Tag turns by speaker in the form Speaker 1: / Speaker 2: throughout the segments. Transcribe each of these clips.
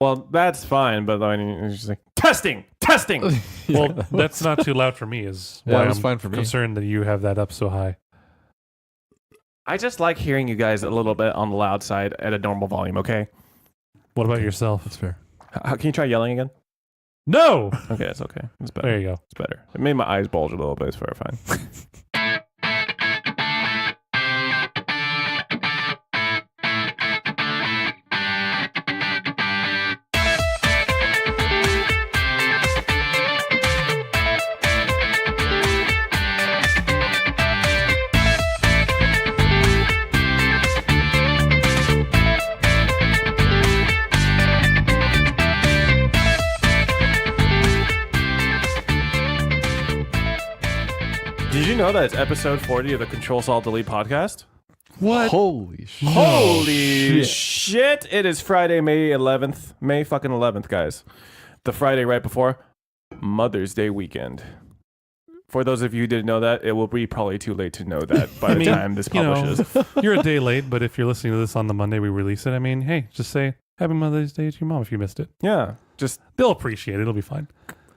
Speaker 1: Well, that's fine, but I mean, it's just like testing.
Speaker 2: Well, that's not too loud for me. Is
Speaker 3: Yeah,
Speaker 2: why
Speaker 3: it was
Speaker 2: I'm
Speaker 3: fine for me.
Speaker 2: concerned that you have that up so high.
Speaker 1: I just like hearing you guys a little bit on the loud side at a normal volume. Okay.
Speaker 2: What about yourself?
Speaker 3: That's fair.
Speaker 1: Can you try yelling again?
Speaker 2: No.
Speaker 1: Okay, that's okay. It's better.
Speaker 2: There you go.
Speaker 1: It's better. It made my eyes bulge a little bit. It's very fine. Did you know that it's episode 40 of the Control Alt Delete podcast?
Speaker 2: What?
Speaker 3: Holy shit.
Speaker 1: Holy shit. It is Friday, May 11th. May fucking 11th, guys. The Friday right before Mother's Day weekend. For those of you who didn't know that, it will be probably too late to know that by the time this publishes.
Speaker 2: You're a day late, but if you're listening to this on the Monday we release it, I mean, hey, just say Happy Mother's Day to your mom if you missed it.
Speaker 1: Yeah, just...
Speaker 2: They'll appreciate it. It'll be fine.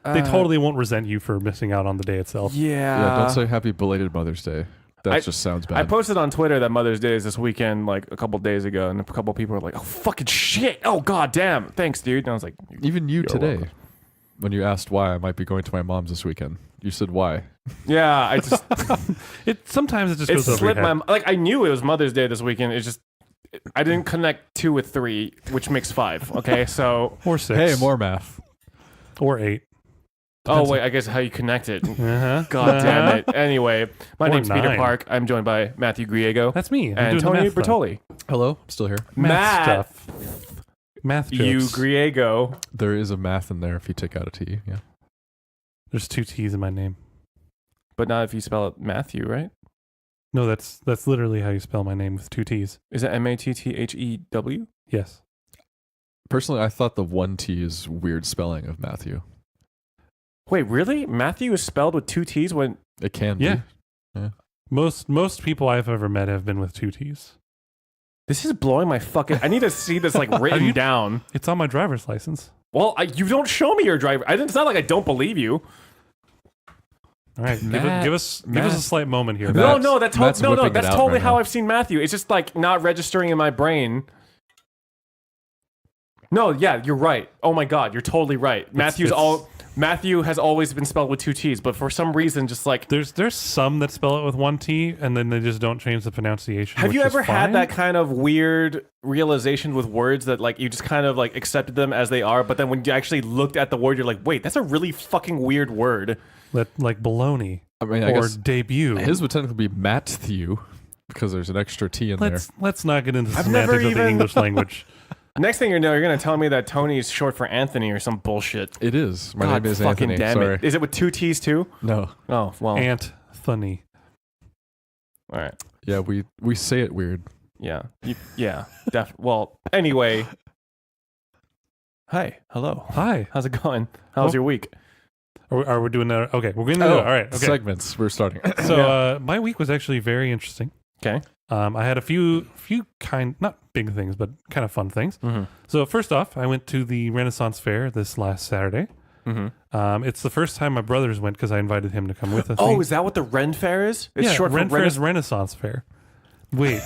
Speaker 2: They totally won't resent you for missing out on the day itself.
Speaker 1: Yeah.
Speaker 3: Don't say happy belated Mother's Day. That just sounds bad.
Speaker 1: I posted on Twitter that Mother's Day is this weekend, like a couple days ago, and a couple people were like, "Oh fucking shit! Oh god damn! Thanks, dude." And I was like,
Speaker 3: Even you today,
Speaker 1: welcome.
Speaker 3: when you asked why I might be going to my mom's this weekend, you said why.
Speaker 1: "Yeah, I just
Speaker 2: Sometimes it just
Speaker 1: it
Speaker 2: goes over your
Speaker 1: slipped
Speaker 2: head.
Speaker 1: my like I knew it was Mother's Day this weekend. It's just I didn't connect 2 with 3, which makes 5. Okay, so
Speaker 2: Or 6.
Speaker 3: Hey, more math.
Speaker 2: Or 8.
Speaker 1: oh wait, I guess how you connect it.
Speaker 2: Uh-huh.
Speaker 1: God damn it. Anyway, my
Speaker 2: Or
Speaker 1: name's Peter
Speaker 2: 9.
Speaker 1: Park. I'm joined by Matthew Griego
Speaker 2: That's me. I'm
Speaker 1: and
Speaker 2: doing the
Speaker 1: Tony
Speaker 2: math stuff.
Speaker 1: Brattoli.
Speaker 3: Hello, I'm still here.
Speaker 2: Math
Speaker 1: Matt,
Speaker 2: stuff. Math jokes.
Speaker 1: you Griego.
Speaker 3: There is a math in there if you take out a T. Yeah.
Speaker 2: There's 2 T's in my name.
Speaker 1: But not if you spell it Matthew, right?
Speaker 2: No, that's literally how you spell my name with 2 T's.
Speaker 1: Is it Matthew?
Speaker 2: Yes.
Speaker 3: Personally, I thought the 1 T is weird spelling of Matthew.
Speaker 1: Wait, really? Matthew is spelled with 2 T's when...
Speaker 3: It can
Speaker 2: Yeah.
Speaker 3: be.
Speaker 2: Most people I've ever met have been with 2 T's.
Speaker 1: This is blowing my fucking... I need to see this like written
Speaker 2: you-
Speaker 1: down.
Speaker 2: It's on my driver's license.
Speaker 1: Well, you don't show me your driver. It's not like I don't believe you.
Speaker 2: All right,
Speaker 3: Matt-
Speaker 2: give us a slight moment here.
Speaker 3: Matt-
Speaker 1: No,
Speaker 3: Matt's
Speaker 1: that's
Speaker 3: whipping it
Speaker 1: that's
Speaker 3: out
Speaker 1: totally
Speaker 3: right
Speaker 1: how
Speaker 3: now.
Speaker 1: I've seen Matthew. It's just like not registering in my brain. No, yeah, you're right. Oh my god, you're totally right. Matthew has always been spelled with 2 T's, but for some reason, just like...
Speaker 2: There's some that spell it with 1 T, and then they just don't change the pronunciation.
Speaker 1: Have you
Speaker 2: which is
Speaker 1: ever had
Speaker 2: fine.
Speaker 1: that kind of weird realization with words that like you just kind of like accepted them as they are, but then when you actually looked at the word, you're like, wait, that's a really fucking weird word.
Speaker 2: Like baloney
Speaker 3: I mean, I
Speaker 2: or
Speaker 3: guess
Speaker 2: debut?
Speaker 3: his would technically be Matthew because there's an extra T in there.
Speaker 2: Let's not get into the
Speaker 1: I've never
Speaker 2: semantics of the
Speaker 1: even-
Speaker 2: English language.
Speaker 1: Next thing you know, you're gonna tell me that Tony is short for Anthony or some bullshit.
Speaker 3: It is. My
Speaker 1: God
Speaker 3: name is
Speaker 1: fucking
Speaker 3: Anthony.
Speaker 1: damn
Speaker 3: Sorry.
Speaker 1: it. Is it with 2 T's too?
Speaker 3: No.
Speaker 1: Oh, well.
Speaker 2: Anthony.
Speaker 1: All right.
Speaker 3: Yeah, we say it weird.
Speaker 1: Yeah. Well, anyway. Hi. Hello.
Speaker 2: Hi.
Speaker 1: How's it going? How's your week?
Speaker 2: Are we doing that? Okay, we're going to do it. All right. Okay.
Speaker 3: Segments. We're starting.
Speaker 2: So my week was actually very interesting.
Speaker 1: Okay.
Speaker 2: I had a few not big things, but kind of fun things.
Speaker 1: Mm-hmm.
Speaker 2: So first off, I went to the Renaissance Fair this last Saturday.
Speaker 1: Mm-hmm.
Speaker 2: It's the first time my brothers went because I invited him to come with us.
Speaker 1: Oh, is that what the Ren Fair is? It's
Speaker 2: yeah,
Speaker 1: short
Speaker 2: Ren
Speaker 1: for
Speaker 2: Fair is Renaissance Fair. Wait.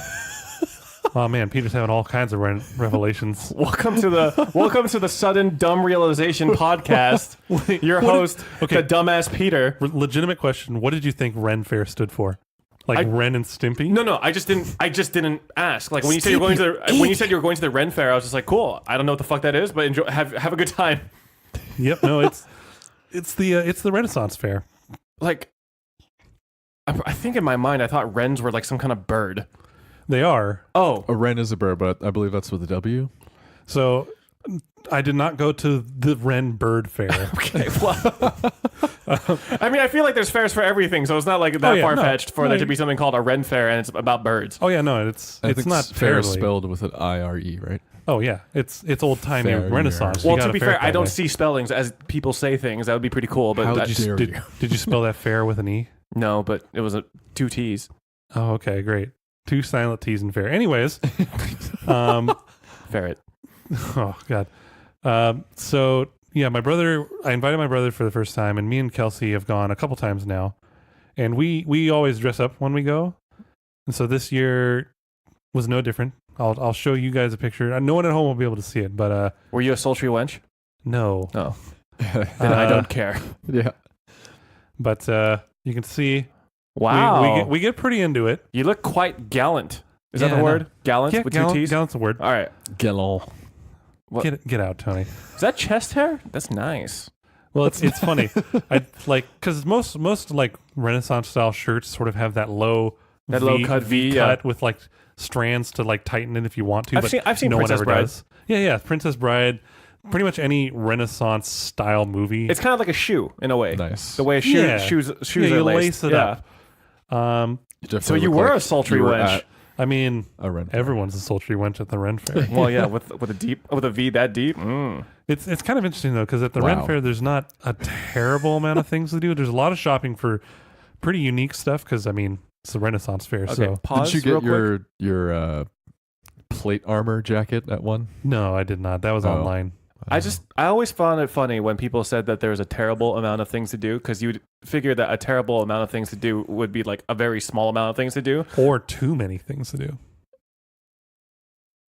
Speaker 2: Oh man, Peter's having all kinds of revelations.
Speaker 1: Welcome to the Sudden Dumb Realization podcast. Your host, the dumbass Peter.
Speaker 2: Legitimate question. What did you think Ren Fair stood for? Like Ren and Stimpy?
Speaker 1: No, I just didn't ask. Like when you said you were going to the Ren Fair, I was just like, cool. I don't know what the fuck that is, but enjoy, have a good time.
Speaker 2: Yep. No, it's the Renaissance Fair.
Speaker 1: Like, I think in my mind I thought wrens were like some kind of bird.
Speaker 2: They are.
Speaker 1: Oh,
Speaker 3: A wren is a bird, but I believe that's with a W.
Speaker 2: So I did not go to the Ren Bird Fair.
Speaker 1: okay. Well, I mean, I feel like there's fairs for everything, so it's not like that far-fetched for there to be something called a Ren Fair and it's about birds.
Speaker 2: Oh yeah, no, it's not
Speaker 3: fair
Speaker 2: terribly.
Speaker 3: spelled with an I-R-E, right?
Speaker 2: Oh yeah, it's old timey
Speaker 3: Fair,
Speaker 2: Renaissance.
Speaker 1: Well,
Speaker 2: You
Speaker 1: to
Speaker 2: gotta
Speaker 1: be fair, I don't
Speaker 2: verify
Speaker 1: see spellings as people say things. That would be pretty cool, but
Speaker 3: How
Speaker 1: that's,
Speaker 3: dare you?
Speaker 2: Did you spell that fair with an E?
Speaker 1: no, but it was 2 T's.
Speaker 2: Oh, okay, great. 2 silent T's in fair. Anyways,
Speaker 1: Ferret.
Speaker 2: oh god. So yeah, I invited my brother for the first time, and me and Kelsey have gone a couple times now, and we always dress up when we go, and so this year was no different. I'll show you guys a picture. No one at home will be able to see it, but
Speaker 1: Were you a sultry wench?
Speaker 2: no.
Speaker 1: Oh, then I don't care.
Speaker 3: Yeah.
Speaker 2: But you can see
Speaker 1: Wow.
Speaker 2: we get pretty into it.
Speaker 1: You look quite gallant. Is
Speaker 2: Yeah,
Speaker 1: that
Speaker 2: I
Speaker 1: the
Speaker 2: know.
Speaker 1: word? Gallant
Speaker 2: Yeah,
Speaker 1: with
Speaker 2: gallant,
Speaker 1: two T's?
Speaker 2: gallant's a word.
Speaker 1: All right.
Speaker 3: Gallant.
Speaker 1: What?
Speaker 2: Get out, Tony.
Speaker 1: Is that chest hair? That's nice.
Speaker 2: Well, it's funny. I like because most like Renaissance style shirts sort of have that low
Speaker 1: cut V, yeah.
Speaker 2: cut with like strands to like tighten it if you want to.
Speaker 1: I've seen
Speaker 2: no
Speaker 1: Princess
Speaker 2: one ever
Speaker 1: Bride.
Speaker 2: does. Yeah, Princess Bride. Pretty much any Renaissance style movie.
Speaker 1: It's kind of like a shoe in a way.
Speaker 3: Nice.
Speaker 1: The way
Speaker 2: Yeah.
Speaker 1: shoes
Speaker 2: yeah,
Speaker 1: are
Speaker 2: you
Speaker 1: laced.
Speaker 2: lace it
Speaker 1: yeah.
Speaker 2: up.
Speaker 1: So you were a sultry wench.
Speaker 2: I mean,
Speaker 3: a Ren.
Speaker 2: everyone's a sultry wench at the Ren Fair.
Speaker 1: Well, yeah, with a V that deep. Mm.
Speaker 2: It's kind of interesting though, because at the
Speaker 3: Wow.
Speaker 2: Ren Fair, there's not a terrible amount of things to do. There's a lot of shopping for pretty unique stuff. Because I mean, it's the Renaissance Fair.
Speaker 1: Okay,
Speaker 2: So
Speaker 1: pause.
Speaker 3: Did you
Speaker 1: real
Speaker 3: get
Speaker 1: quick.
Speaker 3: your plate armor jacket at one?
Speaker 2: no, I did not. That was
Speaker 3: Oh.
Speaker 2: online.
Speaker 1: I always found it funny when people said that there was a terrible amount of things to do because you'd figure that a terrible amount of things to do would be like a very small amount of things to do.
Speaker 2: Or too many things to do.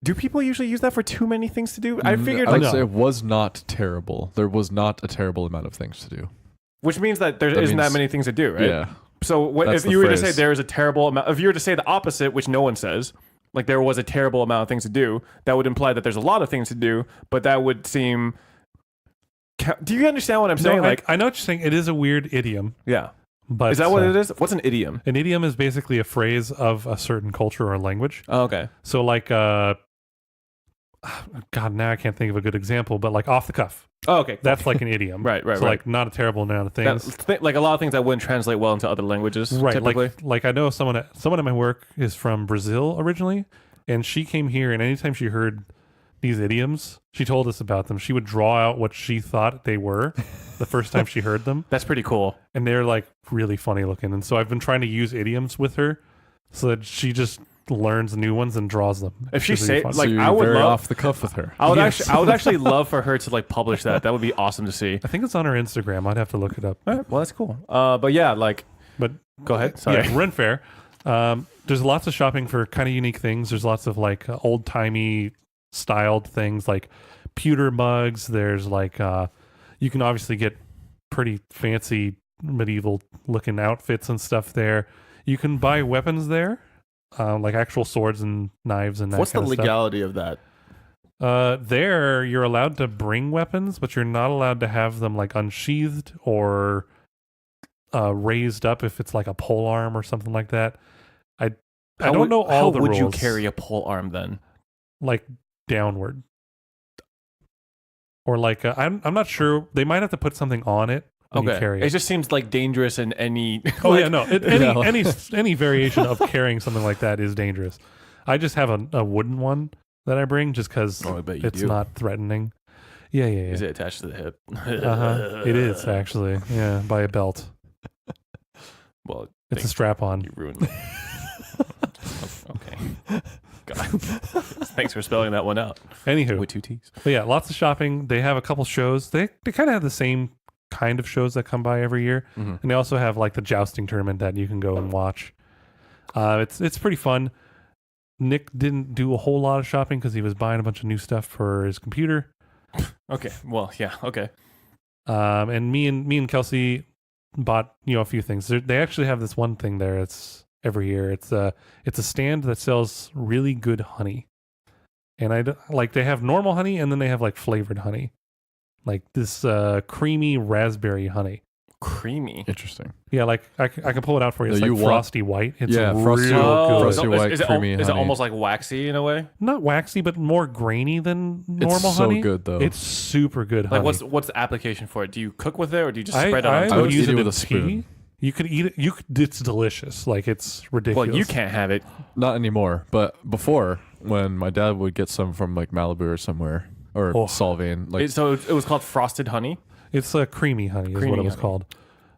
Speaker 1: Do people usually use that for too many things to do? I figured,
Speaker 3: I would
Speaker 2: no.
Speaker 3: say it was not terrible. There was not a terrible amount of things to do.
Speaker 1: which means that there
Speaker 3: That
Speaker 1: isn't that
Speaker 3: means-
Speaker 1: many things to do, right?
Speaker 3: Yeah.
Speaker 1: So
Speaker 3: That's
Speaker 1: if
Speaker 3: the
Speaker 1: you were to say
Speaker 3: phrase.
Speaker 1: there is a terrible amount, if you were to say the opposite, which no one says, like there was a terrible amount of things to do, that would imply that there's a lot of things to do, but that would seem. Do you understand what I'm saying?
Speaker 2: No,
Speaker 1: Like,
Speaker 2: I know what you're saying. It is a weird idiom.
Speaker 1: yeah.
Speaker 2: But
Speaker 1: Is that what it is? What's an idiom?
Speaker 2: An idiom is basically a phrase of a certain culture or language.
Speaker 1: Oh, okay.
Speaker 2: So like, God, now I can't think of a good example, but like off the cuff.
Speaker 1: Oh, okay.
Speaker 2: That's like an idiom.
Speaker 1: Right.
Speaker 2: So like not a terrible amount of things.
Speaker 1: Like a lot of things that wouldn't translate well into other languages.
Speaker 2: Right.
Speaker 1: Typically.
Speaker 2: Like I know someone at my work is from Brazil originally, and she came here, and anytime she heard these idioms, she told us about them. She would draw out what she thought they were the first time she heard them,
Speaker 1: That's pretty cool.
Speaker 2: and they're like really funny looking. And so I've been trying to use idioms with her so that she just learns new ones and draws them.
Speaker 1: If she
Speaker 2: Which is really
Speaker 1: say-
Speaker 2: fun.
Speaker 1: like,
Speaker 3: so you're
Speaker 1: I would
Speaker 3: very
Speaker 1: love-
Speaker 3: off the cuff with her.
Speaker 1: I would
Speaker 2: Yes.
Speaker 1: actually love for her to like publish that. That would be awesome to see.
Speaker 2: I think it's on her Instagram. I'd have to look it up.
Speaker 1: All right. Well, that's cool. But yeah, like,
Speaker 2: But
Speaker 1: go ahead. Sorry.
Speaker 2: yeah, Ren Fair. There's lots of shopping for kind of unique things. There's lots of like old timey styled things like pewter mugs. There's like you can obviously get pretty fancy medieval looking outfits and stuff there. You can buy weapons there, like actual swords and knives and that
Speaker 1: What's the
Speaker 2: kind of stuff.
Speaker 1: legality of that?
Speaker 2: There, you're allowed to bring weapons, but you're not allowed to have them like unsheathed or raised up if it's like a pole arm or something like that. I don't know all the
Speaker 1: rules. How would
Speaker 2: rules.
Speaker 1: you carry a pole arm then?
Speaker 2: Like downward, or like I'm not sure. They might have to put something on it when you carry
Speaker 1: It
Speaker 2: it.
Speaker 1: just seems like dangerous in any.
Speaker 2: Oh
Speaker 1: like-
Speaker 2: yeah, no. Any variation of carrying something like that is dangerous. I just have a wooden one that I bring just because
Speaker 1: Oh, I bet you
Speaker 2: it's
Speaker 1: do.
Speaker 2: not threatening. Yeah.
Speaker 1: Is it attached to the hip?
Speaker 2: It is actually, yeah, by a belt.
Speaker 1: Well,
Speaker 2: It's a strap on.
Speaker 1: you ruined it. Okay. God. Thanks for spelling that one out.
Speaker 2: Anywho,
Speaker 1: With two T's.
Speaker 2: but yeah, lots of shopping. They have a couple shows. They kind of have the same kind of shows that come by every year,
Speaker 1: Mhm.
Speaker 2: and they also have like the jousting tournament that you can go and watch. It's pretty fun. Nick didn't do a whole lot of shopping because he was buying a bunch of new stuff for his computer.
Speaker 1: Okay. Well, yeah. Okay.
Speaker 2: And me and Kelsey bought a few things. They actually have this one thing there. It's every year. It's a stand that sells really good honey, and they have normal honey and then they have like flavored honey, like this creamy raspberry honey.
Speaker 1: Creamy.
Speaker 3: Interesting.
Speaker 2: Yeah, like I can pull it out for you. It's
Speaker 3: No,
Speaker 2: like
Speaker 3: you want-
Speaker 2: frosty white. It's
Speaker 3: Yeah, frosty-
Speaker 2: real
Speaker 3: Oh,
Speaker 2: good.
Speaker 3: frosty white,
Speaker 1: is it,
Speaker 3: creamy
Speaker 1: is it
Speaker 3: honey.
Speaker 1: almost like waxy in a way?
Speaker 2: Not waxy, but more grainy than normal
Speaker 3: it's so
Speaker 2: honey.
Speaker 3: good though.
Speaker 2: It's super good honey.
Speaker 1: Like, what's the application for it? Do you cook with it or do you just
Speaker 2: I
Speaker 1: spread it on
Speaker 2: I
Speaker 1: toast?
Speaker 2: would use
Speaker 3: eat
Speaker 2: it
Speaker 3: it
Speaker 2: in
Speaker 3: with a
Speaker 2: tea.
Speaker 3: spoon.
Speaker 2: You could eat it. It's delicious. Like it's ridiculous.
Speaker 1: Well, you can't have it.
Speaker 3: Not anymore, but before when my dad would get some from like Malibu or somewhere or
Speaker 2: Oh.
Speaker 3: Solvang, like
Speaker 1: So it was called frosted honey.
Speaker 2: It's a creamy honey is what
Speaker 1: Creamy
Speaker 2: it was
Speaker 1: honey.
Speaker 2: called.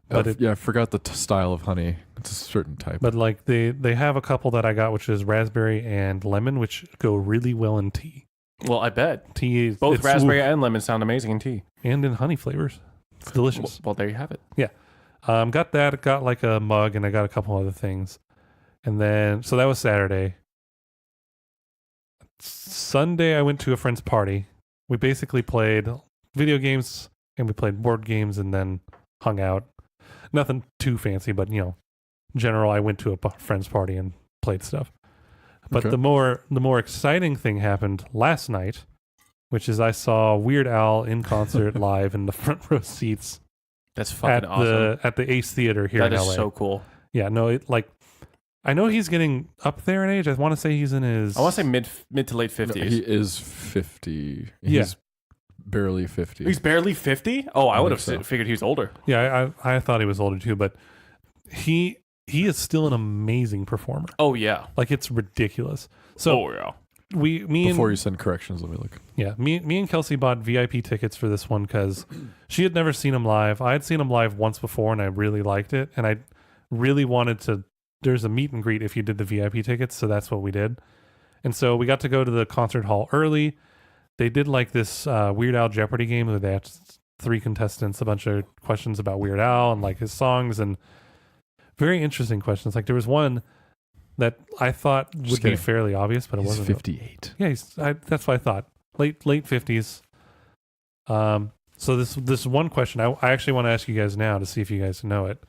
Speaker 2: But
Speaker 3: I forgot the style of honey. It's a certain type.
Speaker 2: But like they have a couple that I got, which is raspberry and lemon, which go really well in tea.
Speaker 1: Well, I bet.
Speaker 2: Tea is
Speaker 1: Both
Speaker 2: it's-
Speaker 1: raspberry
Speaker 2: ooh,
Speaker 1: and lemon sound amazing in tea.
Speaker 2: and in honey flavors. It's delicious.
Speaker 1: Well, there you have it.
Speaker 2: Got that. Got like a mug, and I got a couple other things. And then, so that was Saturday. Sunday, I went to a friend's party. We basically played video games, and we played board games, and then hung out. Nothing too fancy, but general. I went to a friend's party and played stuff. But
Speaker 3: Okay.
Speaker 2: the more exciting thing happened last night, which is I saw Weird Al in concert live in the front row seats
Speaker 1: That's fucking
Speaker 2: at
Speaker 1: awesome.
Speaker 2: the Ace Theater here
Speaker 1: That
Speaker 2: in
Speaker 1: is
Speaker 2: LA.
Speaker 1: so cool.
Speaker 2: Yeah, no, I know he's getting up there in age. I want to say he's in his.
Speaker 1: I want to say mid to late
Speaker 3: No,
Speaker 1: 50s.
Speaker 3: he is 50.
Speaker 2: Yeah.
Speaker 3: He's barely 50.
Speaker 1: He's barely 50? Oh, I
Speaker 3: I
Speaker 1: would have
Speaker 3: think so.
Speaker 1: figured he was older.
Speaker 2: Yeah, I thought he was older too, but he is still an amazing performer.
Speaker 1: Oh, yeah.
Speaker 2: Like it's ridiculous. So
Speaker 1: yeah.
Speaker 3: Before you send corrections, let me look.
Speaker 2: me and Kelsey bought VIP tickets for this one because she had never seen him live. I had seen him live once before, and I really liked it, and I really wanted to. There's a meet and greet if you did the VIP tickets, so that's what we did. And so we got to go to the concert hall early. They did like this Weird Al Jeopardy game where they asked 3 contestants a bunch of questions about Weird Al and like his songs, and very interesting questions. Like there was one that I thought would be
Speaker 3: kidding.
Speaker 2: fairly obvious, but it
Speaker 3: He's
Speaker 2: wasn't.
Speaker 3: 58.
Speaker 2: Yeah, that's what I thought. Late 50s. So this one question I actually want to ask you guys now to see if you guys know it.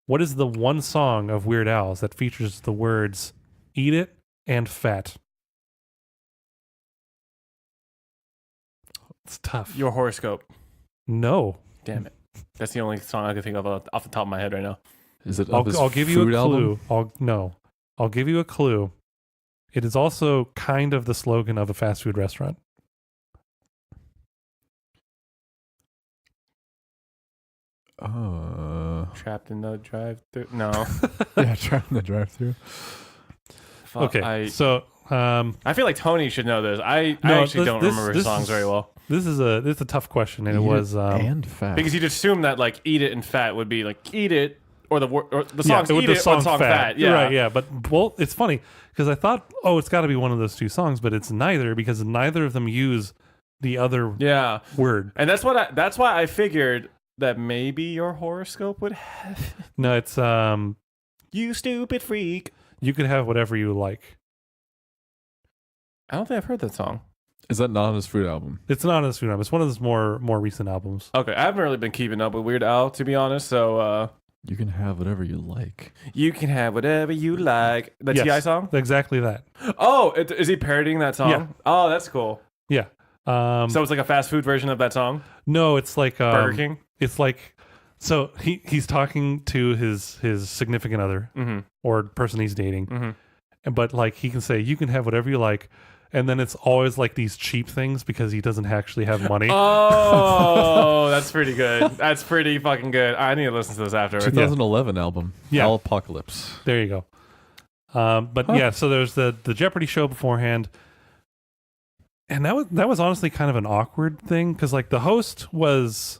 Speaker 2: What is the one song of Weird Al's that features the words "eat it" and "fat"? It's tough.
Speaker 1: Your horoscope.
Speaker 2: No.
Speaker 1: Damn it. That's the only song I can think of off the top of my head right now.
Speaker 3: Is it
Speaker 2: I'll
Speaker 3: of his
Speaker 2: give you a
Speaker 3: food
Speaker 2: clue.
Speaker 3: album?
Speaker 2: I'll give you a clue. It is also kind of the slogan of a fast food restaurant.
Speaker 1: Trapped in the drive-thru. No.
Speaker 3: Yeah, trying the drive-through.
Speaker 1: Fuck,
Speaker 2: Okay, so
Speaker 1: I feel like Tony should know this. I
Speaker 2: No,
Speaker 1: actually don't remember his songs very well.
Speaker 2: this is a tough question, and it
Speaker 3: Eat
Speaker 2: was
Speaker 3: and fat.
Speaker 1: Because you'd assume that like "eat it" and "fat" would be like "eat it" or the
Speaker 2: yeah,
Speaker 1: songs
Speaker 2: with
Speaker 1: "eat
Speaker 2: the
Speaker 1: it" or the song "fat." Yeah,
Speaker 2: right. Yeah, but well, it's funny because I thought, it's got to be one of those two songs, but it's neither because neither of them use the other
Speaker 1: yeah.
Speaker 2: word.
Speaker 1: And that's why I figured that maybe your horoscope would have
Speaker 2: No, it's
Speaker 1: you stupid freak.
Speaker 2: you could have whatever you like.
Speaker 1: I don't think I've heard that song.
Speaker 3: Is that not on his food album?
Speaker 2: It's not on his food album. It's one of his more recent albums.
Speaker 1: Okay, I haven't really been keeping up with Weird Al, to be honest. So
Speaker 3: You can have whatever you like.
Speaker 1: you can have whatever you like. The
Speaker 2: Yes.
Speaker 1: T.I. song?
Speaker 2: Exactly that.
Speaker 1: Oh, is he parodying that song?
Speaker 2: Yeah.
Speaker 1: Oh, that's cool.
Speaker 2: Yeah.
Speaker 1: So it's like a fast food version of that song?
Speaker 2: No, it's like
Speaker 1: Burger King?
Speaker 2: It's like so he's talking to his significant other
Speaker 1: Mm-hmm.
Speaker 2: or person he's dating,
Speaker 1: Mm-hmm.
Speaker 2: but like he can say you can have whatever you like, and then it's always like these cheap things because he doesn't actually have money.
Speaker 1: Oh, that's pretty good. That's pretty fucking good. I need to listen to this afterwards.
Speaker 3: 2011 album.
Speaker 2: Yeah.
Speaker 3: Al Apocalypse.
Speaker 2: There you go. But yeah, so there's the Jeopardy show beforehand, and that was honestly kind of an awkward thing because like the host was,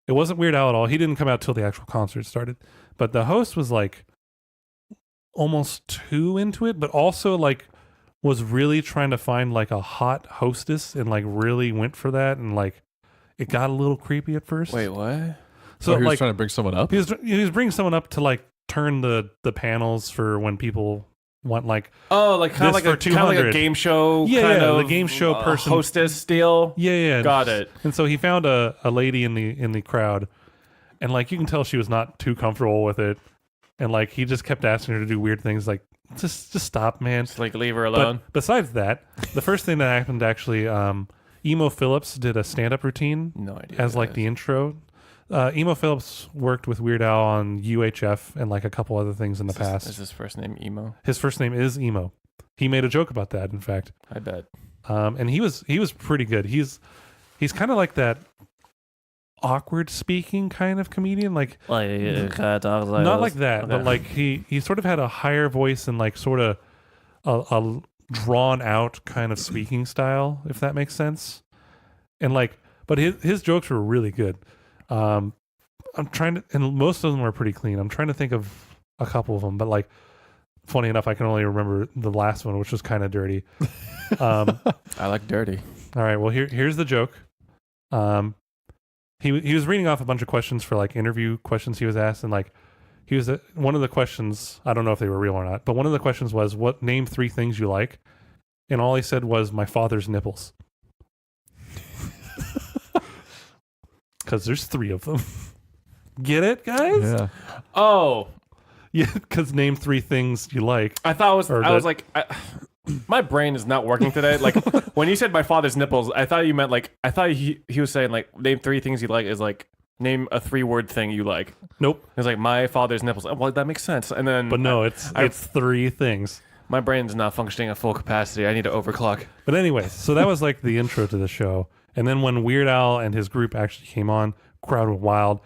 Speaker 2: it wasn't Weird Al at all. He didn't come out till the actual concert started, but the host was like almost too into it, but also like was really trying to find like a hot hostess and like really went for that, and like it got a little creepy at first.
Speaker 1: Wait, what?
Speaker 2: So
Speaker 3: he was
Speaker 2: like
Speaker 3: trying to bring someone up?
Speaker 2: he was bringing someone up to like turn the panels for when people want like
Speaker 1: Oh, like kind
Speaker 2: This
Speaker 1: of like
Speaker 2: for
Speaker 1: a kind of like a
Speaker 2: 200.
Speaker 1: game show
Speaker 2: Yeah,
Speaker 1: kind
Speaker 2: yeah,
Speaker 1: of
Speaker 2: the game show person.
Speaker 1: hostess deal.
Speaker 2: yeah.
Speaker 1: Got it.
Speaker 2: And so he found a lady in the crowd, and like you can tell she was not too comfortable with it, and like he just kept asking her to do weird things like just stop, man.
Speaker 1: Just like leave her alone.
Speaker 2: But besides that, the first thing that happened actually, Emo Phillips did a stand-up routine
Speaker 1: No idea.
Speaker 2: as like the intro. Emo Phillips worked with Weird Al on UHF and like a couple other things in the past.
Speaker 1: Is his first name Emo?
Speaker 2: His first name is Emo. He made a joke about that, in fact.
Speaker 1: I bet.
Speaker 2: And he was pretty good. He's kind of like that awkward speaking kind of comedian, like not like that, but like he sort of had a higher voice and like sort of a drawn out kind of speaking style, if that makes sense. And like, but his jokes were really good. I'm trying to, and most of them were pretty clean. I'm trying to think of a couple of them, but like funny enough, I can only remember the last one, which was kind of dirty.
Speaker 1: I like dirty.
Speaker 2: All right. Well, here's the joke. He was reading off a bunch of questions for like interview questions he was asked, and like one of the questions, I don't know if they were real or not, but one of the questions was, "What name 3 things you like?" And all he said was, "My father's nipples," because there's 3 of them. Get it, guys?
Speaker 3: Yeah.
Speaker 1: Oh,
Speaker 2: Yeah. Because name 3 things you like.
Speaker 1: I thought it was.
Speaker 2: Or
Speaker 1: I was
Speaker 2: that-
Speaker 1: like, my brain is not working today. Like when you said my father's nipples, I thought you meant like I thought he was saying like name 3 things you like is like name a 3-word thing you like.
Speaker 2: Nope.
Speaker 1: It's like my father's nipples. Well, that makes sense. And then,
Speaker 2: But no, it's 3 things.
Speaker 1: my brain's not functioning at full capacity. I need to overclock.
Speaker 2: But anyways, so that was like the intro to the show. And then when Weird Al and his group actually came on, crowd went wild.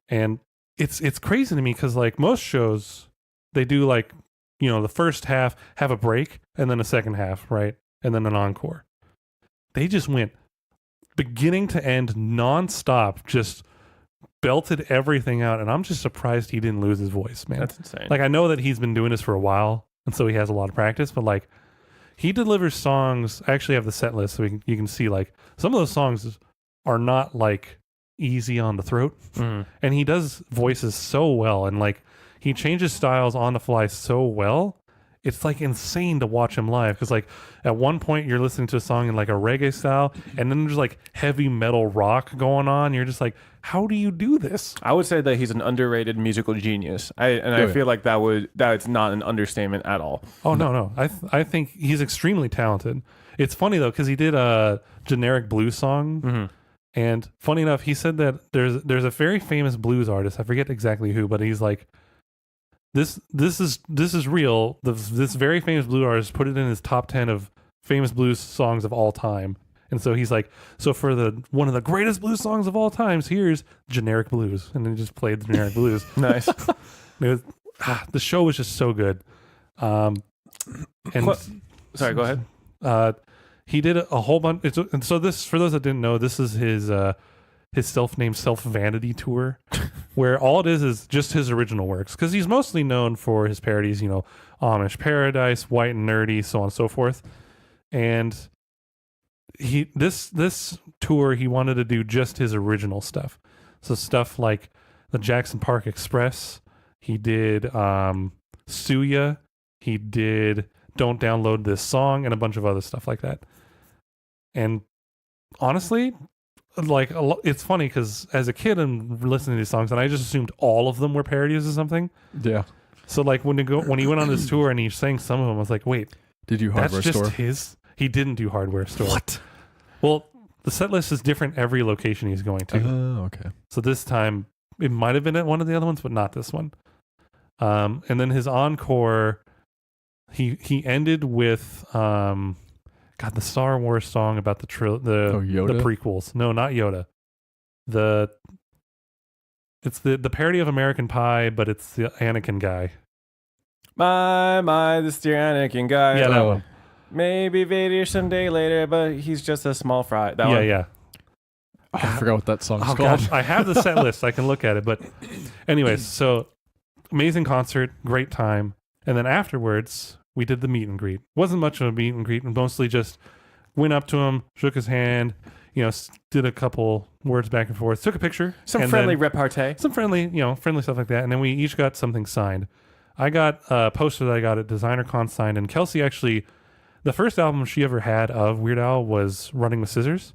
Speaker 2: And it's crazy to me because like most shows, they do like, the first half, have a break, and then a second half, right? And then an encore. They just went beginning to end nonstop, just belted everything out. And I'm just surprised he didn't lose his voice, man.
Speaker 1: That's insane.
Speaker 2: Like, I know that he's been doing this for a while, and so he has a lot of practice, but like, he delivers songs. I actually have the set list so you can see like some of those songs are not like easy on the throat, and he does voices so well, and like he changes styles on the fly so well. It's like insane to watch him live because like at one point you're listening to a song in like a reggae style, and then there's like heavy metal rock going on. You're just like, how do you do this?
Speaker 1: I would say that he's an underrated musical genius. I feel like that's not an understatement at all.
Speaker 2: Oh no. I think he's extremely talented. It's funny though because he did a generic blues song. And funny enough, he said that there's a very famous blues artist. I forget exactly who, but he's like, this is real. This very famous blues artist put it in his top 10 of famous blues songs of all time. And so he's like, so for one of the greatest blues songs of all times, here's generic blues, and then he just played the generic blues.
Speaker 1: Nice.
Speaker 2: The show was just so good. And
Speaker 1: Sorry, go ahead.
Speaker 2: He did a whole bunch. And so this, for those that didn't know, this is his self-named Self-Vanity tour, where all it is just his original works. Because he's mostly known for his parodies, Amish Paradise, White and Nerdy, so on and so forth. And this tour, he wanted to do just his original stuff. So stuff like the Jackson Park Express. He did Suya. He did Don't Download This Song, and a bunch of other stuff like that. And honestly, like it's funny because as a kid I'm listening to these songs and I just assumed all of them were parodies or something.
Speaker 3: Yeah.
Speaker 2: So like when he went on this tour and he sang some of them, I was like, wait,
Speaker 3: did you Hardware
Speaker 2: that's just
Speaker 3: Store?
Speaker 2: his? He didn't do Hardware Store.
Speaker 3: What?
Speaker 2: Well, the set list is different every location he's going to.
Speaker 3: Oh, okay.
Speaker 2: So this time it might have been at one of the other ones, but not this one. And then his encore, he ended with the Star Wars song about the
Speaker 3: Yoda?
Speaker 2: prequels. No, not Yoda. It's the parody of American Pie, but it's the Anakin guy.
Speaker 1: My, this is your Anakin guy.
Speaker 2: Yeah, that one.
Speaker 1: Maybe Vader someday later, but he's just a small fry. That one?
Speaker 2: Yeah.
Speaker 3: Oh, I forgot what that song's
Speaker 2: Oh
Speaker 3: called.
Speaker 2: gosh, I have the set list. I can look at it. But anyways, so amazing concert, great time. And then afterwards, we did the meet and greet. Wasn't much of a meet and greet, and mostly just went up to him, shook his hand, did a couple words back and forth, took a picture.
Speaker 1: Some friendly repartee.
Speaker 2: Some friendly stuff like that. And then we each got something signed. I got a poster that I got at DesignerCon signed, and Kelsey actually, the first album she ever had of Weird Al was Running with Scissors.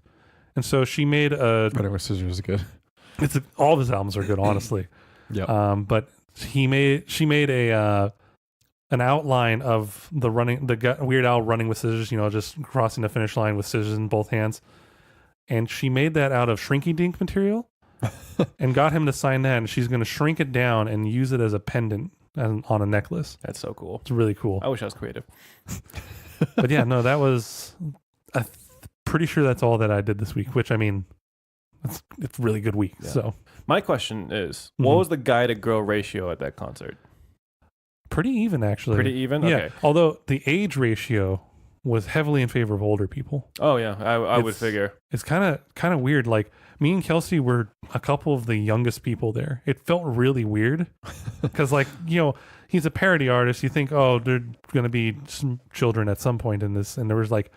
Speaker 2: And so she made
Speaker 3: Running with Scissors is good.
Speaker 2: All of his albums are good, honestly.
Speaker 3: Yeah.
Speaker 2: But she made an outline of the Weird Al running with scissors, just crossing the finish line with scissors in both hands. And she made that out of shrinky dink material and got him to sign that. And she's going to shrink it down and use it as a pendant on a necklace.
Speaker 1: That's so cool.
Speaker 2: It's really cool.
Speaker 1: I wish I was creative.
Speaker 2: But yeah, no, that was, I'm pretty sure that's all that I did this week, which I mean, it's a really good week.
Speaker 1: Yeah.
Speaker 2: So
Speaker 1: My question is, what was the guy to girl ratio at that concert?
Speaker 2: pretty even, actually.
Speaker 1: Pretty even?
Speaker 2: Yeah.
Speaker 1: Okay.
Speaker 2: Although the age ratio was heavily in favor of older people.
Speaker 1: Oh yeah, I would figure.
Speaker 2: It's kind of weird. Like me and Kelsey were a couple of the youngest people there. It felt really weird because, like, he's a parody artist. You think, oh, there's going to be some children at some point in this, and there was like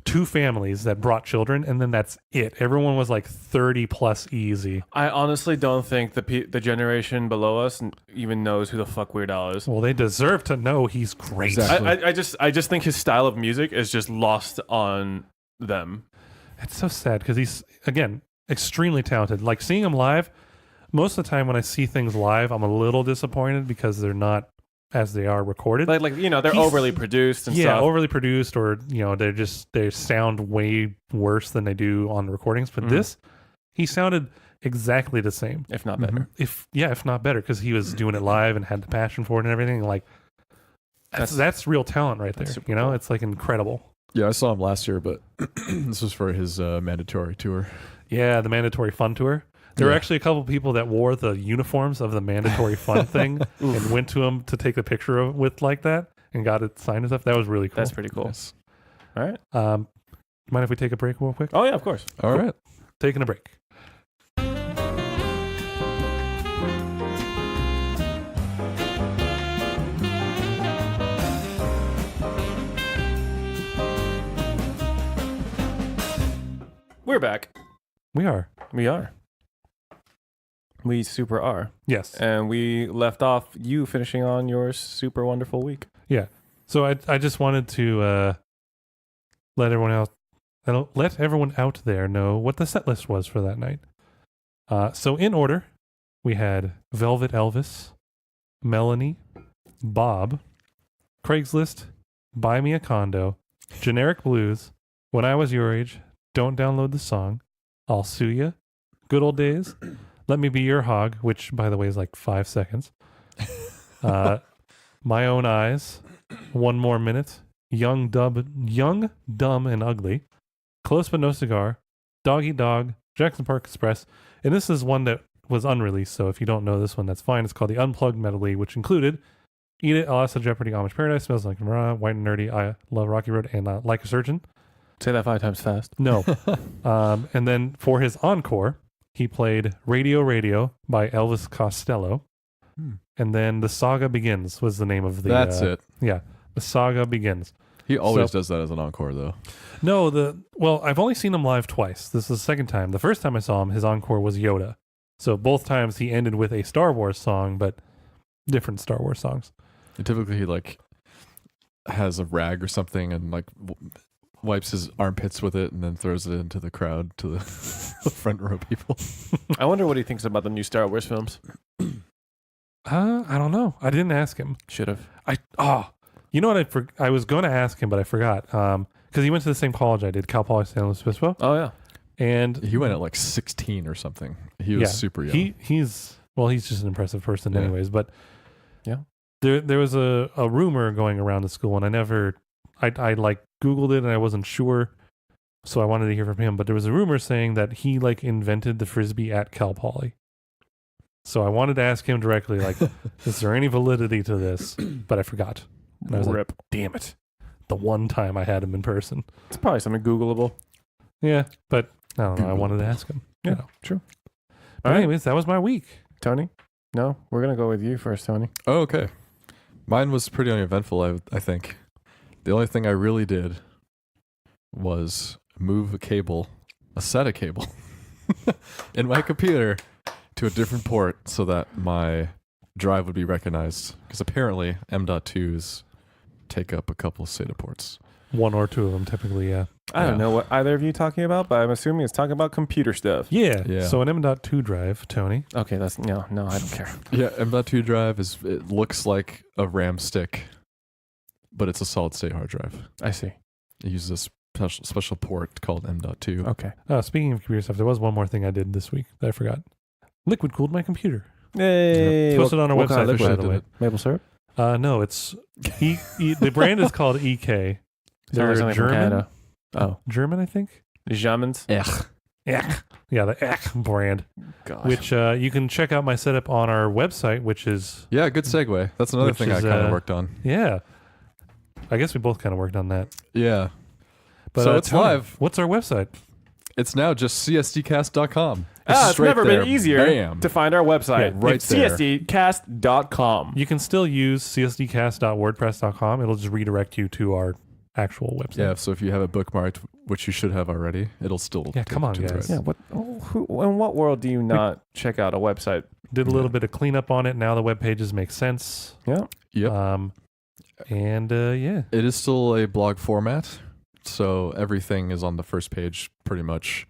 Speaker 2: 2 families that brought children, and then that's it. Everyone was like 30 plus easy.
Speaker 1: I honestly don't think the generation below us even knows who the fuck Weird Al is.
Speaker 2: Well, they deserve to know he's great.
Speaker 3: Exactly.
Speaker 1: I just think his style of music is just lost on them.
Speaker 2: It's so sad because he's, again, extremely talented. Like seeing him live, most of the time when I see things live, I'm a little disappointed because they're not as they are recorded.
Speaker 1: Like they're overly produced and stuff.
Speaker 2: Yeah, overly produced, or they sound way worse than they do on the recordings. But this, he sounded exactly the same,
Speaker 1: if not better.
Speaker 2: If not better, because he was doing it live and had the passion for it and everything. Like that's real talent right there.
Speaker 1: Cool.
Speaker 2: It's like incredible.
Speaker 3: Yeah, I saw him last year, but this was for his mandatory tour.
Speaker 2: Yeah, the mandatory fun tour. There were actually a couple of people that wore the uniforms of the mandatory fun thing and went to him to take a picture with like that and got it signed and stuff. That was really cool.
Speaker 1: That's pretty cool.
Speaker 3: Yes.
Speaker 1: All right.
Speaker 2: Mind if we take a break real quick?
Speaker 1: Oh yeah, of course.
Speaker 3: All right.
Speaker 2: Taking a break.
Speaker 1: We're back.
Speaker 2: We are.
Speaker 1: We are. We super are.
Speaker 2: Yes.
Speaker 1: And we left off you finishing on your super wonderful week.
Speaker 2: Yeah. So I just wanted to let everyone out there know what the set list was for that night. So in order, we had Velvet Elvis, Melanie, Bob, Craigslist, Buy Me a Condo, Generic Blues, When I Was Your Age, Don't Download the Song, I'll Sue Ya, Good Old Days, Let Me Be Your Hog, which, by the way, is like 5 seconds. My Own Eyes, One More Minute, Young, Dumb, and Ugly, Close But No Cigar, Dog Eat Dog, Jackson Park Express, and this is one that was unreleased, so if you don't know this one, that's fine. It's called the Unplugged Medley, which included Eat It, Alaska Jeopardy, Amish Paradise, Smells Like Mariah, White and Nerdy, I Love Rocky Road, and Like a Surgeon.
Speaker 1: Say that 5 times fast.
Speaker 2: No. And then for his encore, he played Radio by Elvis Costello. And then The Saga Begins was the name of the...
Speaker 3: That's it.
Speaker 2: Yeah. The Saga Begins.
Speaker 3: He always does that as an encore, though.
Speaker 2: No, well, I've only seen him live twice. This is the second time. The first time I saw him, his encore was Yoda. So both times he ended with a Star Wars song, but different Star Wars songs.
Speaker 3: And typically he like has a rag or something and like wipes his armpits with it and then throws it into the crowd to the front row people.
Speaker 1: I wonder what he thinks about the new Star Wars films.
Speaker 2: I don't know. I didn't ask him.
Speaker 1: Should have.
Speaker 2: You know what? I was going to ask him, but I forgot. Because he went to the same college I did, Cal Poly San Luis Obispo.
Speaker 1: Oh yeah.
Speaker 2: And
Speaker 3: he went at like 16 or something. He was super young.
Speaker 2: He's just an impressive person, anyways. But
Speaker 1: yeah,
Speaker 2: there was a rumor going around the school, and I like Googled it, and I wasn't sure, so I wanted to hear from him. But there was a rumor saying that he like invented the frisbee at Cal Poly. So I wanted to ask him directly, like, is there any validity to this? But I forgot. And I was like, damn it. The one time I had him in person.
Speaker 1: It's probably something Googleable.
Speaker 2: Yeah, but I don't know. I wanted to ask him.
Speaker 1: Yeah, true.
Speaker 2: But anyways, that was my week.
Speaker 1: Tony? No, we're going to go with you first, Tony.
Speaker 3: Oh, okay. Mine was pretty uneventful, I think. The only thing I really did was move a set of cable in my computer to a different port so that my drive would be recognized. Because apparently M.2s take up a couple of SATA ports.
Speaker 2: One or two of them typically, yeah.
Speaker 1: I don't know what either of you talking about, but I'm assuming it's talking about computer stuff.
Speaker 2: Yeah. So an M.2 drive, Tony.
Speaker 1: Okay, that's no, I don't care.
Speaker 3: Yeah, M.2 drive it looks like a RAM stick, but it's a solid state hard drive.
Speaker 1: I see.
Speaker 3: It uses a special port called M.2.
Speaker 1: Okay.
Speaker 2: Speaking of computer stuff, there was one more thing I did this week that I forgot. Liquid cooled my computer.
Speaker 1: Hey,
Speaker 2: It's posted on our website,
Speaker 1: liquid
Speaker 2: by the way.
Speaker 1: Maple syrup?
Speaker 2: No, it's the brand is called EK. They're German.
Speaker 1: Oh,
Speaker 2: German, I think.
Speaker 1: Jamans?
Speaker 2: Yeah, the Ek brand.
Speaker 1: Gosh.
Speaker 2: Which you can check out my setup on our website, which is
Speaker 3: Yeah, good segue. That's another thing I kind of worked on.
Speaker 2: Yeah. I guess we both kind of worked on that.
Speaker 3: Yeah.
Speaker 2: But
Speaker 3: So it's
Speaker 2: Tony,
Speaker 3: live.
Speaker 2: What's our website?
Speaker 3: It's now just csdcast.com.
Speaker 1: It's
Speaker 3: straight
Speaker 1: never
Speaker 3: there.
Speaker 1: been easier
Speaker 3: Bam.
Speaker 1: to find our website.
Speaker 3: Yeah, right
Speaker 1: it's
Speaker 3: there.
Speaker 1: csdcast.com.
Speaker 2: You can still use csdcast.wordpress.com. It'll just redirect you to our actual website.
Speaker 3: Yeah, so if you have it bookmarked, which you should have already, it'll still
Speaker 2: Yeah,
Speaker 3: take
Speaker 2: come
Speaker 3: you
Speaker 2: on,
Speaker 3: to the
Speaker 2: guys.
Speaker 3: right.
Speaker 1: Yeah, in what world do you not check out a website?
Speaker 2: Did a little bit of cleanup on it. Now the web pages make sense.
Speaker 1: Yeah.
Speaker 3: Yep.
Speaker 2: Yeah.
Speaker 3: It is still a blog format, so everything is on the first page pretty much.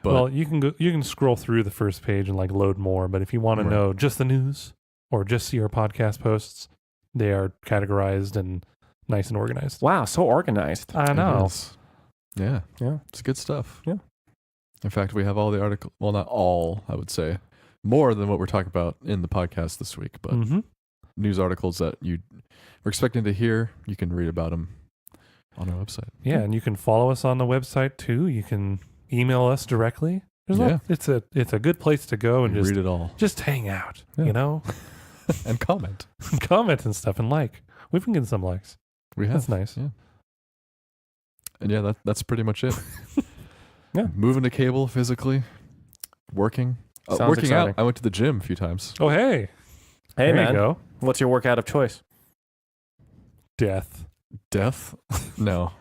Speaker 3: But
Speaker 2: Well, you can scroll through the first page and like load more, but if you want to
Speaker 3: Right.
Speaker 2: know just the news or just see our podcast posts, they are categorized and nice and organized.
Speaker 1: Wow, so organized.
Speaker 2: I
Speaker 3: it
Speaker 2: know.
Speaker 3: is. Yeah.
Speaker 1: Yeah.
Speaker 3: It's good stuff.
Speaker 1: Yeah.
Speaker 3: In fact, we have all the articles. Well, not all, I would say. More than what we're talking about in the podcast this week, but
Speaker 2: Mm-hmm.
Speaker 3: news articles that you were expecting to hear, you can read about them on our website.
Speaker 2: Yeah, and you can follow us on the website too. You can email us directly.
Speaker 3: Yeah.
Speaker 2: It's a good place to go and
Speaker 3: Read it all.
Speaker 2: just hang out,
Speaker 3: Yeah.
Speaker 2: you know,
Speaker 3: And comment.
Speaker 2: comment and stuff and like. We've been getting some likes.
Speaker 3: We have.
Speaker 2: That's nice.
Speaker 3: Yeah. And yeah, that's pretty much it.
Speaker 1: Yeah.
Speaker 3: Moving the cable physically, working.
Speaker 1: Sounds
Speaker 3: Working
Speaker 1: exciting.
Speaker 3: out. I went to the gym a few times.
Speaker 2: Oh, hey.
Speaker 1: Hey,
Speaker 2: there
Speaker 1: man.
Speaker 2: you go.
Speaker 1: What's your workout of choice?
Speaker 2: Death.
Speaker 3: Death? No.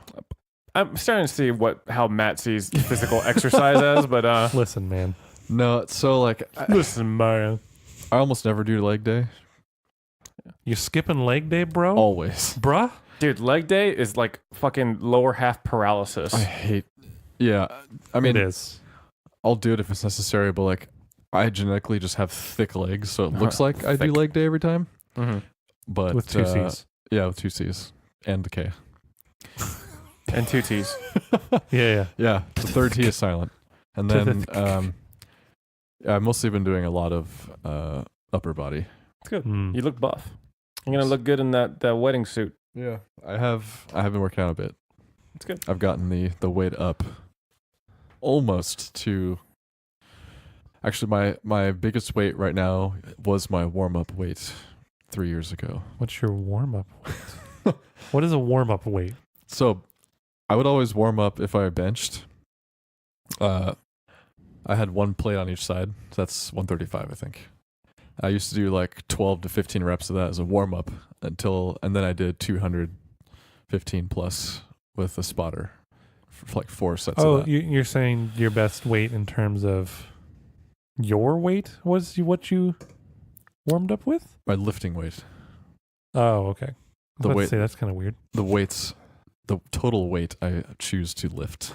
Speaker 1: I'm starting to see how Matt sees physical exercise as, but
Speaker 2: Listen, man.
Speaker 3: No, so like
Speaker 2: Listen, man.
Speaker 3: I almost never do leg day.
Speaker 2: You skipping leg day, bro?
Speaker 3: Always.
Speaker 2: Bruh?
Speaker 1: dude, leg day is like fucking lower half paralysis.
Speaker 3: I hate. Yeah, I mean,
Speaker 2: it is.
Speaker 3: I'll do it if it's necessary, but like, I genetically just have thick legs, so it looks like I do
Speaker 1: Thick.
Speaker 3: leg day every time.
Speaker 1: Mm-hmm.
Speaker 3: But
Speaker 2: With two C's.
Speaker 3: yeah, with two C's and the K.
Speaker 1: And two T's.
Speaker 2: Yeah.
Speaker 3: Yeah, the third T is silent. And then I've mostly been doing a lot of upper body.
Speaker 1: It's good.
Speaker 2: Mm.
Speaker 1: You look buff. You're gonna look good in that wedding suit.
Speaker 3: Yeah, I have been working out a bit.
Speaker 1: It's good.
Speaker 3: I've gotten the weight up almost to. Actually, my biggest weight right now was my warm up weight 3 years ago.
Speaker 2: What's your warm-up weight? What is a warm-up weight?
Speaker 3: So, I would always warm up if I benched. I had one plate on each side. So that's 135, I think. I used to do like 12 to 15 reps of that as a warm up and then I did 215 plus with a spotter for like 4 sets
Speaker 2: Oh,
Speaker 3: of that.
Speaker 2: you're saying your best weight in terms of your weight was what you warmed up with?
Speaker 3: My lifting weight.
Speaker 2: Oh, okay.
Speaker 3: The
Speaker 2: I was about to
Speaker 3: weight-
Speaker 2: say that's kind of weird.
Speaker 3: The total weight I choose to lift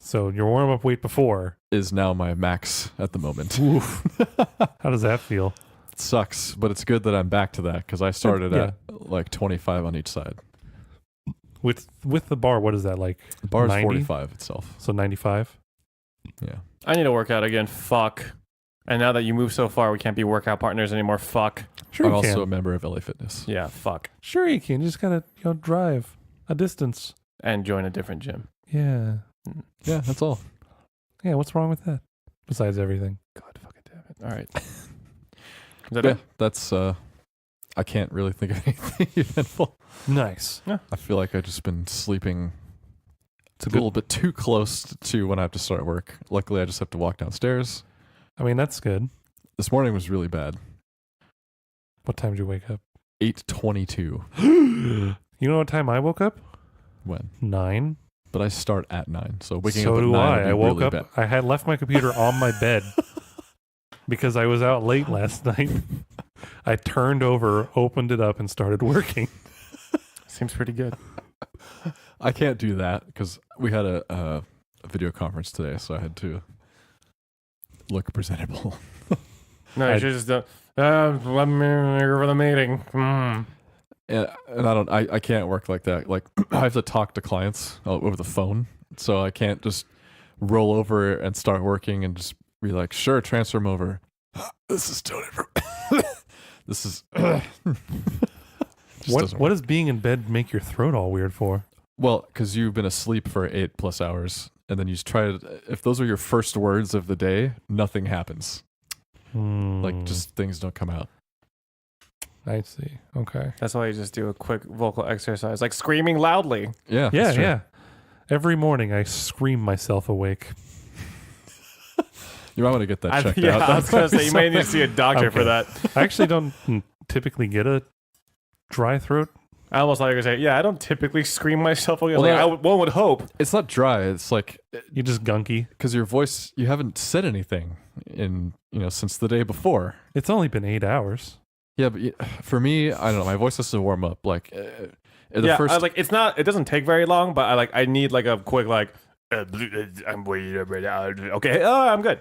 Speaker 2: So your warm-up weight before.
Speaker 3: is now my max at the moment.
Speaker 2: Oof. How does that feel?
Speaker 3: It sucks, but it's good that I'm back to that because I started
Speaker 2: Yeah.
Speaker 3: at like 25 on each side.
Speaker 2: With the bar, what is that like?
Speaker 3: The bar is
Speaker 2: 90?
Speaker 3: 45 itself.
Speaker 2: So 95?
Speaker 3: Yeah.
Speaker 1: I need to work out again. Fuck. And now that you moved so far, we can't be workout partners anymore. Fuck.
Speaker 2: Sure
Speaker 3: I'm
Speaker 2: you
Speaker 3: also
Speaker 2: can.
Speaker 3: a member of LA Fitness.
Speaker 1: Yeah, fuck.
Speaker 2: Sure you can. You just gotta drive a distance.
Speaker 1: And join a different gym.
Speaker 2: Yeah.
Speaker 3: Yeah, that's all.
Speaker 2: Yeah, what's wrong with that? Besides everything.
Speaker 1: God fucking damn it. All right. Is that
Speaker 3: Yeah,
Speaker 1: it?
Speaker 3: that's I can't really think of anything eventful.
Speaker 2: Nice.
Speaker 3: I feel like I've just been sleeping
Speaker 2: It's a
Speaker 3: a little bit too close to when I have to start work. Luckily, I just have to walk downstairs.
Speaker 2: I mean, that's good.
Speaker 3: This morning was really bad.
Speaker 2: What time did you wake up?
Speaker 3: 8:22.
Speaker 2: You know what time I woke up?
Speaker 3: When?
Speaker 2: 9.
Speaker 3: But I start at 9, so waking
Speaker 2: So
Speaker 3: up at
Speaker 2: do
Speaker 3: 9
Speaker 2: I.
Speaker 3: would be
Speaker 2: I woke
Speaker 3: really
Speaker 2: up.
Speaker 3: bad.
Speaker 2: I had left my computer on my bed because I was out late last night. I turned over, opened it up, and started working.
Speaker 1: Seems pretty good.
Speaker 3: I can't do that because we had a video conference today, so I had to look presentable.
Speaker 1: No, you should just let me here for the meeting. Mm.
Speaker 3: And I can't work like that. Like I have to talk to clients over the phone, so I can't just roll over and start working and just be like, sure, transfer them over. This is Tony. This is
Speaker 2: What does being in bed make your throat all weird for?
Speaker 3: Well, because you've been asleep for 8+ hours, and then you just try to. If those are your first words of the day, nothing happens. Like just things don't come out.
Speaker 2: I see. Okay.
Speaker 1: That's why you just do a quick vocal exercise, like screaming loudly.
Speaker 3: Yeah.
Speaker 2: Yeah,
Speaker 3: that's true.
Speaker 2: yeah. Every morning I scream myself awake.
Speaker 3: You might want to get that checked
Speaker 1: Yeah,
Speaker 3: out.
Speaker 1: I was going to say, you may need to see a doctor for
Speaker 2: Okay.
Speaker 1: that.
Speaker 2: I actually don't typically get a dry throat.
Speaker 1: I almost thought you were going to say, yeah, I don't typically scream myself awake.
Speaker 3: Well,
Speaker 1: Like,
Speaker 3: no.
Speaker 1: one would hope.
Speaker 3: It's not dry. It's like
Speaker 2: You just gunky.
Speaker 3: because your voice, you haven't said anything in since the day before.
Speaker 2: It's only been 8 hours.
Speaker 3: Yeah, but for me, I don't know. My voice has to warm up. Like the
Speaker 1: Yeah,
Speaker 3: first.
Speaker 1: it doesn't take very long, but I need like a quick, like, I'm waiting. Okay, I'm good.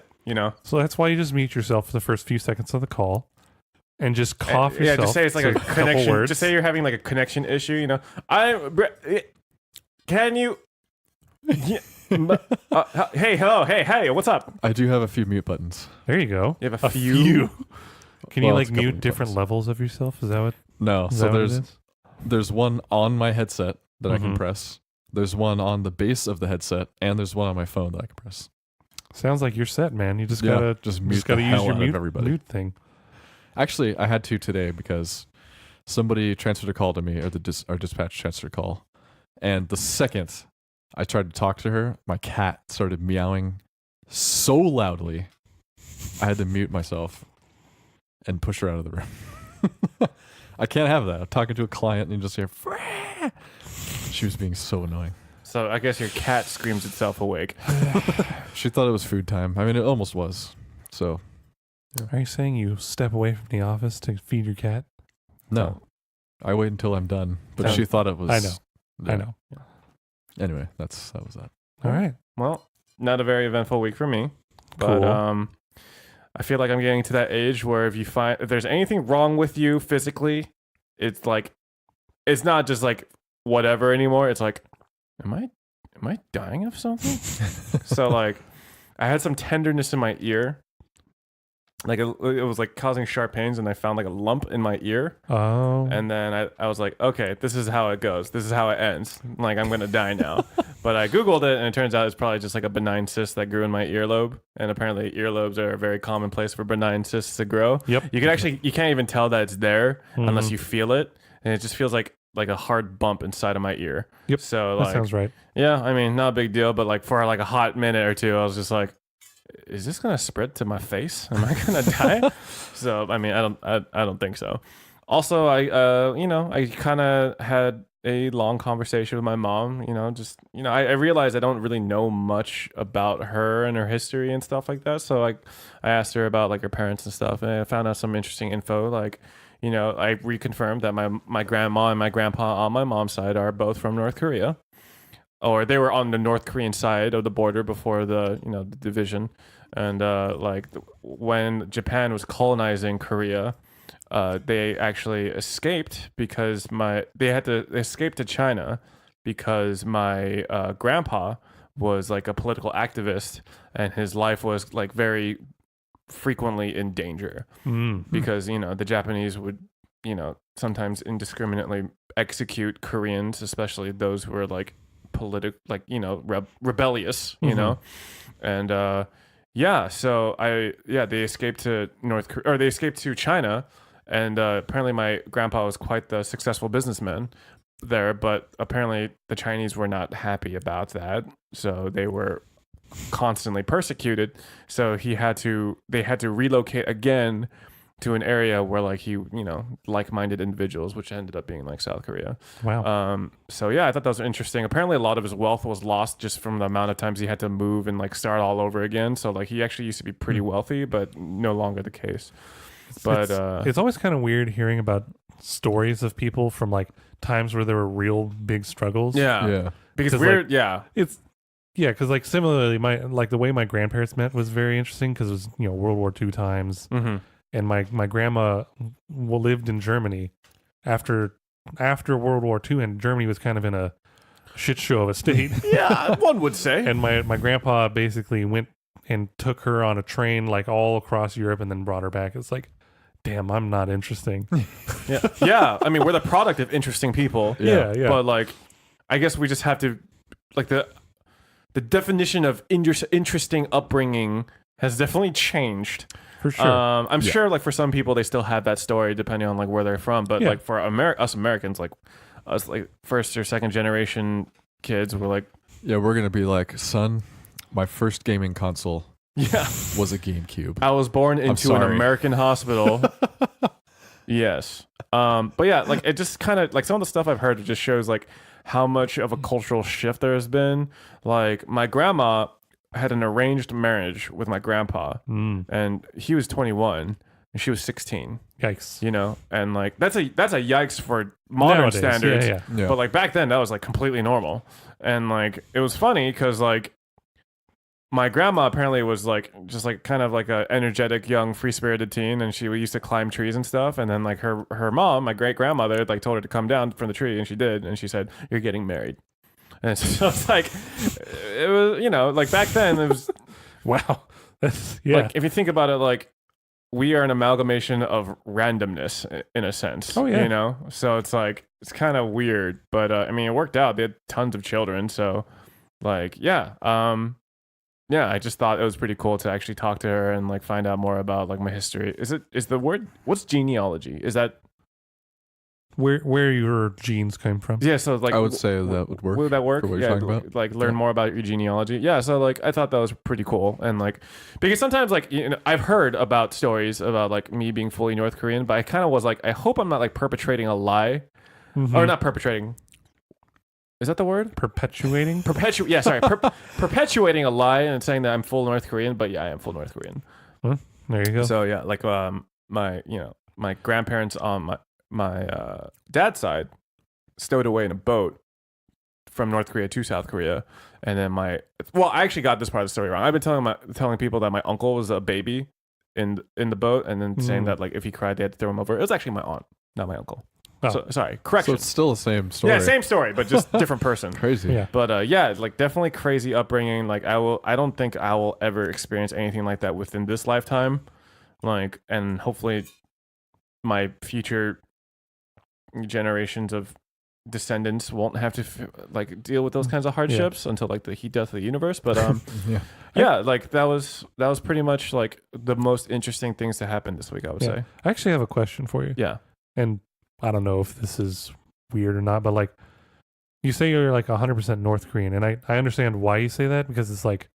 Speaker 2: So that's why you just mute yourself for the first few seconds of the call and just cough
Speaker 1: Yeah,
Speaker 2: yourself.
Speaker 1: just say it's like a
Speaker 2: couple
Speaker 1: connection.
Speaker 2: words.
Speaker 1: Just say you're having like a connection issue. Can you? Yeah, hey, hello, hey, what's up?
Speaker 3: I do have a few mute buttons.
Speaker 2: There you go.
Speaker 1: You have a few?
Speaker 2: Can
Speaker 3: Well,
Speaker 2: you
Speaker 3: it's
Speaker 2: like
Speaker 3: a couple
Speaker 2: mute
Speaker 3: of
Speaker 2: different
Speaker 3: buttons.
Speaker 2: levels of yourself? Is that what?
Speaker 3: No,
Speaker 2: Is
Speaker 3: so
Speaker 2: that what it
Speaker 3: there's
Speaker 2: is?
Speaker 3: there's one on my headset that I can
Speaker 2: Mhm.
Speaker 3: press. There's one on the base of the headset, and there's one on my phone that I can press.
Speaker 2: Sounds like you're set, man. You just
Speaker 3: Yeah,
Speaker 2: gotta
Speaker 3: just mute
Speaker 2: gotta
Speaker 3: the
Speaker 2: use
Speaker 3: hell
Speaker 2: your
Speaker 3: out of
Speaker 2: mute,
Speaker 3: everybody.
Speaker 2: mute thing.
Speaker 3: Actually, I had to today because somebody transferred a call to me, or our dispatch transferred a call, and the second I tried to talk to her, my cat started meowing so loudly, I had to mute myself and push her out of the room. I can't have that. I'm talking to a client and you just hear, "Frah!" She was being so annoying.
Speaker 1: So I guess your cat screams itself awake.
Speaker 3: She thought it was food time. I mean, it almost was. So,
Speaker 2: Are you saying you step away from the office to feed your cat?
Speaker 3: no. I wait until I'm done. But
Speaker 1: Sounds-
Speaker 3: she thought it was.
Speaker 2: I know.
Speaker 3: Yeah.
Speaker 2: I know.
Speaker 3: Anyway, that was that.
Speaker 2: All right.
Speaker 1: Well, not a very eventful week for me, but
Speaker 2: Cool.
Speaker 1: I feel like I'm getting to that age where if there's anything wrong with you physically, it's like it's not just like whatever anymore. It's like, am I dying of something? So like, I had some tenderness in my ear. Like it was like causing sharp pains, and I found like a lump in my ear.
Speaker 2: Oh.
Speaker 1: And then I was like, okay, this is how it goes. This is how it ends. Like, I'm going to die now. But I Googled it, and it turns out it's probably just like a benign cyst that grew in my earlobe. And apparently, earlobes are a very common place for benign cysts to grow.
Speaker 2: Yep.
Speaker 1: You can't even tell that it's there unless
Speaker 2: Mhm.
Speaker 1: you feel it. And it just feels like a hard bump inside of my ear.
Speaker 2: Yep.
Speaker 1: So,
Speaker 2: That
Speaker 1: like,
Speaker 2: sounds right.
Speaker 1: yeah, I mean, not a big deal. But like for like a hot minute or two, I was just like, is this gonna spread to my face? Am I gonna die? So I mean, I don't think so. Also, I kind of had a long conversation with my mom. I realized I don't really know much about her and her history and stuff like that. So I asked her about like her parents and stuff, and I found out some interesting info. Like, I reconfirmed that my grandma and my grandpa on my mom's side are both from North Korea. Or they were on the North Korean side of the border before the the division, and when Japan was colonizing Korea, they actually escaped because they had to escape to China because my grandpa was like a political activist, and his life was like very frequently in danger because the Japanese would sometimes indiscriminately execute Koreans, especially those who were like rebellious, and so they escaped to they escaped to China, and apparently my grandpa was quite the successful businessman there, but apparently the Chinese were not happy about that, so they were constantly persecuted, so they had to relocate again to an area where like-minded individuals, which ended up being like South Korea.
Speaker 2: Wow.
Speaker 1: So yeah, I thought that was interesting. Apparently a lot of his wealth was lost just from the amount of times he had to move and like start all over again. So like he actually used to be pretty wealthy, but no longer the case. But
Speaker 2: it's always kind of weird hearing about stories of people from like times where there were real big struggles.
Speaker 3: Yeah.
Speaker 1: because
Speaker 2: 'Cause,
Speaker 1: we're
Speaker 2: because like similarly, the way my grandparents met was very interesting because it was World War II times, and my grandma lived in Germany after World War II, and Germany was kind of in a shit show of a state.
Speaker 1: yeah, one would say.
Speaker 2: And my grandpa basically went and took her on a train like all across Europe and then brought her back. It's like, damn, I'm not interesting.
Speaker 1: yeah. I mean, we're the product of interesting people.
Speaker 2: Yeah.
Speaker 1: But like, I guess we just have to like the definition of interesting upbringing has definitely changed.
Speaker 2: For sure.
Speaker 1: I'm sure like for some people they still have that story depending on like where they're from, but like for us Americans, like us like first or second generation kids, we're like,
Speaker 3: Yeah, we're gonna be like, son, my first gaming console was a GameCube.
Speaker 1: I was born into an American hospital. Yes. But yeah, like it just kind of like some of the stuff I've heard, it just shows like how much of a cultural shift there has been. Like my grandma had an arranged marriage with my grandpa, and he was 21 and she was 16.
Speaker 2: Yikes.
Speaker 1: You know, and like that's a yikes for modern
Speaker 2: Nowadays,
Speaker 1: standards.
Speaker 2: yeah.
Speaker 1: But like back then that was like completely normal. And like it was funny because like my grandma apparently was like just like kind of like a energetic young free spirited teen, and she used to climb trees and stuff. And then like her mom, my great grandmother, like told her to come down from the tree, and she did, and she said, "You're getting married." And so it's like it was, you know, like back then it was
Speaker 2: Wow.
Speaker 1: like if you think about it, like we are an amalgamation of randomness in a sense.
Speaker 2: Oh, yeah.
Speaker 1: You know, so it's like it's kind of weird, but I mean it worked out. They had tons of children, so like yeah. I just thought it was pretty cool to actually talk to her and like find out more about like my history. Is the word, what's genealogy? Is that
Speaker 2: where your genes came from?
Speaker 1: yeah? So like
Speaker 3: I would say that would work.
Speaker 1: Would that work?
Speaker 3: For what you're talking about?
Speaker 1: Like learn more about your genealogy. Yeah. So like I thought that was pretty cool, and like because sometimes like you know I've heard about stories about like me being fully North Korean, but I kind of was like I hope I'm not like perpetrating a lie, or not perpetrating. Is that the word?
Speaker 2: Perpetuating?
Speaker 1: Yeah, sorry. Perpetuating a lie and saying that I'm full North Korean, but yeah, I am full North Korean.
Speaker 2: Well, there you go.
Speaker 1: So yeah, like my grandparents on my dad's side stowed away in a boat from North Korea to South Korea, and then I actually got this part of the story wrong. I've been telling people that my uncle was a baby in the boat, and then saying that like if he cried they had to throw him over. It was actually my aunt, not my uncle.
Speaker 2: Oh.
Speaker 1: So, sorry, correction.
Speaker 3: So it's still the same story.
Speaker 1: Yeah, same story, but just different person.
Speaker 3: Crazy.
Speaker 2: Yeah.
Speaker 1: But yeah, like definitely crazy upbringing. Like I don't think I will ever experience anything like that within this lifetime. Like, and hopefully my future generations of descendants won't have to like deal with those kinds of hardships until like the heat death of the universe. But yeah, like that was pretty much like the most interesting things to happen this week, I would say.
Speaker 2: I actually have a question for you.
Speaker 1: Yeah.
Speaker 2: And I don't know if this is weird or not, but like you say you're like 100% North Korean, and I understand why you say that, because it's like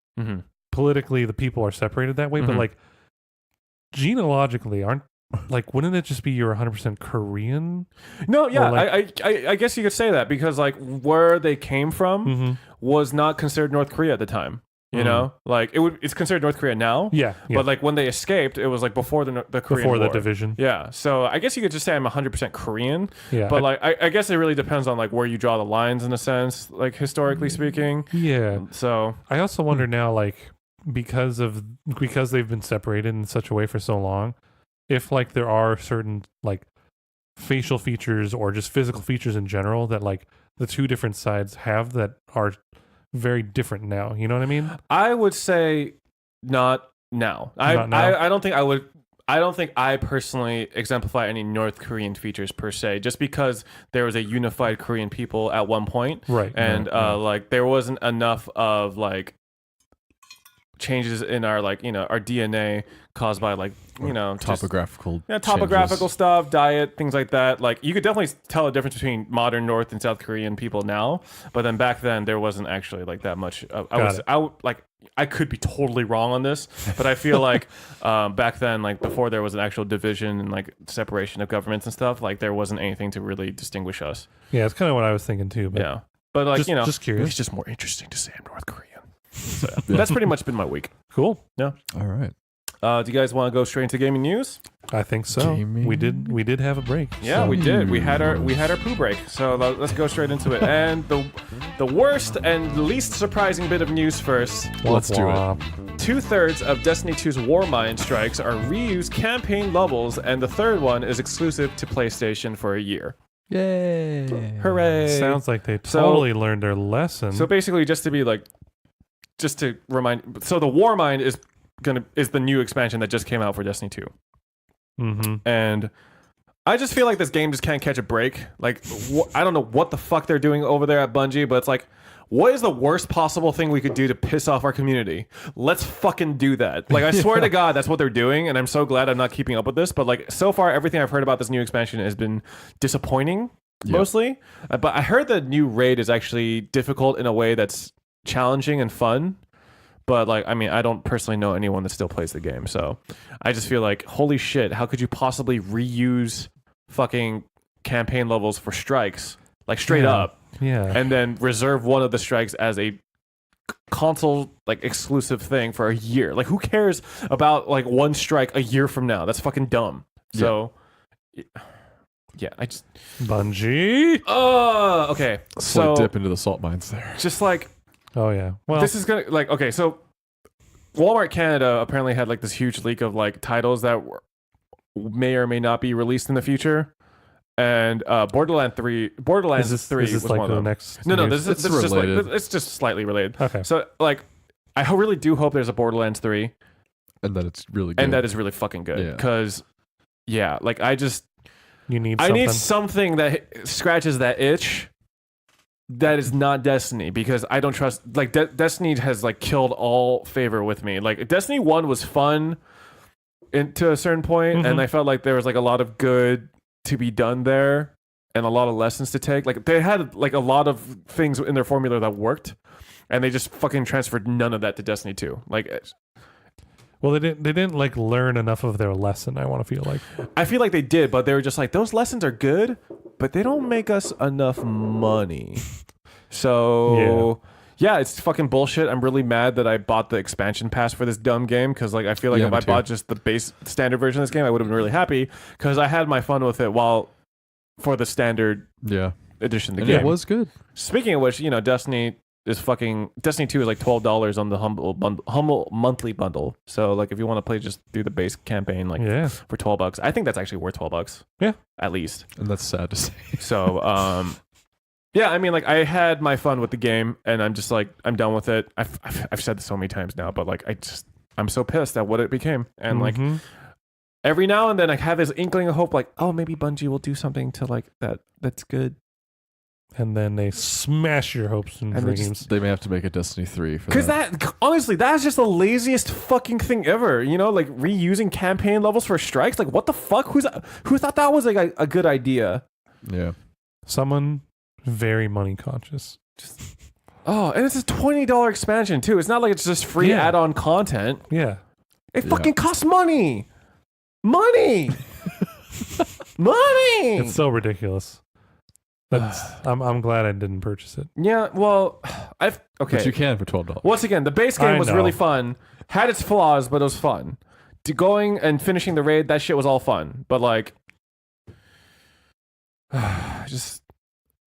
Speaker 2: politically the people are separated that way, but like genealogically wouldn't it just be you're 100% Korean?
Speaker 1: No, yeah,
Speaker 2: like,
Speaker 1: I guess you could say that, because like where they came from was not considered North Korea at the time. You know, like it's considered North Korea now.
Speaker 2: Yeah.
Speaker 1: But like when they escaped, it was like before the Korean
Speaker 2: before the
Speaker 1: War.
Speaker 2: division.
Speaker 1: Yeah. So I guess you could just say I'm 100% Korean.
Speaker 2: Yeah.
Speaker 1: But like I guess it really depends on like where you draw the lines in a sense, like historically speaking.
Speaker 2: Yeah.
Speaker 1: So
Speaker 2: I also wonder now, like because they've been separated in such a way for so long, if like there are certain like facial features or just physical features in general that like the two different sides have that are very different now. You know what I mean?
Speaker 1: I would say not now.
Speaker 2: Not now?
Speaker 1: I don't think I would. I don't think I personally exemplify any North Korean features per se, just because there was a unified Korean people at one point,
Speaker 2: right?
Speaker 1: And like there wasn't enough of like changes in our like our DNA caused by like
Speaker 3: topographical
Speaker 1: topographical stuff, diet, things like that. Like you could definitely tell a difference between modern North and South Korean people now, but then back then there wasn't actually like that much. I could be totally wrong on this, but I feel like back then, like before there was an actual division and like separation of governments and stuff, like there wasn't anything to really distinguish us.
Speaker 2: Yeah, it's kind of what I was thinking too. But
Speaker 1: yeah, but like
Speaker 2: just curious.
Speaker 1: It's just more interesting to say I'm North Korean. So that's pretty much been my week.
Speaker 2: Cool.
Speaker 1: Yeah.
Speaker 3: All right.
Speaker 1: Do you guys want to go straight into gaming news?
Speaker 2: I think so. We did have a break.
Speaker 1: Yeah,
Speaker 2: so.
Speaker 1: we did. We had our poo break. So let's go straight into it. And the worst and least surprising bit of news first.
Speaker 3: Let's do it.
Speaker 1: 2/3 of Destiny 2's Warmind strikes are reused campaign levels, and the third one is exclusive to PlayStation for a year.
Speaker 3: Yay!
Speaker 1: Hooray!
Speaker 2: Sounds like they totally learned their lesson.
Speaker 1: So basically, just to remind, so the Warmind is the new expansion that just came out for Destiny 2. And I just feel like this game just can't catch a break. Like I don't know what the fuck they're doing over there at Bungie, but it's like, what is the worst possible thing we could do to piss off our community? Let's fucking do that. Like, I swear to God, that's what they're doing, and I'm so glad I'm not keeping up with this. But like, so far, everything I've heard about this new expansion has been disappointing, mostly. But I heard the new raid is actually difficult in a way that's challenging and fun. But like, I mean, I don't personally know anyone that still plays the game, so I just feel like, holy shit, how could you possibly reuse fucking campaign levels for strikes, like straight up, and then reserve one of the strikes as a console like exclusive thing for a year? Like, who cares about like one strike a year from now? That's fucking dumb. So yeah, I just
Speaker 2: Bungie.
Speaker 1: Okay.
Speaker 3: Slight dip into the salt mines there.
Speaker 1: Just like,
Speaker 2: Oh yeah. Well,
Speaker 1: this is gonna like, okay, so Walmart Canada apparently had like this huge leak of like titles that may or may not be released in the future. And Borderlands 3
Speaker 2: is this
Speaker 1: was
Speaker 2: like
Speaker 1: one
Speaker 2: the
Speaker 1: of them.
Speaker 2: next?
Speaker 1: No, this is just like,
Speaker 3: related.
Speaker 1: it's just slightly related.
Speaker 2: Okay.
Speaker 1: So like, I really do hope there's a Borderlands 3
Speaker 3: And that it's really good.
Speaker 1: and that is really fucking good.
Speaker 3: Yeah.
Speaker 1: Because like I
Speaker 2: need
Speaker 1: something that scratches that itch that is not Destiny, because I don't trust, like Destiny has like killed all favor with me. Like Destiny 1 was fun to a certain point, and I felt like there was like a lot of good to be done there and a lot of lessons to take. Like they had like a lot of things in their formula that worked, and they just fucking transferred none of that to Destiny 2. Like,
Speaker 2: well, they didn't like learn enough of their lesson. I want to feel like.
Speaker 1: I feel like they did, but they were just like, those lessons are good, but they don't make us enough money. So yeah, it's fucking bullshit. I'm really mad that I bought the expansion pass for this dumb game, because like I feel like if I bought just the base standard version of this game, I would have been really happy, because I had my fun with it while for the standard edition of the game.
Speaker 3: It was good.
Speaker 1: Speaking of which, Destiny 2 is like $12 on the humble monthly bundle. So like if you want to play just through the base campaign for $12, I think that's actually worth $12.
Speaker 2: Yeah,
Speaker 1: at least.
Speaker 3: And that's sad to say.
Speaker 1: So yeah, I mean, like I had my fun with the game, and I'm just like, I'm done with it. I've said this so many times now, but like I'm so pissed at what it became, and like every now and then I have this inkling of hope, like, oh, maybe Bungie will do something to like that's good.
Speaker 2: And then they smash your hopes and dreams.
Speaker 3: They may have to make a Destiny 3 for
Speaker 1: because that honestly, that's just the laziest fucking thing ever. Like reusing campaign levels for strikes. Like, what the fuck? Who thought that was like a good idea?
Speaker 3: Yeah,
Speaker 2: someone very money conscious.
Speaker 1: And it's a $20 expansion too. It's not like it's just free add-on content.
Speaker 2: Yeah,
Speaker 1: it fucking costs money. Money.
Speaker 2: It's so ridiculous. I'm glad I didn't purchase it.
Speaker 1: Yeah, well, okay.
Speaker 3: But you can for $12.
Speaker 1: Once again, the base game was really fun. Had its flaws, but it was fun. Going and finishing the raid, that shit was all fun. But like, just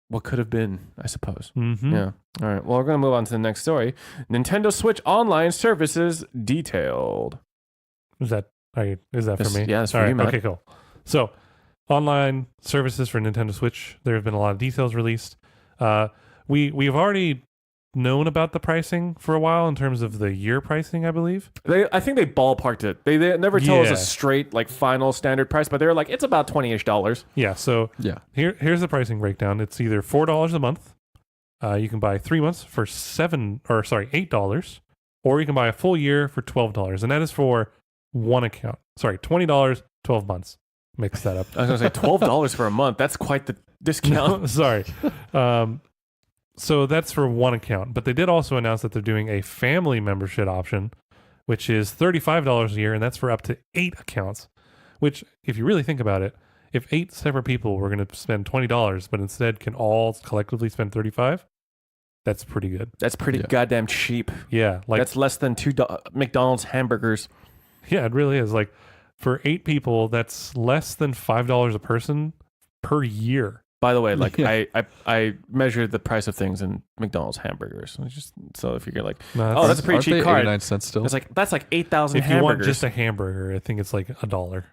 Speaker 1: what could have been, I suppose. Yeah. All right. Well, we're gonna move on to the next story. Nintendo Switch Online services detailed.
Speaker 2: Is that for me?
Speaker 1: Yeah, it's for you, man.
Speaker 2: Okay, cool. So, online services for Nintendo Switch. There have been a lot of details released. We've already known about the pricing for a while in terms of the year pricing, I believe.
Speaker 1: I think they ballparked it. They never told us a straight like final standard price, but they were like, it's about $20-ish.
Speaker 2: Yeah. So here's the pricing breakdown. It's either $4 a month. You can buy 3 months for $8, or you can buy a full year for $12, and that is for one account. Sorry, $20, 12 months. Mix that up.
Speaker 1: I was gonna say $12 for a month. That's quite the discount.
Speaker 2: No, sorry. So that's for one account, but they did also announce that they're doing a family membership option, which is $35 a year, and that's for up to 8 accounts. Which, if you really think about it, if 8 separate people were going to spend $20, but instead can all collectively spend $35, that's pretty good.
Speaker 1: That's pretty goddamn cheap.
Speaker 2: Yeah, like
Speaker 1: that's less than $2 McDonald's hamburgers.
Speaker 2: Yeah, it really is. Like for 8 people, that's less than $5 a person per year.
Speaker 1: By the way, like I measured the price of things in McDonald's hamburgers. So if you're like, that's a pretty cheap card.
Speaker 3: 89 cents still.
Speaker 1: It's like that's like 8,000
Speaker 2: if
Speaker 1: hamburgers.
Speaker 2: You want just a hamburger, I think it's like $1.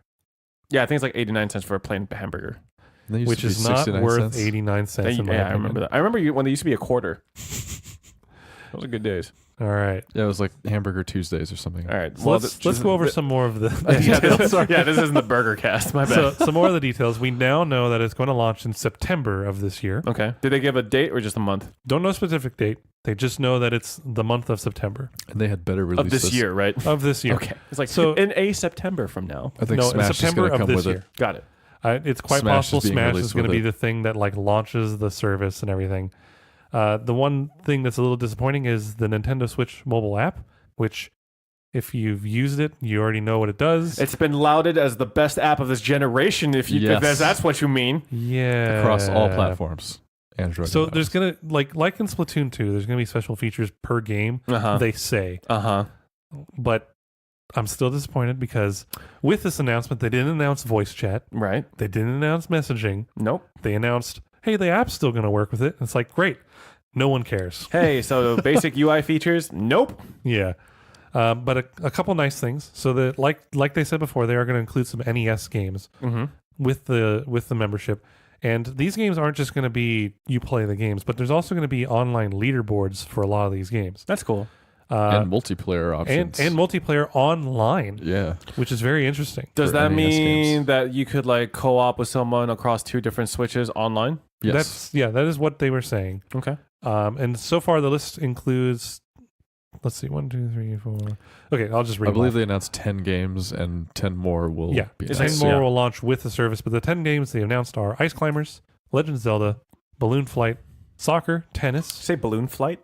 Speaker 1: Yeah, I think it's like 89 cents for a plain hamburger,
Speaker 2: which is not worth 89 cents.
Speaker 1: I remember that. I remember when they used to be a quarter. Those are good days.
Speaker 2: All right.
Speaker 3: Yeah, it was like Hamburger Tuesdays or something.
Speaker 2: All right. Well, let's go over some more of the
Speaker 1: details. Yeah, this isn't the Burger Cast. My bad.
Speaker 2: So, some more of the details. We now know that it's going to launch in September of this year.
Speaker 1: Okay. Did they give a date or just a month?
Speaker 2: Don't know a specific date. They just know that it's the month of September
Speaker 3: And they had better release
Speaker 1: Of this year, right?
Speaker 2: of this year.
Speaker 1: Okay. It's like
Speaker 2: So-
Speaker 1: in a September from now.
Speaker 3: I think
Speaker 2: No, in
Speaker 3: Smash
Speaker 2: September
Speaker 3: is going
Speaker 2: of
Speaker 3: to come
Speaker 2: this
Speaker 3: with
Speaker 2: year.
Speaker 3: it.
Speaker 1: Got it.
Speaker 2: It's quite
Speaker 3: Smash
Speaker 2: possible
Speaker 3: is being
Speaker 2: Smash is
Speaker 3: released
Speaker 2: going to
Speaker 3: with
Speaker 2: be
Speaker 3: it.
Speaker 2: the thing that like launches the service and everything. The one thing that's a little disappointing is the Nintendo Switch mobile app, which if you've used it, you already know what it does.
Speaker 1: It's been lauded as the best app of this generation. If
Speaker 3: Yes.
Speaker 1: that's what you mean.
Speaker 2: yeah,
Speaker 3: Across all platforms. Android.
Speaker 2: So
Speaker 3: and
Speaker 2: there's
Speaker 3: iOS.
Speaker 2: gonna like in Splatoon 2, there's gonna be special features per game.
Speaker 1: Uh-huh.
Speaker 2: They say,
Speaker 1: Uh-huh.
Speaker 2: but I'm still disappointed because with this announcement, they didn't announce voice chat.
Speaker 1: Right.
Speaker 2: They didn't announce messaging.
Speaker 1: Nope.
Speaker 2: They announced, hey, the app's still going to work with it. It's like, great. No one cares.
Speaker 1: Hey, so basic UI features? Nope.
Speaker 2: Yeah. But a couple nice things. So that like they said before, they are going to include some NES games
Speaker 1: Mm-hmm.
Speaker 2: with the membership. And these games aren't just going to be you play the games, but there's also going to be online leaderboards for a lot of these games.
Speaker 1: That's cool.
Speaker 3: and multiplayer options.
Speaker 2: And multiplayer online,
Speaker 3: yeah.
Speaker 2: which is very interesting.
Speaker 1: Does
Speaker 3: For
Speaker 1: that
Speaker 3: NES
Speaker 1: mean
Speaker 3: games.
Speaker 1: that you could like co-op with someone across 2 different Switches online?
Speaker 3: Yes.
Speaker 2: That is what they were saying.
Speaker 1: Okay.
Speaker 2: And so far the list includes, let's see, 1, 2, 3, 4. Okay, I'll just read.
Speaker 3: I
Speaker 2: them
Speaker 3: believe
Speaker 2: off.
Speaker 3: they announced 10 games and 10 more will
Speaker 2: Yeah,
Speaker 3: be
Speaker 1: It's
Speaker 2: 10
Speaker 3: announced.
Speaker 2: more
Speaker 1: yeah.
Speaker 2: will launch with the service, but the 10 games they announced are Ice Climbers, Legend of Zelda, Balloon Flight, Soccer, Tennis,
Speaker 1: Say balloon flight?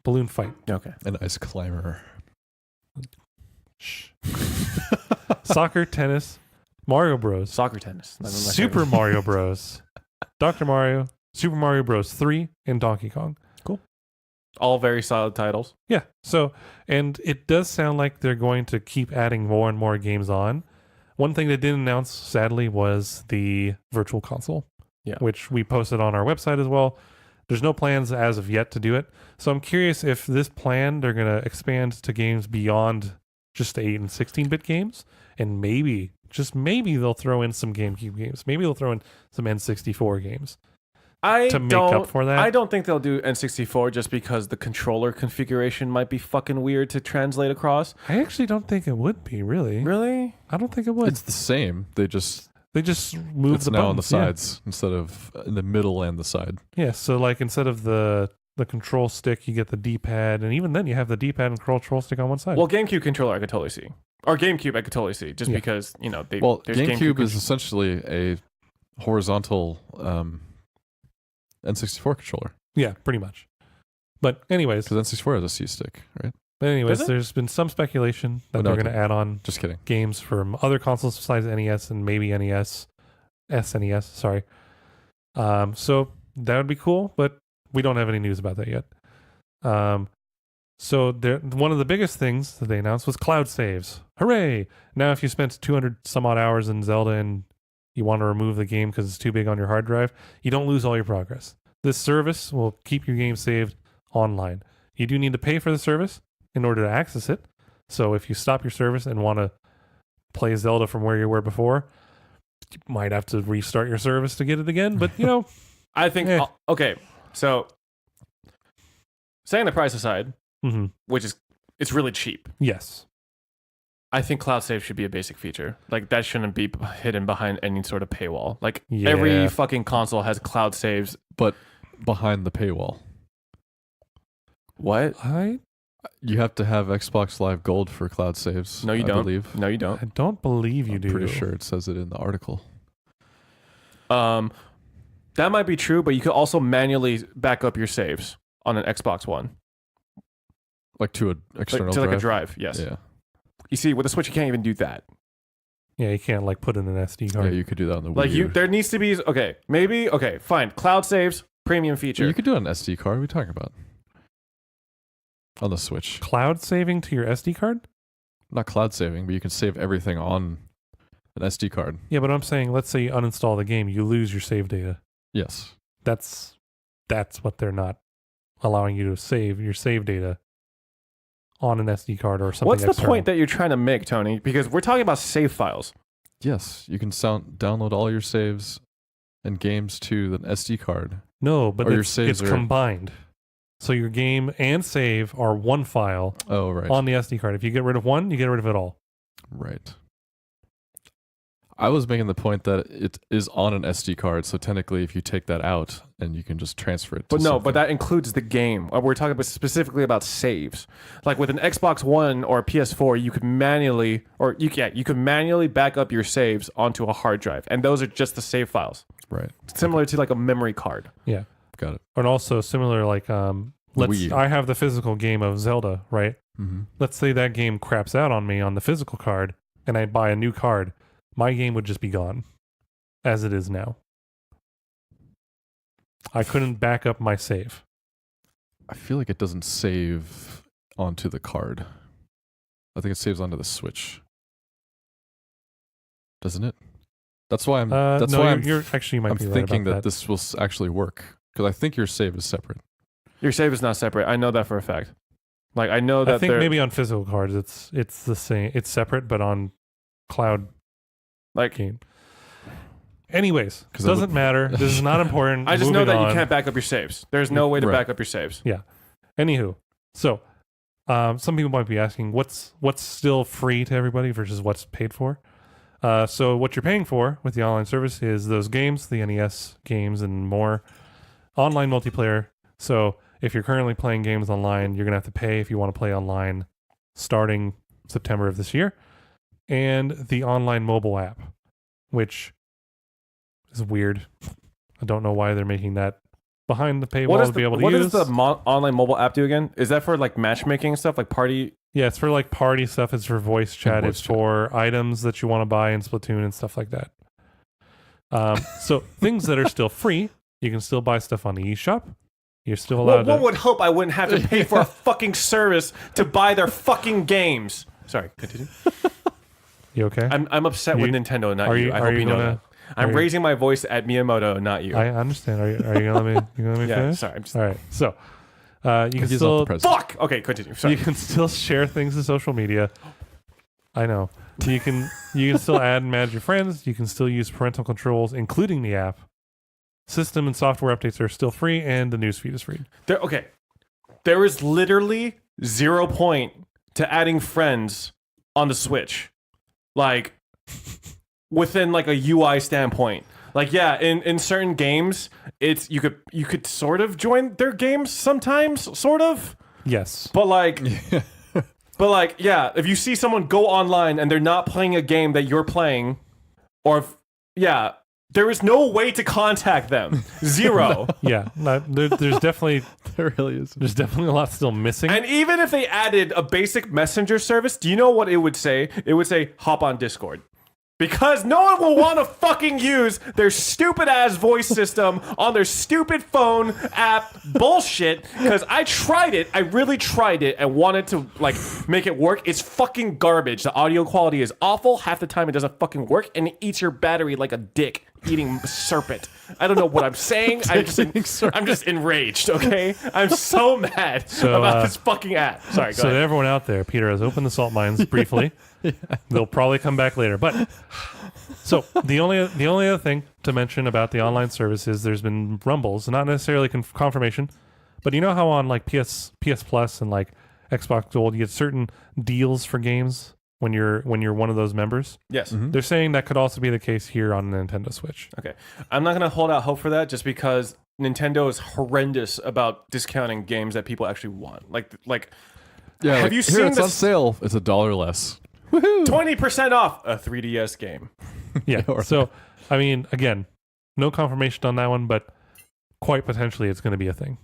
Speaker 2: Balloon Fight.
Speaker 1: Okay.
Speaker 3: An ice climber.
Speaker 2: Shh. Soccer, Tennis, Mario Bros,
Speaker 1: Soccer tennis. That's my
Speaker 2: Super
Speaker 1: favorite.
Speaker 2: Mario Bros, Dr. Mario, Super Mario Bros 3, and Donkey Kong.
Speaker 1: All very solid titles.
Speaker 2: Yeah. So, and it does sound like they're going to keep adding more and more games on. One thing they didn't announce, sadly, was the virtual console,
Speaker 1: Yeah.
Speaker 2: which we posted on our website as well. There's no plans as of yet to do it. So I'm curious if this plan, they're going to expand to games beyond just the 8 and 16-bit games. And maybe, just maybe they'll throw in some GameCube games. Maybe they'll throw in some N64 games. To make up for that?
Speaker 1: I don't think they'll do N64 just because the controller configuration might be fucking weird to translate across.
Speaker 2: I actually don't think it would be, really.
Speaker 1: Really?
Speaker 2: I don't think it would.
Speaker 3: It's the same. They just
Speaker 2: move
Speaker 3: it's
Speaker 2: the
Speaker 3: now on the
Speaker 2: buttons, yeah.
Speaker 3: sides instead of in the middle and the side.
Speaker 2: Yeah, so like instead of the control stick, you get the D-pad, and even then you have the D-pad and control stick on one side.
Speaker 1: Well, GameCube controller I could totally see. Or GameCube I could totally see just
Speaker 2: Yeah.
Speaker 1: because, you know, they
Speaker 3: Well,
Speaker 1: there's
Speaker 3: GameCube is
Speaker 1: contr-
Speaker 3: essentially a horizontal N64 controller
Speaker 2: yeah, pretty much. But anyways,
Speaker 3: because N64 has a C stick, right?
Speaker 1: Does it?
Speaker 2: there's been some speculation that
Speaker 3: Oh, no,
Speaker 2: they're going to add on
Speaker 3: Just kidding.
Speaker 2: games from other consoles besides NES and maybe SNES, sorry. So that would be cool, but we don't have any news about that yet. So one of the biggest things that they announced was cloud saves. Hooray! Now if you spent 200 some odd hours in Zelda and you want to remove the game because it's too big on your hard drive, you don't lose all your progress. This service will keep your game saved online. You do need to pay for the service in order to access it. So if you stop your service and want to play Zelda from where you were before, you might have to restart your service to get it again. But, you know,
Speaker 1: I think
Speaker 2: Yeah.
Speaker 1: okay. So setting the price aside,
Speaker 2: mhm,
Speaker 1: which is it's really cheap.
Speaker 2: yes.
Speaker 1: I think cloud save should be a basic feature. Like that shouldn't be hidden behind any sort of paywall. Like
Speaker 2: Yeah.
Speaker 1: every fucking console has cloud saves.
Speaker 3: But behind the paywall,
Speaker 1: What?
Speaker 3: you have to have Xbox Live Gold for cloud saves.
Speaker 1: No, you
Speaker 3: I
Speaker 1: don't.
Speaker 3: believe.
Speaker 1: No, you don't.
Speaker 2: I don't believe you
Speaker 3: I'm
Speaker 2: do.
Speaker 3: pretty sure it says it in the article.
Speaker 1: That might be true, but you could also manually back up your saves on an Xbox One.
Speaker 3: Like to an
Speaker 1: Like,
Speaker 3: external
Speaker 1: to
Speaker 3: drive.
Speaker 1: like a drive, yes.
Speaker 3: Yeah.
Speaker 1: You see, with the Switch, you can't even do that.
Speaker 2: Yeah, you can't like put in an SD
Speaker 3: Yeah,
Speaker 2: card.
Speaker 3: you could do that on the Wii
Speaker 1: Like
Speaker 3: U.
Speaker 1: there needs to be okay, fine. Cloud saves, premium feature.
Speaker 3: You could do it on SD card. What are we talking about? On the Switch.
Speaker 2: Cloud saving to your SD card?
Speaker 3: Not cloud saving, but you can save everything on an SD card.
Speaker 2: Yeah, but I'm saying, let's say you uninstall the game, you lose your save data.
Speaker 3: Yes.
Speaker 2: That's what they're not allowing you to save your save data on an SD card or something.
Speaker 1: What's the
Speaker 2: external.
Speaker 1: point that you're trying to make, Tony? Because we're talking about save files.
Speaker 3: Yes. You can download all your saves and games to the SD card.
Speaker 2: No, but
Speaker 3: Or your
Speaker 2: it's
Speaker 3: saves are-
Speaker 2: combined. So your game and save are one file
Speaker 3: Oh, right.
Speaker 2: on the SD card. If you get rid of one, you get rid of it all.
Speaker 3: Right. I was making the point that it is on an SD card, so technically, if you take that out, and you can just transfer it.
Speaker 1: But
Speaker 3: to
Speaker 1: no,
Speaker 3: something.
Speaker 1: but that includes the game. We're talking about specifically about saves. Like with an Xbox One or a PS4, you could manually, you could manually back up your saves onto a hard drive, and those are just the save files.
Speaker 3: Right.
Speaker 1: Similar to like a memory card.
Speaker 2: Yeah.
Speaker 3: Got it.
Speaker 2: And also similar, like I have the physical game of Zelda, right?
Speaker 3: Mm-hmm.
Speaker 2: Let's say that game craps out on me on the physical card, and I buy a new card. My game would just be gone, as it is now. I couldn't back up my save.
Speaker 3: I feel like it doesn't save onto the card. I think it saves onto the Switch. Doesn't it? That's why I'm. That's
Speaker 2: no,
Speaker 3: why
Speaker 2: you're actually you might
Speaker 3: I'm
Speaker 2: be right
Speaker 3: thinking
Speaker 2: about
Speaker 3: that this will actually work because I think your save is separate.
Speaker 1: Your save is not separate. I know that for a fact. Like I know that
Speaker 2: I think maybe on physical cards it's the same. It's separate, but on cloud game. Anyways, doesn't matter. This is not important.
Speaker 1: I just know
Speaker 2: Moving
Speaker 1: that
Speaker 2: on.
Speaker 1: you can't back up your saves. There's no way to back up your saves.
Speaker 2: Yeah. Anywho, so some people might be asking, what's still free to everybody versus what's paid for? So what you're paying for with the online service is those games, the NES games and more, online multiplayer. So if you're currently playing games online, you're going to have to pay if you want to play online starting September of this year. And the online mobile app, which is weird. I don't know why they're making that behind the paywall to be able to use.
Speaker 1: What does the online mobile app do again? Is that for like matchmaking and stuff, like party?
Speaker 2: Yeah, it's for like party stuff. It's for voice chat. It's for items that you want to buy in Splatoon and stuff like that. So things that are still free, you can still buy stuff on the eShop. You're still allowed to...
Speaker 1: One would hope I wouldn't have to pay for a fucking service to buy their fucking games. Sorry, continue.
Speaker 2: You okay?
Speaker 1: I'm upset with Nintendo, not you. I hope you know that. I'm raising my voice at Miyamoto, not you.
Speaker 2: I understand. Are you gonna let me
Speaker 1: yeah,
Speaker 2: finish?
Speaker 1: sorry. I'm just...
Speaker 2: All right. So you can still
Speaker 1: fuck. Okay, continue. Sorry.
Speaker 2: You can still share things to social media. I know. You can still add and manage your friends. You can still use parental controls, including the app. System and software updates are still free, and the newsfeed is free.
Speaker 1: There is literally 0 point to adding friends on the Switch. Like, within like a UI standpoint. Like, yeah, in certain games, it's you could sort of join their games sometimes, sort of.
Speaker 2: Yes.
Speaker 1: But like yeah, if you see someone go online and they're not playing a game that you're playing, or there is no way to contact them. Zero.
Speaker 2: Yeah. There's definitely
Speaker 3: there really is.
Speaker 2: There's definitely a lot still missing.
Speaker 1: And even if they added a basic messenger service, do you know what it would say? It would say hop on Discord. Because no one will want to fucking use their stupid ass voice system on their stupid phone app bullshit. Because I tried it. I really tried it and wanted to like make it work. It's fucking garbage. The audio quality is awful. Half the time it doesn't fucking work. And it eats your battery like a dick eating serpent. I don't know what I'm saying. I'm just enraged, okay? I'm so mad about this fucking app. Sorry, go
Speaker 2: ahead.
Speaker 1: To
Speaker 2: everyone out there, Peter has opened the salt mines briefly. Yeah. They'll probably come back later. But so the only other thing to mention about the online service is there's been rumbles, not necessarily confirmation, but you know how on like PS Plus and like Xbox Gold you get certain deals for games when you're one of those members?
Speaker 1: Yes.
Speaker 2: Mm-hmm. They're saying that could also be the case here on Nintendo Switch.
Speaker 1: Okay. I'm not going to hold out hope for that just because Nintendo is horrendous about discounting games that people actually want. Like
Speaker 3: yeah,
Speaker 1: have you seen
Speaker 3: it's on sale. It's $1 less.
Speaker 1: Woohoo! 20% off a 3DS game.
Speaker 2: Yeah. So, I mean, again, no confirmation on that one, but quite potentially it's going to be a thing.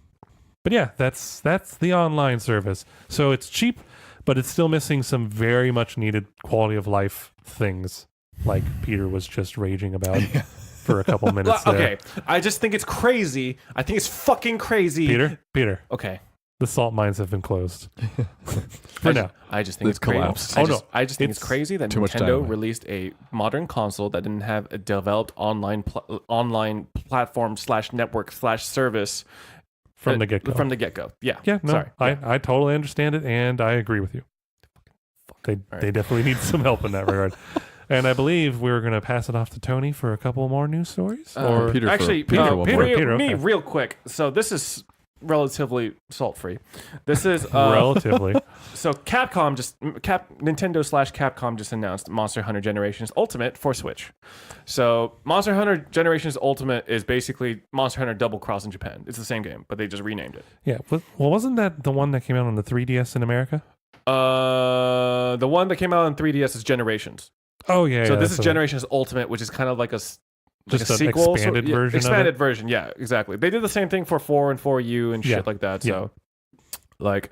Speaker 2: But yeah, that's the online service. So it's cheap, but it's still missing some very much needed quality of life things, like Peter was just raging about for a couple minutes there.
Speaker 1: Okay, I just think it's crazy. I think it's fucking crazy.
Speaker 2: Peter.
Speaker 1: Okay.
Speaker 2: The salt mines have been closed. For now.
Speaker 1: I just think it's
Speaker 3: collapsed.
Speaker 1: crazy. I just think it's crazy that Nintendo released a modern console that didn't have a developed online platform / network / service
Speaker 2: from the get-go.
Speaker 1: From the get-go. Yeah.
Speaker 2: Yeah, no,
Speaker 1: sorry.
Speaker 2: I totally understand it, and I agree with you. They definitely need some help in that regard. And I believe we're going to pass it off to Tony for a couple more news stories.
Speaker 3: Or Peter.
Speaker 1: Actually,
Speaker 3: Peter,
Speaker 1: real quick. So this is relatively salt free. This is
Speaker 2: Relatively.
Speaker 1: so Nintendo/Capcom just announced Monster Hunter Generations Ultimate for Switch. So Monster Hunter Generations Ultimate is basically Monster Hunter Double Cross in Japan. It's the same game, but they just renamed it.
Speaker 2: Yeah. Well, wasn't that the one that came out on the 3DS in America?
Speaker 1: The one that came out on 3DS is Generations.
Speaker 2: Oh yeah.
Speaker 1: So
Speaker 2: yeah,
Speaker 1: this is Generations Ultimate, which is kind of like a
Speaker 2: just
Speaker 1: a
Speaker 2: an
Speaker 1: sequel,
Speaker 2: expanded version.
Speaker 1: Expanded version, yeah, exactly. They did the same thing for 4 and 4U and shit
Speaker 2: Yeah.
Speaker 1: like that. So, but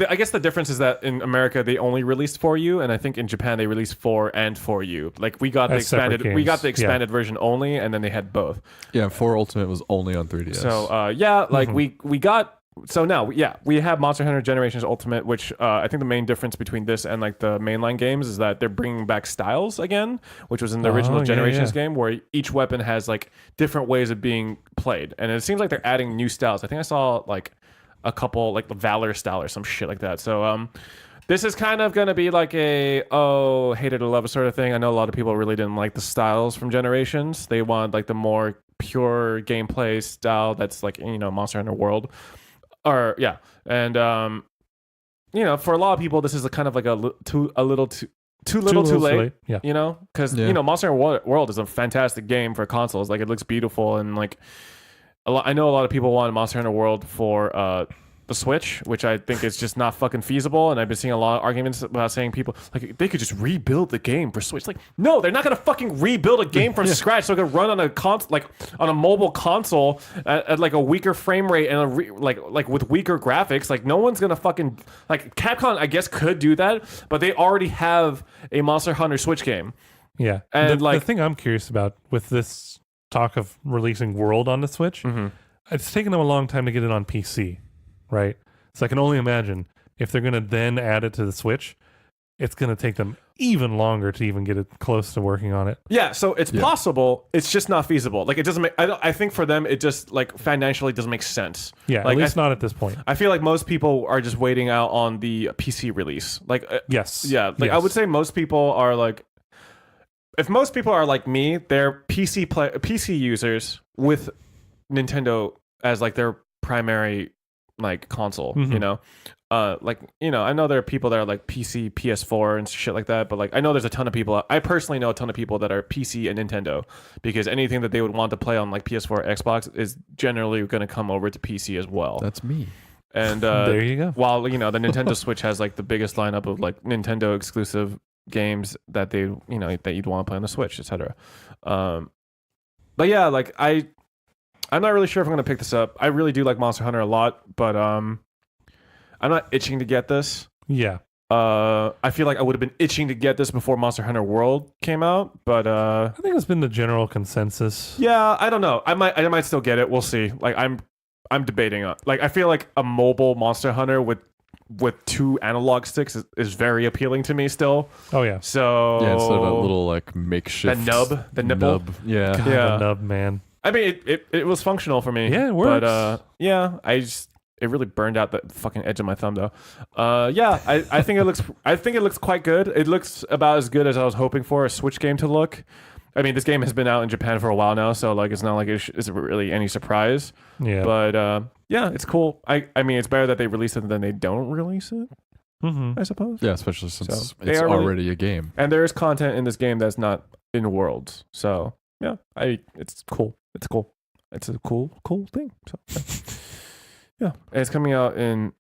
Speaker 1: I guess the difference is that in America they only released 4U, and I think in Japan they released 4 and 4U. Like we got the
Speaker 2: As separate
Speaker 1: expanded
Speaker 2: games.
Speaker 1: version only, and then they had both.
Speaker 3: Yeah, 4 Ultimate was only on 3DS.
Speaker 1: So we got. So now, we have Monster Hunter Generations Ultimate, which I think the main difference between this and like the mainline games is that they're bringing back styles again, which was in the original Generations game, where each weapon has like different ways of being played, and it seems like they're adding new styles. I think I saw like a couple, like the Valor style or some shit like that. So this is kind of gonna be like a hate it or love it sort of thing. I know a lot of people really didn't like the styles from Generations. They want like the more pure gameplay style that's like Monster Hunter World. And for a lot of people, this is a kind of like too little too late.
Speaker 2: Yeah.
Speaker 1: Because Monster Hunter World is a fantastic game for consoles. Like it looks beautiful, and like I know a lot of people want Monster Hunter World for the Switch, which I think is just not fucking feasible. And I've been seeing a lot of arguments about saying people like they could just rebuild the game for Switch. Like, no, they're not gonna fucking rebuild a game from scratch so it can run on a on a mobile console at like a weaker frame rate and like with weaker graphics. Like, no one's gonna fucking like Capcom. I guess could do that, but they already have a Monster Hunter Switch game.
Speaker 2: Yeah,
Speaker 1: and
Speaker 2: the thing I'm curious about with this talk of releasing World on the Switch, it's taken them a long time to get it on PC. Right. So I can only imagine if they're going to then add it to the Switch, it's going to take them even longer to even get it close to working on it.
Speaker 1: Yeah. So it's possible. It's just not feasible. Like it doesn't make, I think for them, it just like financially doesn't make sense.
Speaker 2: Yeah.
Speaker 1: Like,
Speaker 2: at least not at this point.
Speaker 1: I feel like most people are just waiting out on the PC release. Like,
Speaker 2: yes.
Speaker 1: Yeah. Like I would say most people are like, if most people are like me, they're PC users with Nintendo as like their primary like console, I know there are people that are like PC, PS4 and shit like that, but like I know there's a ton of people, I personally know a ton of people that are PC and Nintendo, because anything that they would want to play on like PS4 or Xbox is generally going to come over to PC as well.
Speaker 3: That's me.
Speaker 1: And
Speaker 2: there you go.
Speaker 1: While the Nintendo Switch has like the biggest lineup of like Nintendo exclusive games that they that you'd want to play on the Switch, etc. But yeah, like I'm not really sure if I'm going to pick this up. I really do like Monster Hunter a lot, but I'm not itching to get this.
Speaker 2: Yeah.
Speaker 1: I feel like I would have been itching to get this before Monster Hunter World came out, but
Speaker 2: I think it's been the general consensus.
Speaker 1: Yeah, I don't know. I might still get it. We'll see. Like I'm debating on. Like I feel like a mobile Monster Hunter with 2 analog sticks is very appealing to me still.
Speaker 2: Oh yeah.
Speaker 1: So
Speaker 3: yeah, instead of a little like makeshift
Speaker 1: the nipple.
Speaker 3: Yeah.
Speaker 2: God,
Speaker 1: yeah.
Speaker 2: the nub, man.
Speaker 1: I mean, it was functional for me.
Speaker 2: Yeah, it works.
Speaker 1: But it really burned out the fucking edge of my thumb though. I think it looks quite good. It looks about as good as I was hoping for a Switch game to look. I mean, this game has been out in Japan for a while now, so like it's not like it's really any surprise.
Speaker 2: Yeah.
Speaker 1: But it's cool. I mean, it's better that they release it than they don't release it. I suppose.
Speaker 3: Yeah, especially since
Speaker 1: it's
Speaker 3: already a game.
Speaker 1: And there is content in this game that's not in Worlds. So yeah, it's cool. It's cool. It's a cool thing. So yeah, and it's coming out in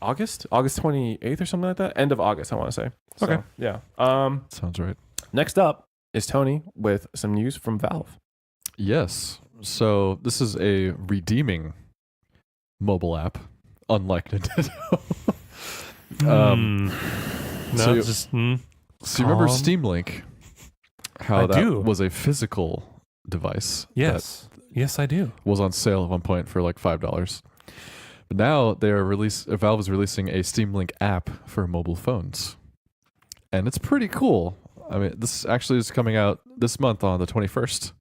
Speaker 1: August 28th or something like that. End of August, I want to say. So,
Speaker 2: okay.
Speaker 1: Yeah.
Speaker 3: Sounds right.
Speaker 1: Next up is Tony with some news from Valve.
Speaker 3: Yes. So this is a redeeming mobile app, unlike Nintendo. So you remember Steam Link? How that was a physical device.
Speaker 2: Yes. Yes, I do.
Speaker 3: Was on sale at one point for like $5. But now Valve is releasing a Steam Link app for mobile phones. And it's pretty cool. I mean, this actually is coming out this month on the 21st.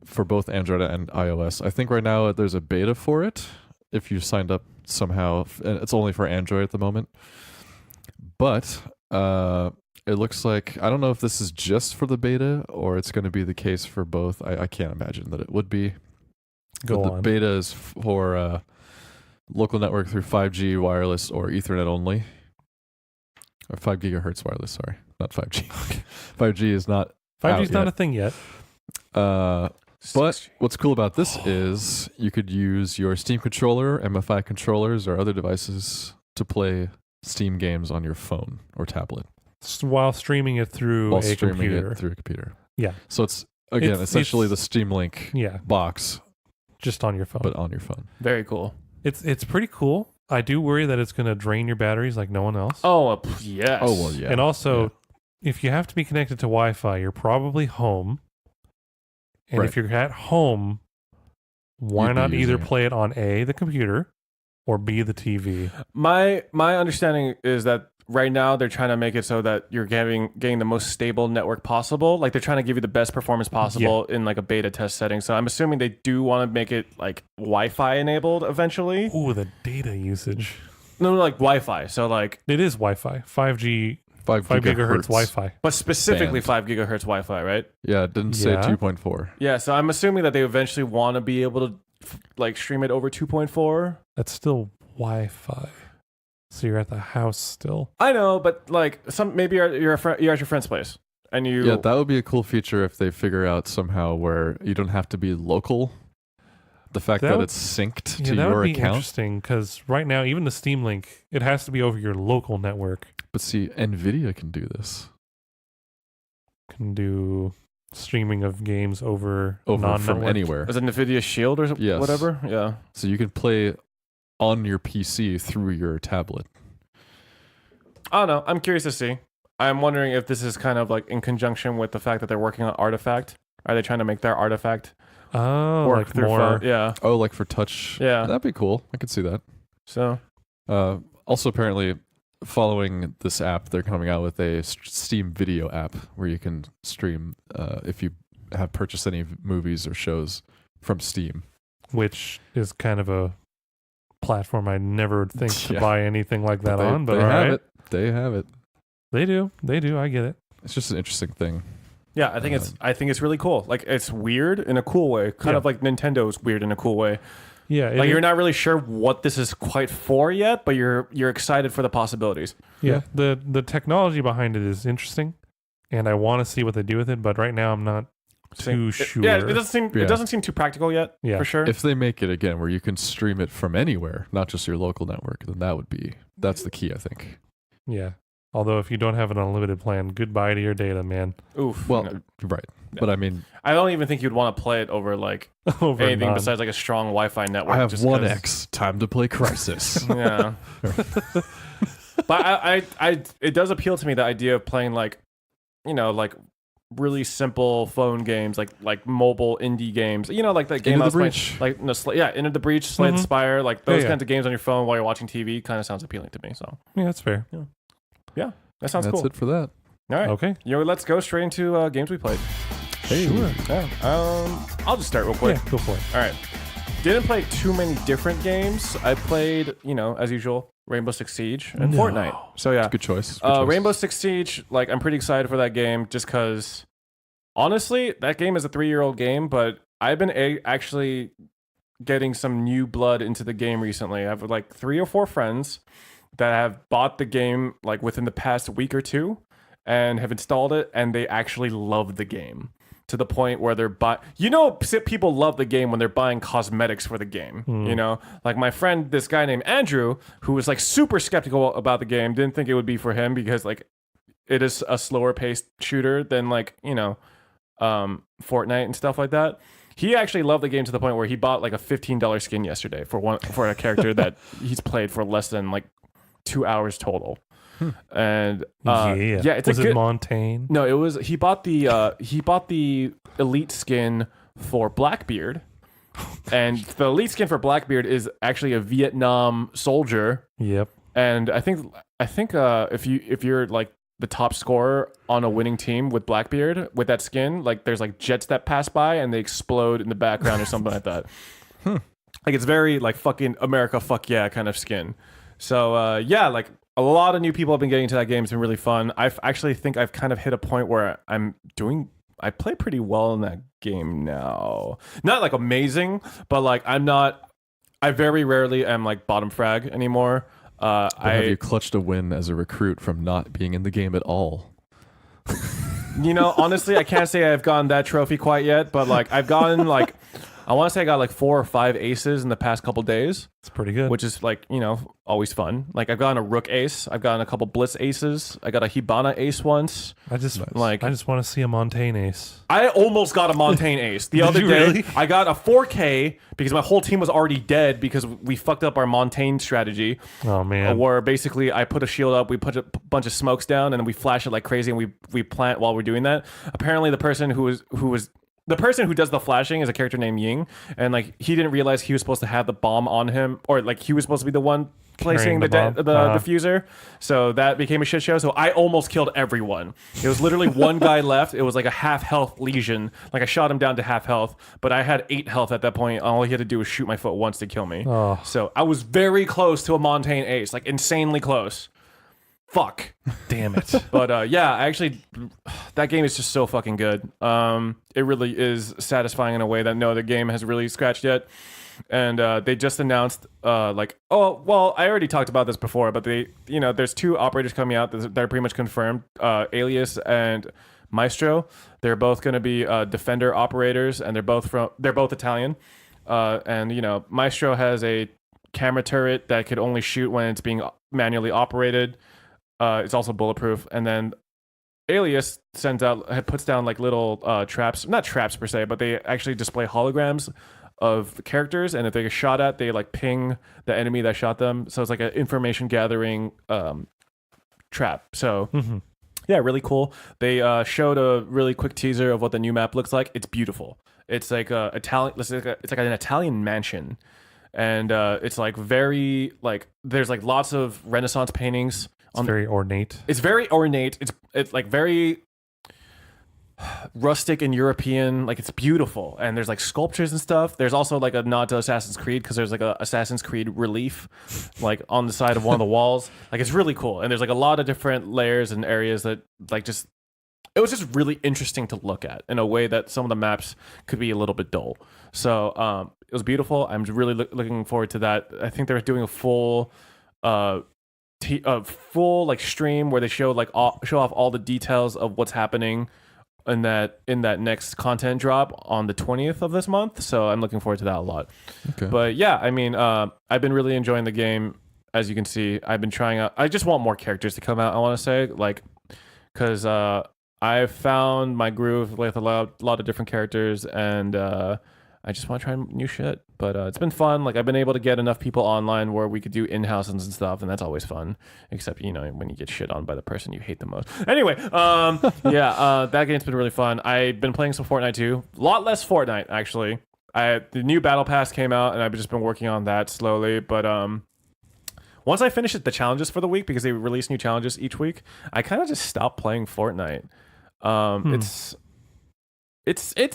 Speaker 3: For both Android and iOS. I think right now there's a beta for it if you signed up somehow. And it's only for Android at the moment. But it looks like, I don't know if this is just for the beta or it's going to be the case for both. I can't imagine that it would be.
Speaker 2: Go
Speaker 3: the
Speaker 2: on.
Speaker 3: beta is for local network through 5G wireless or Ethernet only. Or 5 gigahertz wireless, sorry. Not 5G. 5G is not
Speaker 2: 5G's
Speaker 3: out
Speaker 2: not
Speaker 3: yet.
Speaker 2: a thing yet.
Speaker 3: But what's cool about this is you could use your Steam controller, MFI controllers, or other devices to play Steam games on your phone or tablet
Speaker 2: While streaming it through
Speaker 3: while
Speaker 2: a
Speaker 3: streaming
Speaker 2: computer.
Speaker 3: it through a computer.
Speaker 2: Yeah.
Speaker 3: So it's, again, essentially the
Speaker 2: it's-
Speaker 3: Steam Link
Speaker 2: Yeah.
Speaker 3: box,
Speaker 2: Just on your phone.
Speaker 3: but on your phone.
Speaker 1: Very cool.
Speaker 2: It's pretty cool. I do worry that it's going to drain your batteries like no one else.
Speaker 1: Oh, yes.
Speaker 3: Oh, well, yeah.
Speaker 2: And also, if you have to be connected to Wi-Fi, you're probably home. And
Speaker 3: Right.
Speaker 2: if you're at home, why
Speaker 3: You'd be
Speaker 2: not either
Speaker 3: using it.
Speaker 2: play it on A, the computer, or B, the TV?
Speaker 1: My understanding is that right now they're trying to make it so that you're getting the most stable network possible. Like they're trying to give you the best performance possible in like a beta test setting. So I'm assuming they do want to make it like Wi-Fi enabled eventually.
Speaker 2: Ooh, the data usage.
Speaker 1: No, like Wi-Fi. So like,
Speaker 2: It is Wi-Fi. 5G,
Speaker 3: 5
Speaker 2: 5 gigahertz Wi-Fi.
Speaker 1: but specifically
Speaker 3: Band.
Speaker 1: 5 gigahertz Wi-Fi, right?
Speaker 3: Yeah, it didn't say
Speaker 2: Yeah.
Speaker 3: 2.4.
Speaker 1: Yeah. So I'm assuming that they eventually want to be able to like stream it over 2.4.
Speaker 2: That's still Wi-Fi. So you're at the house still.
Speaker 1: I know, but like maybe you're at your friend's place and you.
Speaker 3: Yeah, that would be a cool feature if they figure out somehow where you don't have to be local. The fact
Speaker 2: That
Speaker 3: that
Speaker 2: would-
Speaker 3: it's synced
Speaker 2: Yeah,
Speaker 3: to
Speaker 2: that
Speaker 3: your
Speaker 2: would be
Speaker 3: account.
Speaker 2: interesting because right now, even the Steam Link, it has to be over your local network.
Speaker 3: But see, NVIDIA can do this
Speaker 2: Can do streaming of games over
Speaker 3: from
Speaker 2: non-network.
Speaker 3: anywhere.
Speaker 1: Is it NVIDIA Shield or
Speaker 3: Yes.
Speaker 1: whatever? Yeah.
Speaker 3: So you can play on your PC through your tablet.
Speaker 1: I don't know. I'm curious to see. I'm wondering if this is kind of like in conjunction with the fact that they're working on Artifact. Are they trying to make their Artifact
Speaker 2: Oh,
Speaker 1: work
Speaker 2: like
Speaker 1: through
Speaker 2: more.
Speaker 1: phone? Yeah.
Speaker 3: Oh, like for touch?
Speaker 1: Yeah.
Speaker 3: That'd be cool. I could see that.
Speaker 1: So
Speaker 3: Also, apparently, following this app, they're coming out with a Steam video app where you can stream if you have purchased any movies or shows from Steam.
Speaker 2: Which is kind of a platform I never would think to
Speaker 3: Yeah.
Speaker 2: buy anything like that
Speaker 3: they,
Speaker 2: on. But
Speaker 3: they
Speaker 2: all
Speaker 3: have
Speaker 2: right,
Speaker 3: it. They have it.
Speaker 2: they do. I get it.
Speaker 3: It's just an interesting thing.
Speaker 1: yeah, I think it's really cool. Like it's weird in a cool way. Kind
Speaker 2: Yeah.
Speaker 1: of like Nintendo's weird in a cool way.
Speaker 2: Yeah,
Speaker 1: Like you're not really sure what this is quite for yet, but you're excited for the possibilities.
Speaker 2: Yeah, the technology behind it is interesting, and I want to see what they do with it. But right now, I'm not too sure.
Speaker 1: Yeah, it
Speaker 3: Yeah.
Speaker 1: doesn't seem too practical yet.
Speaker 2: Yeah.
Speaker 1: For sure.
Speaker 3: If they make it again where you can stream it from anywhere, not just your local network, then that's the key, I think.
Speaker 2: Yeah. Although if you don't have an unlimited plan, goodbye to your data, man.
Speaker 1: Oof.
Speaker 3: Well,
Speaker 1: no.
Speaker 3: right. But I mean,
Speaker 1: I don't even think you'd want to play it over like
Speaker 2: Over
Speaker 1: anything
Speaker 2: none.
Speaker 1: besides like a strong Wi-Fi network.
Speaker 3: I have
Speaker 1: just
Speaker 3: 1x, time to play Crisis.
Speaker 1: Yeah. But I it does appeal to me, the idea of playing like, you know, like really simple phone games, like mobile indie games. You know, like that game
Speaker 3: Into
Speaker 1: I
Speaker 3: the
Speaker 1: was playing,
Speaker 3: Breach.
Speaker 1: like no, Into the Breach, Slay the
Speaker 2: Mhm.
Speaker 1: Spire, like those
Speaker 2: Yeah.
Speaker 1: kinds of games on your phone while you're watching TV kind of sounds appealing to me. So
Speaker 2: Yeah, that's fair.
Speaker 1: that sounds
Speaker 3: That's
Speaker 1: cool.
Speaker 3: it for that.
Speaker 1: All right.
Speaker 2: Okay.
Speaker 1: Let's go straight into games we played.
Speaker 3: Hey.
Speaker 2: Sure.
Speaker 1: Yeah. I'll just start real quick.
Speaker 2: Yeah, go for it.
Speaker 1: All right. Didn't play too many different games. I played, as usual, Rainbow Six Siege and
Speaker 2: No.
Speaker 1: Fortnite. So yeah,
Speaker 3: Good choice. Good choice.
Speaker 1: Rainbow Six Siege. Like, I'm pretty excited for that game, just because. Honestly, that game is a 3-year-old game, but I've been actually getting some new blood into the game recently. I have like 3 or 4 friends that have bought the game like within the past week or two, and have installed it, and they actually love the game. To the point where they're people love the game when they're buying cosmetics for the game. Like my friend, this guy named Andrew, who was like super skeptical about the game, didn't think it would be for him because like it is a slower paced shooter than like Fortnite and stuff like that. He actually loved the game to the point where he bought like a $15 skin yesterday for a character that he's played for less than like 2 hours total. And it's
Speaker 2: Was
Speaker 1: a
Speaker 2: it
Speaker 1: good.
Speaker 2: Montaigne?
Speaker 1: No, it was he bought the elite skin for Blackbeard, and the elite skin for Blackbeard is actually a Vietnam soldier.
Speaker 2: Yep.
Speaker 1: And I think if you're like the top scorer on a winning team with Blackbeard with that skin, like there's like jets that pass by and they explode in the background or something like that. Like it's very like fucking America fuck yeah kind of skin. So like a lot of new people have been getting into that game. It's been really fun. I actually think I've kind of hit a point where I'm I play pretty well in that game now. Not like amazing, but like I very rarely am like bottom frag anymore.
Speaker 3: Have you clutched a win as a recruit from not being in the game at all?
Speaker 1: Honestly, I can't say I've gotten that trophy quite yet, but like I've gotten like, I want to say I got like 4 or 5 aces in the past couple days.
Speaker 2: It's pretty good.
Speaker 1: Which is like, always fun. Like I've gotten a rook ace. I've gotten a couple blitz aces. I got a Hibana ace once.
Speaker 2: I just want to see a Montaigne ace.
Speaker 1: I almost got a Montaigne ace the other day.
Speaker 2: Really?
Speaker 1: I got a 4K because my whole team was already dead because we fucked up our Montaigne strategy.
Speaker 2: Oh man.
Speaker 1: Where basically I put a shield up, we put a bunch of smokes down, and then we flash it like crazy, and we plant while we're doing that. Apparently the person who does the flashing is a character named Ying, and like he didn't realize he was supposed to have the bomb on him, or like he was supposed to be the one placing the diffuser. So that became a shit show. So I almost killed everyone. It was literally one guy left. It was like a half health lesion. Like I shot him down to half health, but I had 8 health at that point. All he had to do was shoot my foot once to kill me.
Speaker 2: Oh.
Speaker 1: So I was very close to a Montaigne ace, like insanely close. Fuck.
Speaker 2: Damn it.
Speaker 1: But yeah, actually, that game is just so fucking good. It really is satisfying in a way that no other game has really scratched yet. And they just announced, I already talked about this before, but there's 2 operators coming out that are pretty much confirmed, Alias and Maestro. They're both going to be Defender operators, and they're both Italian. And Maestro has a camera turret that could only shoot when it's being manually operated. It's also bulletproof, and then Alias puts down like little traps, not traps per se, but they actually display holograms of the characters, and if they get shot at, they like ping the enemy that shot them. So it's like an information gathering trap. So yeah, really cool. They showed a really quick teaser of what the new map looks like. It's beautiful. It's like it's like an Italian mansion, and it's like very like there's like lots of Renaissance paintings.
Speaker 2: It's very ornate.
Speaker 1: It's very ornate. It's like very rustic and European. Like it's beautiful, and there's like sculptures and stuff. There's also like a nod to Assassin's Creed because there's like a Assassin's Creed relief like on the side of one of the walls. Like it's really cool, and there's like a lot of different layers and areas that like just. It was just really interesting to look at in a way that some of the maps could be a little bit dull. So it was beautiful. I'm really looking forward to that. I think they're doing a full like stream where they show off all the details of what's happening in that next content drop on the 20th of this month. So I'm looking forward to that a lot. Okay. But yeah, I mean, I've been really enjoying the game. As you can see, I've been trying out. I just want more characters to come out. I want to say because I found my groove with a lot of different characters, and I just want to try new shit. But it's been fun. Like I've been able to get enough people online where we could do in-houses and stuff, and that's always fun. Except when you get shit on by the person you hate the most. Anyway, that game's been really fun. I've been playing some Fortnite too. A lot less Fortnite actually. The new Battle Pass came out, and I've just been working on that slowly. But once I finish the challenges for the week, because they release new challenges each week, I kind of just stopped playing Fortnite. It's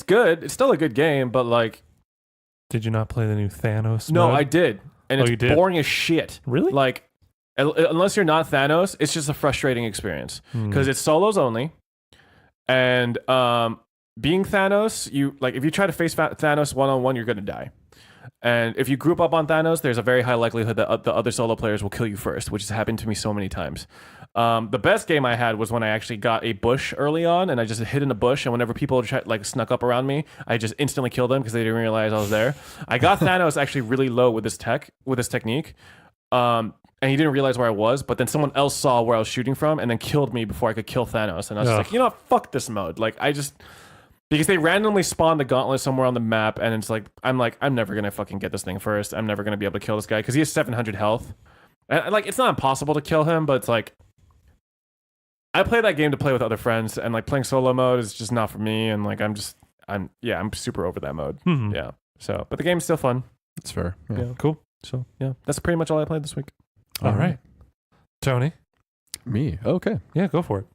Speaker 1: good. It's still a good game, but like.
Speaker 2: Did you not play the new Thanos
Speaker 1: No,
Speaker 2: mode?
Speaker 1: I did. And it's boring as shit.
Speaker 2: Really?
Speaker 1: Like, unless you're not Thanos, it's just a frustrating experience. Because it's solos only. And being Thanos, if you try to face Thanos one-on-one, you're going to die. And if you group up on Thanos, there's a very high likelihood that the other solo players will kill you first, which has happened to me so many times. The best game I had was when I actually got a bush early on, and I just hid in a bush, and whenever people snuck up around me, I just instantly killed them because they didn't realize I was there. I got Thanos actually really low with this technique, and he didn't realize where I was, but then someone else saw where I was shooting from and then killed me before I could kill Thanos. And I was just like, fuck this mode. Like, because they randomly spawn the gauntlet somewhere on the map, and it's like, I'm never going to fucking get this thing first. I'm never going to be able to kill this guy because he has 700 health. And it's not impossible to kill him, but it's like, I play that game to play with other friends, and like playing solo mode is just not for me. And like, I'm super over that mode. Mm-hmm. Yeah. So, but the game's still fun.
Speaker 3: That's fair.
Speaker 1: Yeah. Cool. So yeah, that's pretty much all I played this week.
Speaker 2: All right. Tony.
Speaker 3: Me. Okay.
Speaker 2: Yeah, go for it.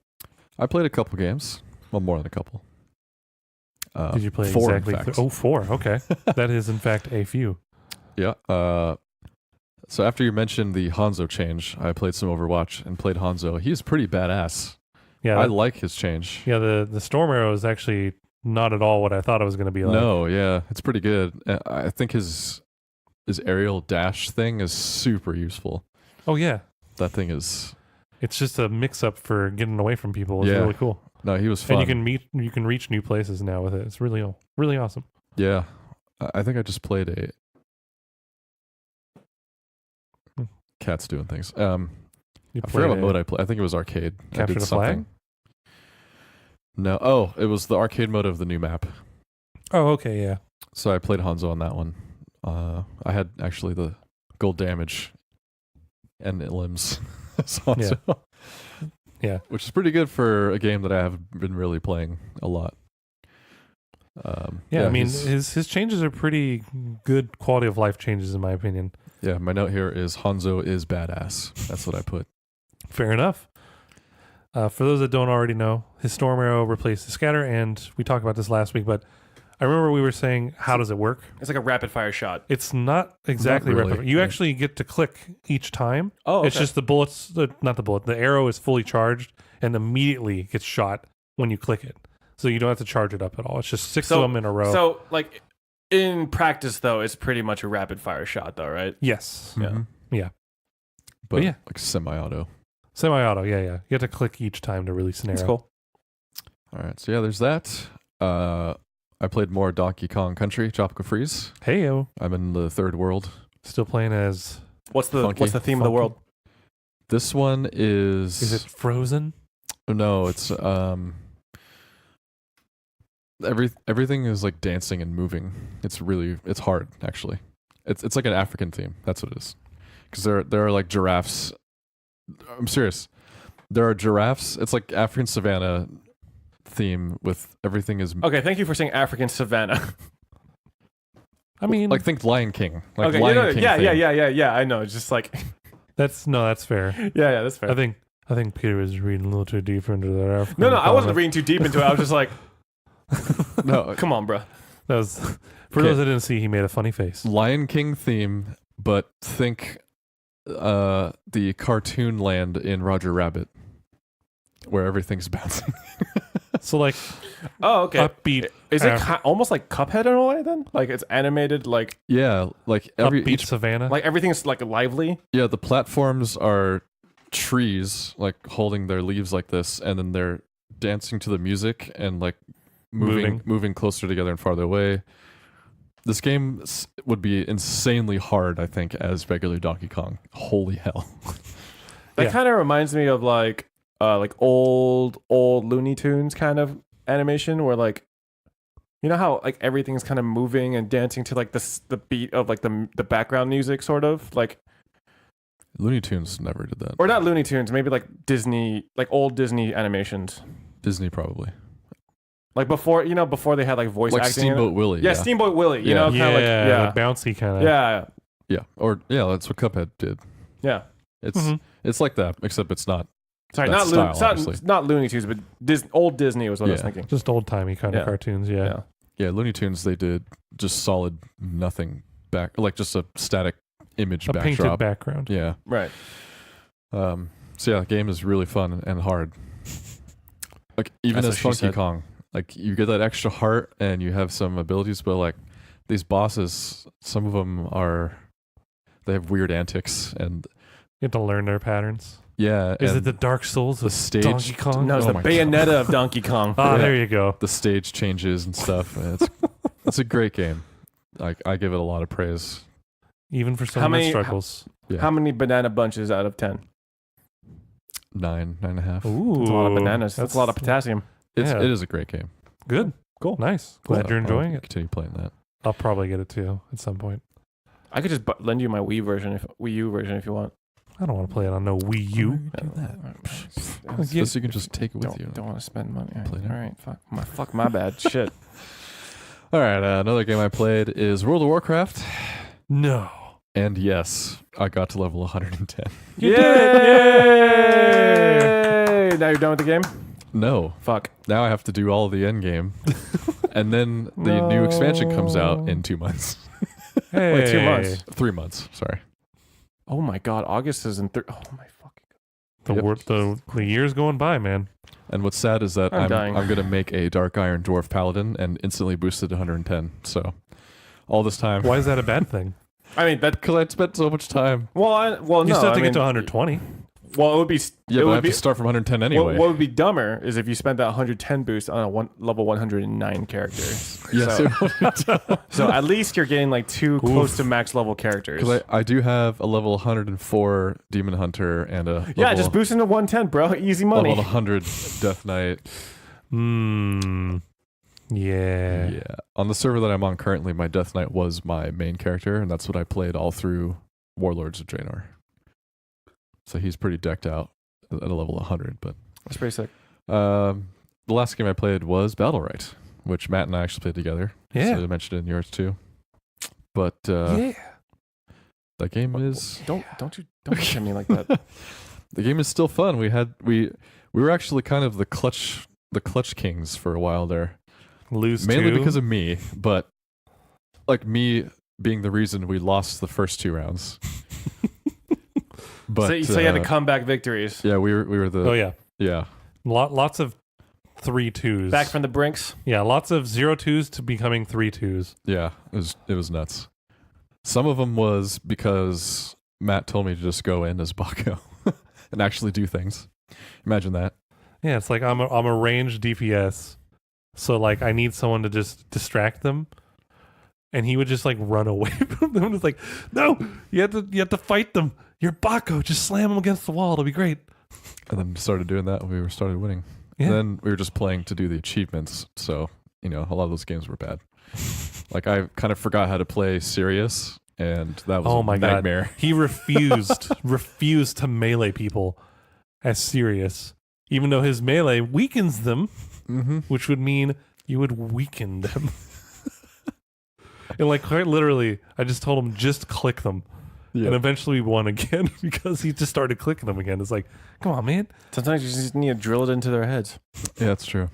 Speaker 3: I played a couple games. Well, more than a couple.
Speaker 2: Did you play
Speaker 3: 4,
Speaker 2: exactly? 4. Okay. That is in fact a few.
Speaker 3: Yeah. So after you mentioned the Hanzo change, I played some Overwatch and played Hanzo. He's pretty badass. Yeah, I like his change.
Speaker 2: Yeah, the Storm Arrow is actually not at all what I thought it was going to be like.
Speaker 3: No, yeah, it's pretty good. I think his aerial dash thing is super useful.
Speaker 2: Oh yeah,
Speaker 3: That thing is.
Speaker 2: it's just a mix-up for getting away from people. It's
Speaker 3: Yeah.
Speaker 2: really cool,
Speaker 3: No, he was fun.
Speaker 2: and you can reach new places now with it. It's really awesome.
Speaker 3: Yeah, I think I just played a. Cat's doing things.
Speaker 2: You
Speaker 3: I forgot
Speaker 2: played
Speaker 3: what mode I played. I think it was arcade. I
Speaker 2: Capture
Speaker 3: did
Speaker 2: the Flag?
Speaker 3: No. Oh, it was the arcade mode of the new map.
Speaker 2: Oh, okay, yeah.
Speaker 3: So I played Hanzo on that one. I had actually the gold damage and limbs. as Hanzo.
Speaker 2: Yeah.
Speaker 3: Which is pretty good for a game that I have been really playing a lot.
Speaker 2: I mean, his changes are pretty good quality of life changes, in my opinion.
Speaker 3: Yeah, my note here is Hanzo is badass. That's what I put.
Speaker 2: Fair enough. For those that don't already know, his Storm Arrow replaced the Scatter, and we talked about this last week, but I remember we were saying, how does it work?
Speaker 1: It's like a rapid fire shot.
Speaker 2: It's not exactly
Speaker 3: Not really.
Speaker 2: rapid. You actually get to click each time.
Speaker 1: Oh, okay.
Speaker 2: It's just the arrow is fully charged and immediately gets shot when you click it. So you don't have to charge it up at all. It's just six of them in a row.
Speaker 1: So, like, in practice, though, it's pretty much a rapid fire shot, though, right?
Speaker 2: yes.
Speaker 3: Mhm.
Speaker 2: Yeah.
Speaker 3: But
Speaker 2: yeah.
Speaker 3: like semi-auto.
Speaker 2: Semi-auto, yeah. You have to click each time to release an arrow.
Speaker 1: That's cool.
Speaker 3: All right, so yeah, there's that. I played more Donkey Kong Country, Tropical Freeze.
Speaker 2: Hey-yo.
Speaker 3: I'm in the third world.
Speaker 2: Still playing as...
Speaker 1: What's the
Speaker 3: Funky.
Speaker 1: theme of the world?
Speaker 3: This one is...
Speaker 2: Is it Frozen?
Speaker 3: No, it's... Everything is like dancing and moving. It's hard, actually. It's like an African theme. That's what it is. Because there are like giraffes. I'm serious. There are giraffes. It's like African savanna theme with everything is
Speaker 1: Okay, thank you for saying African savannah.
Speaker 2: I mean...
Speaker 3: like think Lion King. Like
Speaker 1: okay,
Speaker 3: Lion King theme.
Speaker 1: yeah. I know. It's just like,
Speaker 2: That's fair.
Speaker 1: yeah, that's fair.
Speaker 2: I think Peter was reading a little too deep into that African
Speaker 1: No, I wasn't
Speaker 2: comment.
Speaker 1: reading too deep into it. I was just like,
Speaker 3: No,
Speaker 1: come on, bro.
Speaker 2: That was... For those that didn't see, he made a funny face.
Speaker 3: Lion King theme, but think the cartoon land in Roger Rabbit, where everything's bouncing.
Speaker 2: So like
Speaker 1: Oh, okay.
Speaker 2: upbeat,
Speaker 1: Is it almost like Cuphead in a way then? Like it's animated, like
Speaker 3: Yeah, like
Speaker 2: upbeat savannah.
Speaker 1: like everything's like lively.
Speaker 3: yeah, the platforms are trees like holding their leaves like this, and then they're dancing to the music and like moving closer together and farther away. This game would be insanely hard, I think, as regular Donkey Kong. Holy hell!
Speaker 1: That
Speaker 2: Yeah.
Speaker 1: kind of reminds me of like old Looney Tunes kind of animation, where like, you know how like everything's kind of moving and dancing to like the beat of like the background music, sort of like,
Speaker 3: Looney Tunes never did that.
Speaker 1: or not Looney Tunes, maybe like Disney, like old Disney animations,
Speaker 3: Disney probably.
Speaker 1: like before they had like voice
Speaker 3: Like
Speaker 1: acting. in it.
Speaker 3: Steamboat Willie.
Speaker 1: Yeah, Steamboat Willie. You
Speaker 3: Yeah.
Speaker 1: know, kind of like
Speaker 2: like bouncy kind of.
Speaker 1: yeah.
Speaker 3: Yeah, or yeah, that's what Cuphead did.
Speaker 1: Yeah.
Speaker 3: It's like that, except it's not.
Speaker 1: Sorry,
Speaker 3: That
Speaker 1: not
Speaker 3: style,
Speaker 1: not Looney Tunes, but old Disney was what I was
Speaker 3: Yeah.
Speaker 1: thinking.
Speaker 2: Just old timey kind
Speaker 1: Yeah.
Speaker 2: of cartoons. Yeah.
Speaker 3: Yeah, Looney Tunes they did just solid nothing back, like just a static image
Speaker 2: A painted
Speaker 3: backdrop.
Speaker 2: background.
Speaker 3: Yeah.
Speaker 1: Right.
Speaker 3: So yeah, the game is really fun and hard. Like even
Speaker 1: That's
Speaker 3: as
Speaker 1: what she
Speaker 3: Funky
Speaker 1: said.
Speaker 3: Kong, like you get that extra heart and you have some abilities, but like these bosses, some of them they have weird antics and
Speaker 2: You have to learn their patterns.
Speaker 3: yeah.
Speaker 2: Is
Speaker 3: and
Speaker 2: it the Dark Souls
Speaker 3: the
Speaker 2: of
Speaker 3: stage?
Speaker 2: Donkey Kong?
Speaker 1: No, it's
Speaker 3: Oh
Speaker 1: the
Speaker 3: my
Speaker 1: Bayonetta of Donkey Kong.
Speaker 2: Ah,
Speaker 3: Yeah.
Speaker 2: there you go.
Speaker 3: The stage changes and stuff. And it's a great game. Like I give it a lot of praise.
Speaker 2: Even for
Speaker 1: How
Speaker 2: someone that
Speaker 1: many-
Speaker 2: struggles.
Speaker 3: Yeah.
Speaker 1: How many banana bunches out of 10?
Speaker 3: 9.5.
Speaker 2: Ooh,
Speaker 1: That's a lot of bananas. That's a lot of potassium.
Speaker 2: Yeah.
Speaker 3: It is a great game.
Speaker 2: Good.
Speaker 1: Cool.
Speaker 2: Nice. Glad
Speaker 3: So
Speaker 2: you're enjoying
Speaker 3: I'll
Speaker 2: it.
Speaker 3: Continue playing that.
Speaker 2: I'll probably get it too at some point.
Speaker 1: I could just lend you my Wii U version if you want.
Speaker 2: I don't want to play it on no Wii U.
Speaker 3: Do that.
Speaker 2: Yeah.
Speaker 3: So you can just take it with you.
Speaker 1: Don't want to spend money.
Speaker 3: Play it.
Speaker 1: All right, fuck my bad. Shit.
Speaker 3: All right, another game I played is World of Warcraft.
Speaker 2: No.
Speaker 3: And yes, I got to level 110.
Speaker 2: You
Speaker 1: Yay!
Speaker 2: did.
Speaker 1: Now you're done with the game?
Speaker 3: No,
Speaker 1: Fuck.
Speaker 3: now I have to do all of the end game. And then the new expansion comes out in 2 months.
Speaker 2: Hey.
Speaker 1: Wait, 2 months.
Speaker 3: 3 months, sorry.
Speaker 1: Oh my god, August is in oh my fucking
Speaker 2: The years going by, man.
Speaker 3: And what's sad is that
Speaker 1: I'm dying.
Speaker 3: I'm gonna make a Dark Iron Dwarf Paladin and instantly boosted to 110. So all this time,
Speaker 2: Why is that a bad thing?
Speaker 1: I mean that.
Speaker 3: because I spent so much time.
Speaker 1: Well,
Speaker 2: You
Speaker 1: no.
Speaker 2: still have to
Speaker 1: I
Speaker 2: get
Speaker 1: mean,
Speaker 2: to 120.
Speaker 1: Well, it would be.
Speaker 3: Yeah,
Speaker 1: it
Speaker 3: but I
Speaker 1: would
Speaker 3: have
Speaker 1: be.
Speaker 3: to start from 110 anyway.
Speaker 1: What would be dumber is if you spent that 110 boost on a level 109 character.
Speaker 3: Yes,
Speaker 1: So at least you're getting like two close to max level characters.
Speaker 3: because I do have a level 104 Demon Hunter and a level,
Speaker 1: Yeah, just boosting to 110, bro. Easy money.
Speaker 3: level 100 Death Knight.
Speaker 2: Yeah.
Speaker 3: Yeah. On the server that I'm on currently, my Death Knight was my main character, and that's what I played all through Warlords of Draenor. So he's pretty decked out at a level 100. But
Speaker 1: That's pretty sick.
Speaker 3: the last game I played was Battlerite, which Matt and I actually played together.
Speaker 2: Yeah.
Speaker 3: So I mentioned it in yours too. But that game is
Speaker 1: Don't look at me like that.
Speaker 3: the game is still fun. We were actually kind of the clutch kings for a while there.
Speaker 2: Lose
Speaker 3: Mainly
Speaker 2: two.
Speaker 3: because of me, but like me being the reason we lost the first 2 rounds. But
Speaker 1: So you had to comeback victories.
Speaker 3: Yeah, we were the
Speaker 2: Oh yeah.
Speaker 3: yeah.
Speaker 2: Lots of 3-2s.
Speaker 1: Back from the brinks.
Speaker 2: Yeah, lots of 0-2s to becoming 3-2s.
Speaker 3: Yeah, it was nuts. Some of them was because Matt told me to just go in as Baco and actually do things. Imagine that.
Speaker 2: Yeah, it's like I'm a ranged DPS, so like I need someone to just distract them, and he would just like run away from them. It's like, no, you have to fight them. You're Baco. Just slam them against the wall. It'll be great.
Speaker 3: And then started doing that when we started winning.
Speaker 2: Yeah.
Speaker 3: And then we were just playing to do the achievements. So, a lot of those games were bad. Like I kind of forgot how to play serious, and that was a nightmare.
Speaker 2: God. He refused to melee people as serious, even though his melee weakens them, which would mean you would weaken them. And like quite literally, I just told him just click them.
Speaker 3: Yeah.
Speaker 2: And eventually we won again because he just started clicking them again. It's like, come on, man.
Speaker 1: Sometimes you just need to drill it into their heads.
Speaker 3: Yeah, that's true.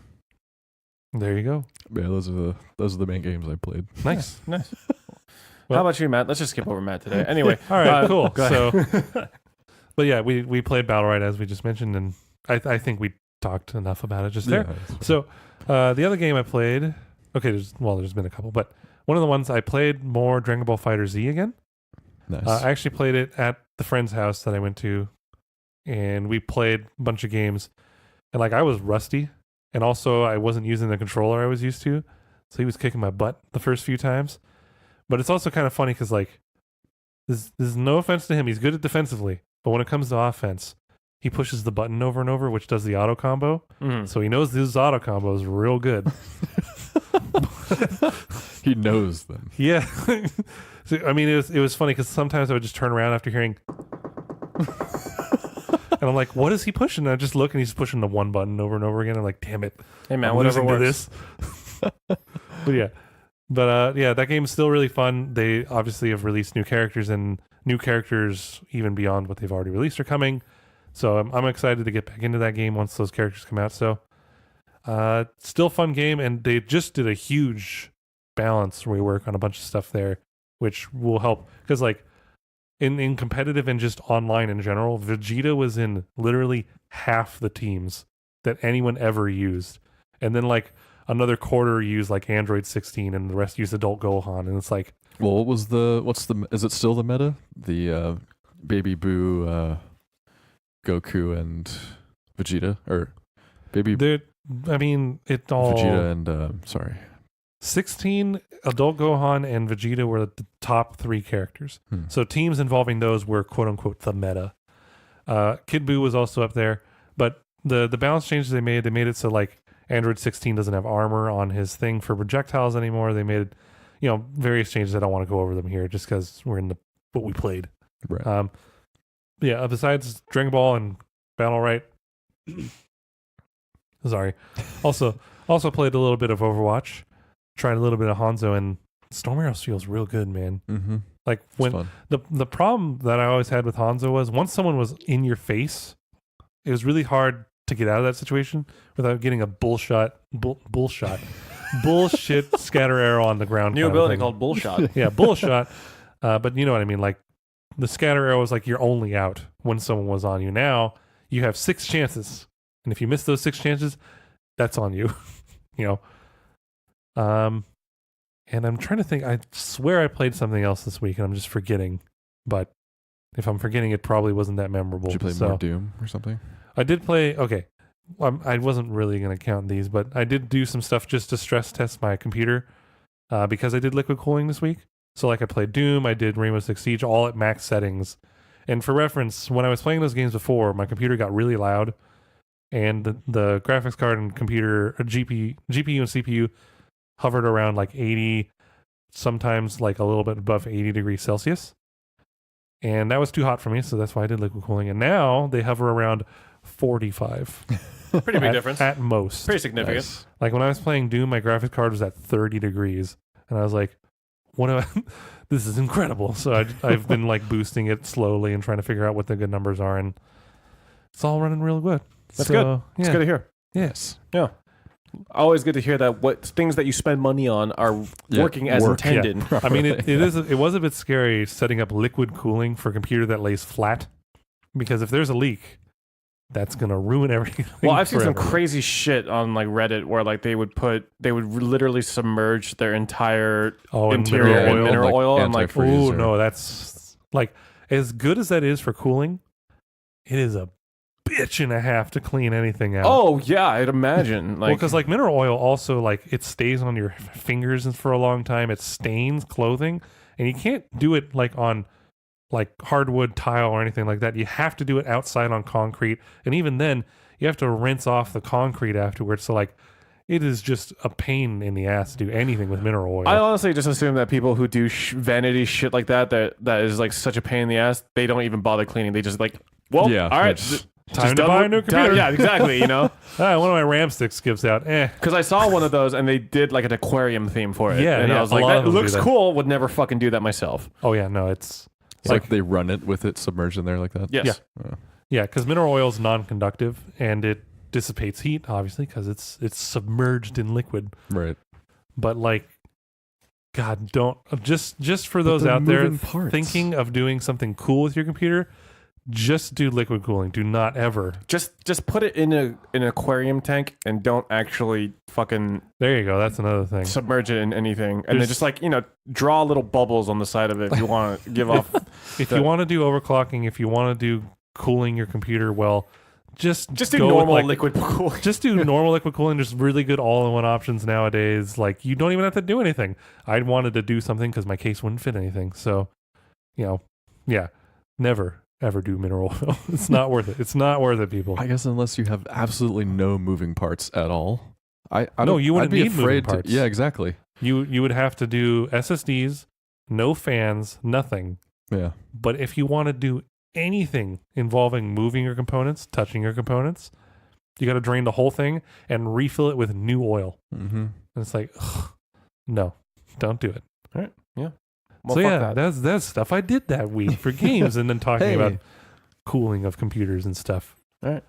Speaker 2: There you go.
Speaker 3: Yeah, those are the main games I played.
Speaker 2: Nice.
Speaker 1: Nice.
Speaker 2: Well-
Speaker 1: How about you, Matt? Let's just skip over Matt today. Anyway.
Speaker 2: All right, cool.
Speaker 1: go ahead.
Speaker 2: So, but yeah, we played Battlerite as we just mentioned, and I think we talked enough about it just there.
Speaker 3: Yeah, that's fine.
Speaker 2: So the other game I played, okay, there's been a couple, but one of the ones I played more Dragon Ball Fighter Z again.
Speaker 3: Nice.
Speaker 2: I actually played it at the friend's house that I went to, and we played a bunch of games. And like I was rusty, and also I wasn't using the controller I was used to, so he was kicking my butt the first few times. But it's also kind of funny because like, there's no offense to him, he's good at defensively, but when it comes to offense, he pushes the button over and over, which does the auto combo. So he knows these auto combos real good.
Speaker 3: He knows them.
Speaker 2: Yeah. So, I mean, it was funny because sometimes I would just turn around after hearing, and I'm like, "What is he pushing?" And I just look, and he's pushing the one button over and over again. I'm like, "Damn it,
Speaker 1: Hey, man,
Speaker 2: I'm
Speaker 1: whatever
Speaker 2: losing to
Speaker 1: works.
Speaker 2: this." But yeah, that game is still really fun. They obviously have released new characters, and new characters even beyond what they've already released are coming. So I'm excited to get back into that game once those characters come out. So still fun game, and they just did a huge balance rework on a bunch of stuff there, which will help because like in competitive and just online in general, Vegeta was in literally half the teams that anyone ever used, and then like another quarter used like Android 16, and the rest used Adult Gohan, and it's like,
Speaker 3: Well, is it still the meta? The Baby Boo, Goku, and Vegeta, or Baby
Speaker 2: I mean, it all
Speaker 3: Vegeta and
Speaker 2: 16 Adult Gohan and Vegeta were the top 3 characters. So teams involving those were quote unquote the meta. Kid Buu was also up there, but the balance changes they made it so like Android 16 doesn't have armor on his thing for projectiles anymore. They made, various changes. I don't want to go over them here just because we're in what we played.
Speaker 3: right.
Speaker 2: Yeah, besides Dragon Ball and Battlerite, sorry. Also played a little bit of Overwatch, tried a little bit of Hanzo, and Storm Arrows feels real good, man.
Speaker 3: Mm-hmm.
Speaker 2: Like
Speaker 3: It's
Speaker 2: when
Speaker 3: fun.
Speaker 2: the problem that I always had with Hanzo was once someone was in your face, it was really hard to get out of that situation without getting a bullshit scatter arrow on the ground.
Speaker 1: New
Speaker 2: kind of
Speaker 1: ability
Speaker 2: thing.
Speaker 1: called Bullshot.
Speaker 2: Yeah, bullshot. But you know what I mean. Like the scatter arrow is like you're only out when someone was on you. Now you have 6 chances, and if you miss those 6 chances, that's on you. you know. And I'm trying to think. I swear I played something else this week, and I'm just forgetting. But if I'm forgetting, it probably wasn't that memorable.
Speaker 3: Did you play more Doom or something?
Speaker 2: I did play. Okay, I wasn't really going to count these, but I did do some stuff just to stress test my computer because I did liquid cooling this week. So like I played Doom, I did Rainbow Six Siege, all at max settings. And for reference, when I was playing those games before, my computer got really loud, and the graphics card and computer, GPU and CPU hovered around like 80, sometimes like a little bit above 80 degrees Celsius. And that was too hot for me, so that's why I did liquid cooling. And now they hover around 45.
Speaker 1: Pretty big difference.
Speaker 2: At most.
Speaker 1: Pretty significant.
Speaker 3: Nice.
Speaker 2: Like when I was playing Doom, my graphics card was at 30 degrees. And I was like, what am I? This is incredible. So I've been like boosting it slowly and trying to figure out what the good numbers are. And it's all running real good.
Speaker 1: That's good. It's good to hear.
Speaker 2: Yes.
Speaker 1: Yeah. Always good to hear that what things that you spend money on are working as intended.
Speaker 2: Yeah. I mean, it was a bit scary setting up liquid cooling for a computer that lays flat, because if there's a leak, that's gonna ruin everything.
Speaker 1: Well, I've seen some crazy shit on like Reddit where like they would literally submerge their entire interior in mineral oil and like,
Speaker 2: oh no, that's like, as good as that is for cooling, it is a bitch and a half to clean anything out.
Speaker 1: Oh yeah, I'd imagine. Like,
Speaker 2: because like mineral oil also, like, it stays on your fingers for a long time. It stains clothing, and you can't do it like on like hardwood tile or anything like that. You have to do it outside on concrete, and even then you have to rinse off the concrete afterwards. So like, it is just a pain in the ass to do anything with mineral oil.
Speaker 1: I honestly just assume that people who do vanity shit like that is like such a pain in the ass, they don't even bother cleaning. They just like, well,
Speaker 3: yeah,
Speaker 1: all right.
Speaker 2: Time to buy a new computer.
Speaker 1: Yeah, exactly. You know,
Speaker 2: one of my RAM sticks gives out.
Speaker 1: Because I saw one of those and they did like an aquarium theme for it.
Speaker 2: Yeah,
Speaker 1: and I was like, that looks
Speaker 2: that.
Speaker 1: cool. Would never fucking do that myself.
Speaker 2: Oh yeah, no, it's
Speaker 3: like they run it with it submerged in there like that.
Speaker 1: Yes.
Speaker 2: Yeah, because mineral oil is non-conductive and it dissipates heat, obviously, because it's submerged in liquid.
Speaker 3: Right.
Speaker 2: But like, God, don't just for those out there thinking of doing something cool with your computer, just do liquid cooling. Do not ever.
Speaker 1: Just put it in an aquarium tank and don't actually fucking.
Speaker 2: There you go. That's another thing.
Speaker 1: Submerge it in anything, and then just like, you know, draw little bubbles on the side of it if you want to give off.
Speaker 2: If you want to do overclocking, if you want to do cooling your computer, well, just
Speaker 1: do normal liquid cooling.
Speaker 2: Just do normal liquid cooling. There's really good all-in-one options nowadays. Like, you don't even have to do anything. I wanted to do something because my case wouldn't fit anything. So, you know, yeah, never ever do mineral oil. It's not worth it. It's not worth it, people.
Speaker 3: I guess unless you have absolutely no moving parts at all.
Speaker 2: You wouldn't need moving parts.
Speaker 3: Yeah, exactly.
Speaker 2: You would have to do SSDs, no fans, nothing.
Speaker 3: Yeah.
Speaker 2: But if you want to do anything involving moving your components, touching your components, you got to drain the whole thing and refill it with new oil.
Speaker 3: Mm-hmm.
Speaker 2: And it's like, ugh, no, don't do it.
Speaker 1: All right. Yeah. Well,
Speaker 2: so yeah, that's stuff I did that week for games, and then talking about cooling of computers and stuff.
Speaker 1: All right.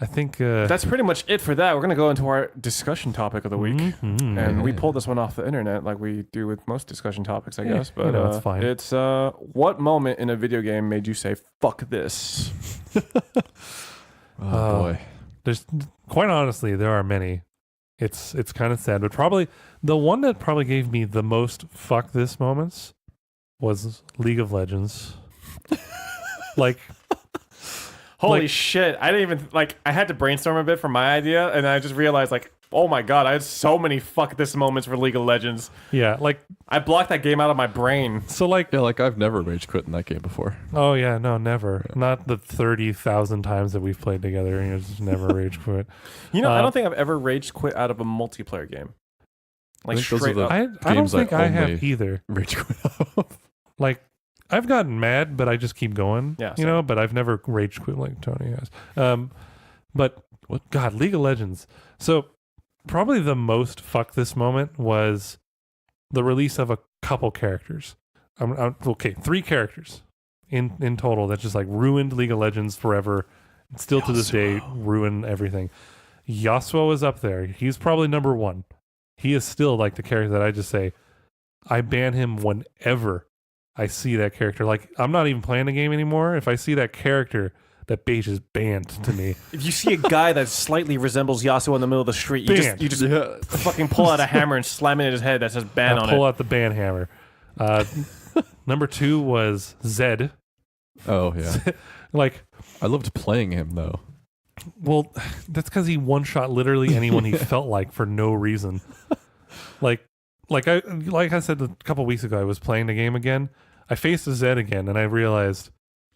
Speaker 2: I think
Speaker 1: that's pretty much it for that. We're gonna go into our discussion topic of the week, and we pulled this one off the internet, like we do with most discussion topics, I guess. But
Speaker 2: it's fine.
Speaker 1: It's what moment in a video game made you say "fuck this"?
Speaker 3: Oh boy.
Speaker 2: There's, quite honestly, there are many. It's kind of sad, but probably the one that probably gave me the most "fuck this" moments was League of Legends. Like.
Speaker 1: Holy shit. I didn't even, like, I had to brainstorm a bit for my idea, and I just realized, like, oh my god, I had so many fuck this moments for League of Legends.
Speaker 2: Yeah, like,
Speaker 1: I blocked that game out of my brain.
Speaker 2: So, like...
Speaker 3: Yeah, like, I've never rage quit in that game before.
Speaker 2: Oh, yeah, no, never. Yeah. Not the 30,000 times that we've played together, you just never rage quit.
Speaker 1: You know, I don't think I've ever rage quit out of a multiplayer game. Like, straight up.
Speaker 2: I don't think I have either.
Speaker 3: Rage quit
Speaker 2: Like... I've gotten mad, but I just keep going.
Speaker 1: Yeah,
Speaker 2: you know, but I've never rage quit like Tony has. But what? God, League of Legends. So probably the most fuck this moment was the release of a couple characters. Okay, 3 characters in total that just like ruined League of Legends forever. Still to this day, ruin everything. Yasuo is up there. He's probably number 1. He is still like the character that I just say, I ban him whenever I see that character. Like, I'm not even playing the game anymore. If I see that character, that beige is banned to me.
Speaker 1: If you see a guy that slightly resembles Yasuo in the middle of the street, you just fucking pull out a hammer and slam it in his head that says ban on it.
Speaker 2: Pull out the ban hammer. Number 2 was Zed.
Speaker 3: Oh yeah.
Speaker 2: Like,
Speaker 3: I loved playing him though.
Speaker 2: well, that's because he one-shot literally anyone he felt like for no reason. Like I said a couple weeks ago, I was playing the game again. I faced a Zed again, and I realized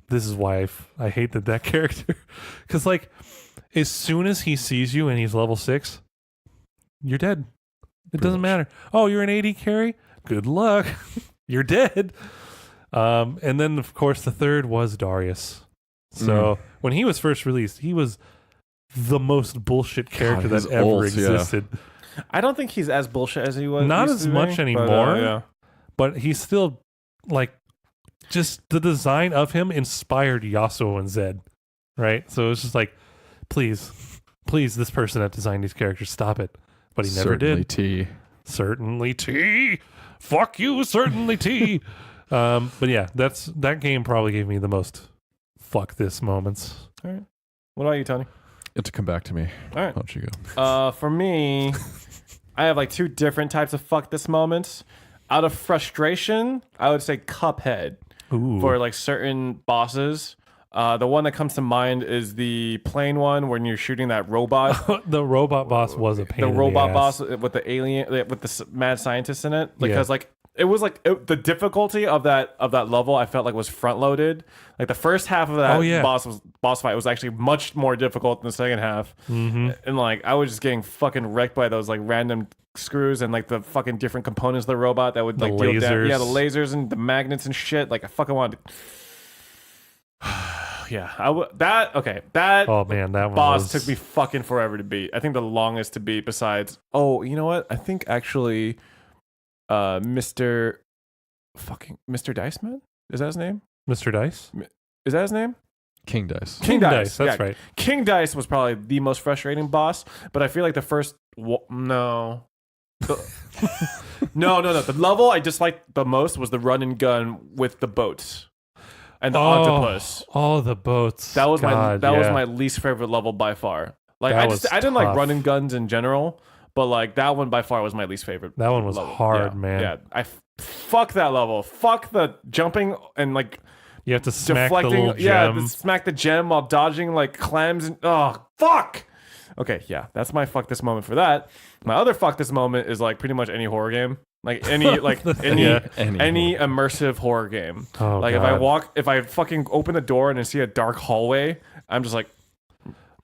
Speaker 2: this is why I hate that character. Because, like, as soon as he sees you and he's level 6, you're dead. It doesn't matter. Oh, you're an AD carry? Good luck. You're dead. And then, of course, the third was Darius. So when he was first released, he was the most bullshit character that ever existed.
Speaker 3: Yeah.
Speaker 1: I don't think he's as bullshit as he was.
Speaker 2: Not as much anymore.
Speaker 1: Yeah.
Speaker 2: But he's still, like, just the design of him inspired Yasuo and Zed, right? So it's just like, please, this person that designed these characters, stop it. But he never did. Certainly T. Fuck you, certainly T. But yeah, that game probably gave me the most fuck this moments.
Speaker 1: All right. What about you, Tony?
Speaker 3: To come back to me.
Speaker 1: All right.
Speaker 3: Why don't you go?
Speaker 1: For me, I have like 2 different types of fuck this moments. Out of frustration, I would say Cuphead.
Speaker 2: Ooh.
Speaker 1: For like certain bosses. The one that comes to mind is the plane one when you're shooting that robot.
Speaker 2: The robot boss was a pain.
Speaker 1: The robot
Speaker 2: in the
Speaker 1: boss
Speaker 2: ass.
Speaker 1: with the alien, with the mad scientist in it. Because like it was like the difficulty of that level, I felt like was front loaded. Like the first half of that boss fight was actually much more difficult than the second half.
Speaker 2: Mm-hmm.
Speaker 1: And like I was just getting fucking wrecked by those like random screws and like the fucking different components of the robot that would like
Speaker 2: the
Speaker 1: deal
Speaker 2: lasers.
Speaker 1: Yeah, the lasers and the magnets and shit. Like I fucking wanted to... Yeah, that
Speaker 2: oh man, that
Speaker 1: boss took me fucking forever to beat. I think the longest to beat besides, oh, you know what? I think actually Mr. Dice Man? Is that his name?
Speaker 2: Mr. Dice?
Speaker 1: Is that his name?
Speaker 3: King Dice.
Speaker 2: King Dice, that's right.
Speaker 1: King Dice was probably the most frustrating boss, but I feel like the first no. No. The level I disliked the most was the run and gun with the boats. And the octopus.
Speaker 2: Oh, the boats.
Speaker 1: That was my least favorite level by far. Like I didn't like run and guns in general, but like that one by far was my least favorite.
Speaker 2: That one was
Speaker 1: level.
Speaker 2: hard, man.
Speaker 1: Yeah, fuck that level. Fuck the jumping and like
Speaker 2: you have to smack
Speaker 1: deflecting.
Speaker 2: The little gem.
Speaker 1: Smack the gem while dodging like clams and fuck. Okay, yeah, that's my fuck this moment for that. My other fuck this moment is like pretty much any horror game. Like any immersive horror game.
Speaker 2: Oh,
Speaker 1: like
Speaker 2: God.
Speaker 1: if I fucking open the door and I see a dark hallway, I'm just like,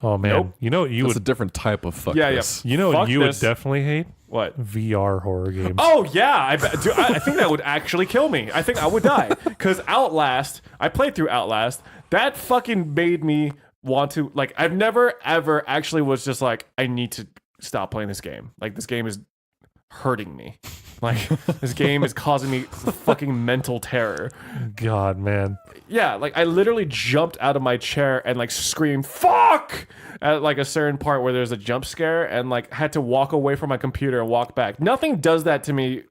Speaker 2: oh man,
Speaker 1: nope.
Speaker 2: You know what you
Speaker 3: That's
Speaker 2: would
Speaker 3: a different type of fuck.
Speaker 1: Yeah.
Speaker 2: You know what
Speaker 1: Fuck
Speaker 2: you
Speaker 1: this.
Speaker 2: would definitely hate?
Speaker 1: What?
Speaker 2: VR horror games.
Speaker 1: Oh yeah, I think that would actually kill me. I think I would die because Outlast. I played through Outlast. That fucking made me want to like. I've never ever actually was just like I need to stop playing this game. Like this game is hurting me. Like this game is causing me fucking mental terror.
Speaker 2: God, man.
Speaker 1: Yeah, like I literally jumped out of my chair and like screamed "fuck" at like a certain part where there's a jump scare and like had to walk away from my computer and walk back. Nothing does that to me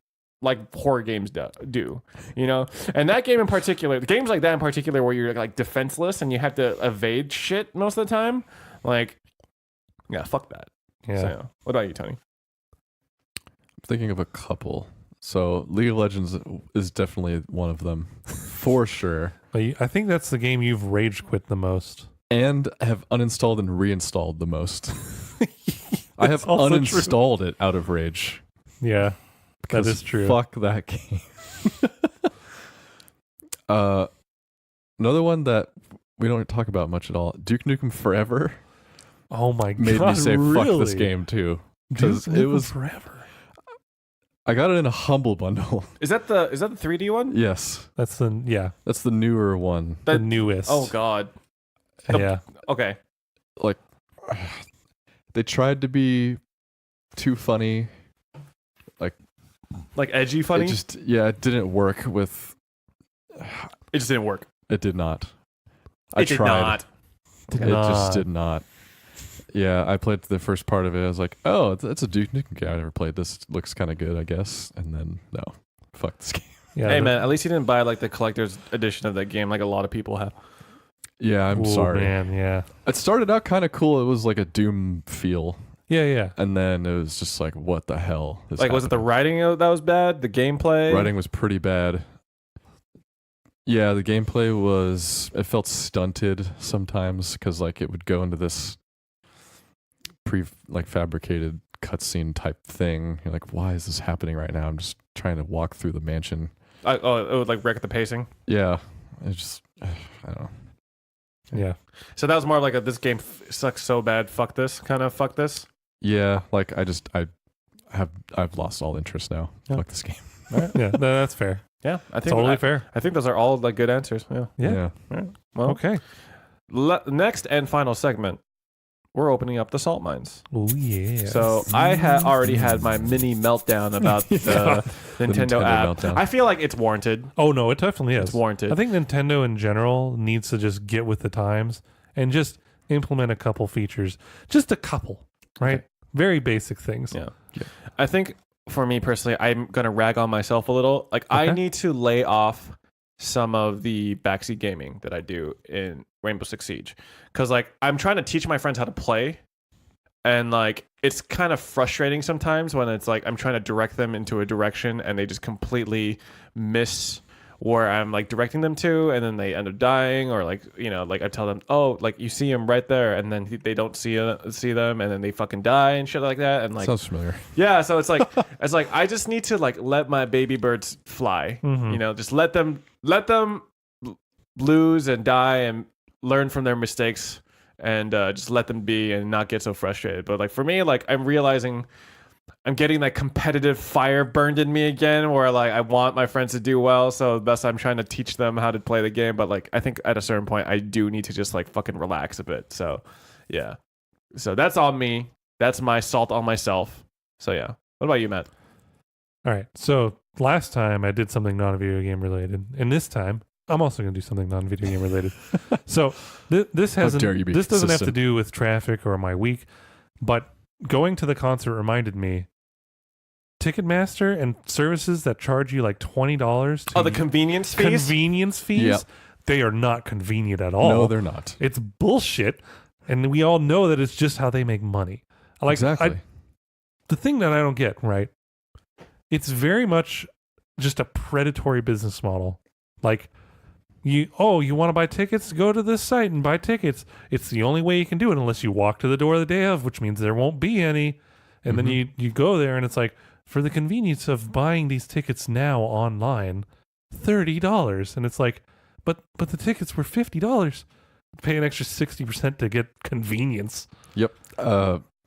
Speaker 1: like horror games do, you know? And that game in particular, games like that in particular where you're like defenseless and you have to evade shit most of the time, like yeah, fuck that.
Speaker 2: Yeah.
Speaker 1: So, yeah. What about you, Tony?
Speaker 3: Thinking of a couple. So League of Legends is definitely one of them, for sure.
Speaker 2: I think that's the game you've rage quit the most.
Speaker 3: And have uninstalled and reinstalled the most. I have
Speaker 2: also
Speaker 3: uninstalled it out of rage.
Speaker 2: Yeah,
Speaker 3: Because
Speaker 2: that is true.
Speaker 3: Fuck that game. Another one that we don't talk about much at all, Duke Nukem Forever,
Speaker 2: Oh my God,
Speaker 3: made me say
Speaker 2: really?
Speaker 3: fuck this game too. Because
Speaker 2: Duke
Speaker 3: it
Speaker 2: Nukem
Speaker 3: was
Speaker 2: forever.
Speaker 3: I got it in a humble bundle.
Speaker 1: Is that the 3D one?
Speaker 3: Yes.
Speaker 2: That's
Speaker 3: That's the newer one.
Speaker 2: the newest.
Speaker 1: Oh god.
Speaker 2: Yeah.
Speaker 1: Okay.
Speaker 3: Like they tried to be too funny.
Speaker 1: Like edgy funny?
Speaker 3: It didn't work with
Speaker 1: It just didn't work.
Speaker 3: it did not.
Speaker 1: It did not.
Speaker 3: It just did not. Yeah, I played the first part of it. I was like, oh, that's a Duke Nukem game. I never played this. It looks kind of good, I guess. And then, no. Fuck this game.
Speaker 2: Yeah,
Speaker 1: Hey man, at least you didn't buy like the collector's edition of that game like a lot of people have.
Speaker 3: Yeah, I'm
Speaker 2: Ooh,
Speaker 3: sorry.
Speaker 2: man, yeah.
Speaker 3: It started out kind of cool. It was like a Doom feel.
Speaker 2: Yeah.
Speaker 3: And then it was just like, what the hell is
Speaker 1: Like, was it the
Speaker 3: happening?
Speaker 1: writing that was bad? The gameplay?
Speaker 3: Writing was pretty bad. Yeah, the gameplay it felt stunted sometimes because like it would go into this fabricated cutscene type thing. You're like, why is this happening right now? I'm just trying to walk through the mansion.
Speaker 1: It would like wreck the pacing.
Speaker 3: Yeah, it just, I don't know.
Speaker 2: Yeah.
Speaker 1: So that was more like this game sucks so bad. Fuck this kind of fuck this.
Speaker 3: Yeah, like I've lost all interest now.
Speaker 2: Yeah.
Speaker 3: Fuck this game.
Speaker 2: Yeah, that's fair.
Speaker 1: Yeah, I think
Speaker 2: Totally fair.
Speaker 1: I think those are all like good answers. Yeah.
Speaker 2: Yeah.
Speaker 1: Well,
Speaker 2: Okay.
Speaker 1: Next and final segment, we're opening up the salt mines.
Speaker 2: Oh, yeah.
Speaker 1: So I had already had my mini meltdown about the Nintendo app.
Speaker 3: meltdown.
Speaker 1: I feel like it's warranted.
Speaker 2: Oh, no, it definitely is.
Speaker 1: It's warranted.
Speaker 2: I think Nintendo in general needs to just get with the times and just implement a couple features. Just a couple, right?
Speaker 1: Okay.
Speaker 2: Very basic things.
Speaker 1: Yeah. I think for me personally, I'm going to rag on myself a little. Like, I
Speaker 2: Okay.
Speaker 1: need to lay off some of the backseat gaming that I do in Rainbow Six Siege. Because, like, I'm trying to teach my friends how to play. And, like, it's kind of frustrating sometimes when it's like I'm trying to direct them into a direction and they just completely miss where I'm like directing them to, and then they end up dying, or like, you know, like I tell them, oh, like you see him right there, and then they don't see them, and then they fucking die and shit like that, and like
Speaker 3: Sounds familiar.
Speaker 1: yeah, so it's like I just need to like let my baby birds fly,
Speaker 2: Mhm.
Speaker 1: you know, just let them lose and die and learn from their mistakes, and just let them be and not get so frustrated. But like for me, like I'm realizing I'm getting that competitive fire burned in me again, where like I want my friends to do well, so thus I'm trying to teach them how to play the game. But like I think at a certain point I do need to just like fucking relax a bit. So yeah, so that's on me. That's my salt on myself. So yeah, what about you, Matt?
Speaker 2: All right. So last time I did something non-video game related, and this time I'm also going to do something non-video game related. So this
Speaker 3: How
Speaker 2: hasn't.
Speaker 3: dare you be
Speaker 2: This doesn't have to
Speaker 3: consistent.
Speaker 2: do with traffic or my week, but going to the concert reminded me. Ticketmaster and services that charge you like $20.
Speaker 1: Oh, the convenience fees.
Speaker 2: Convenience fees.
Speaker 3: Yep.
Speaker 2: They are not convenient at all.
Speaker 3: No, they're not.
Speaker 2: It's bullshit, and we all know that it's just how they make money. Like
Speaker 3: Exactly.
Speaker 2: the thing that I don't get, right? It's very much just a predatory business model. Like you want to buy tickets? Go to this site and buy tickets. It's the only way you can do it unless you walk to the door the day of, which means there won't be any. And then you go there and it's like, for the convenience of buying these tickets now online, $30. And it's like, but the tickets were $50. Pay an extra 60% to get convenience.
Speaker 3: Yep.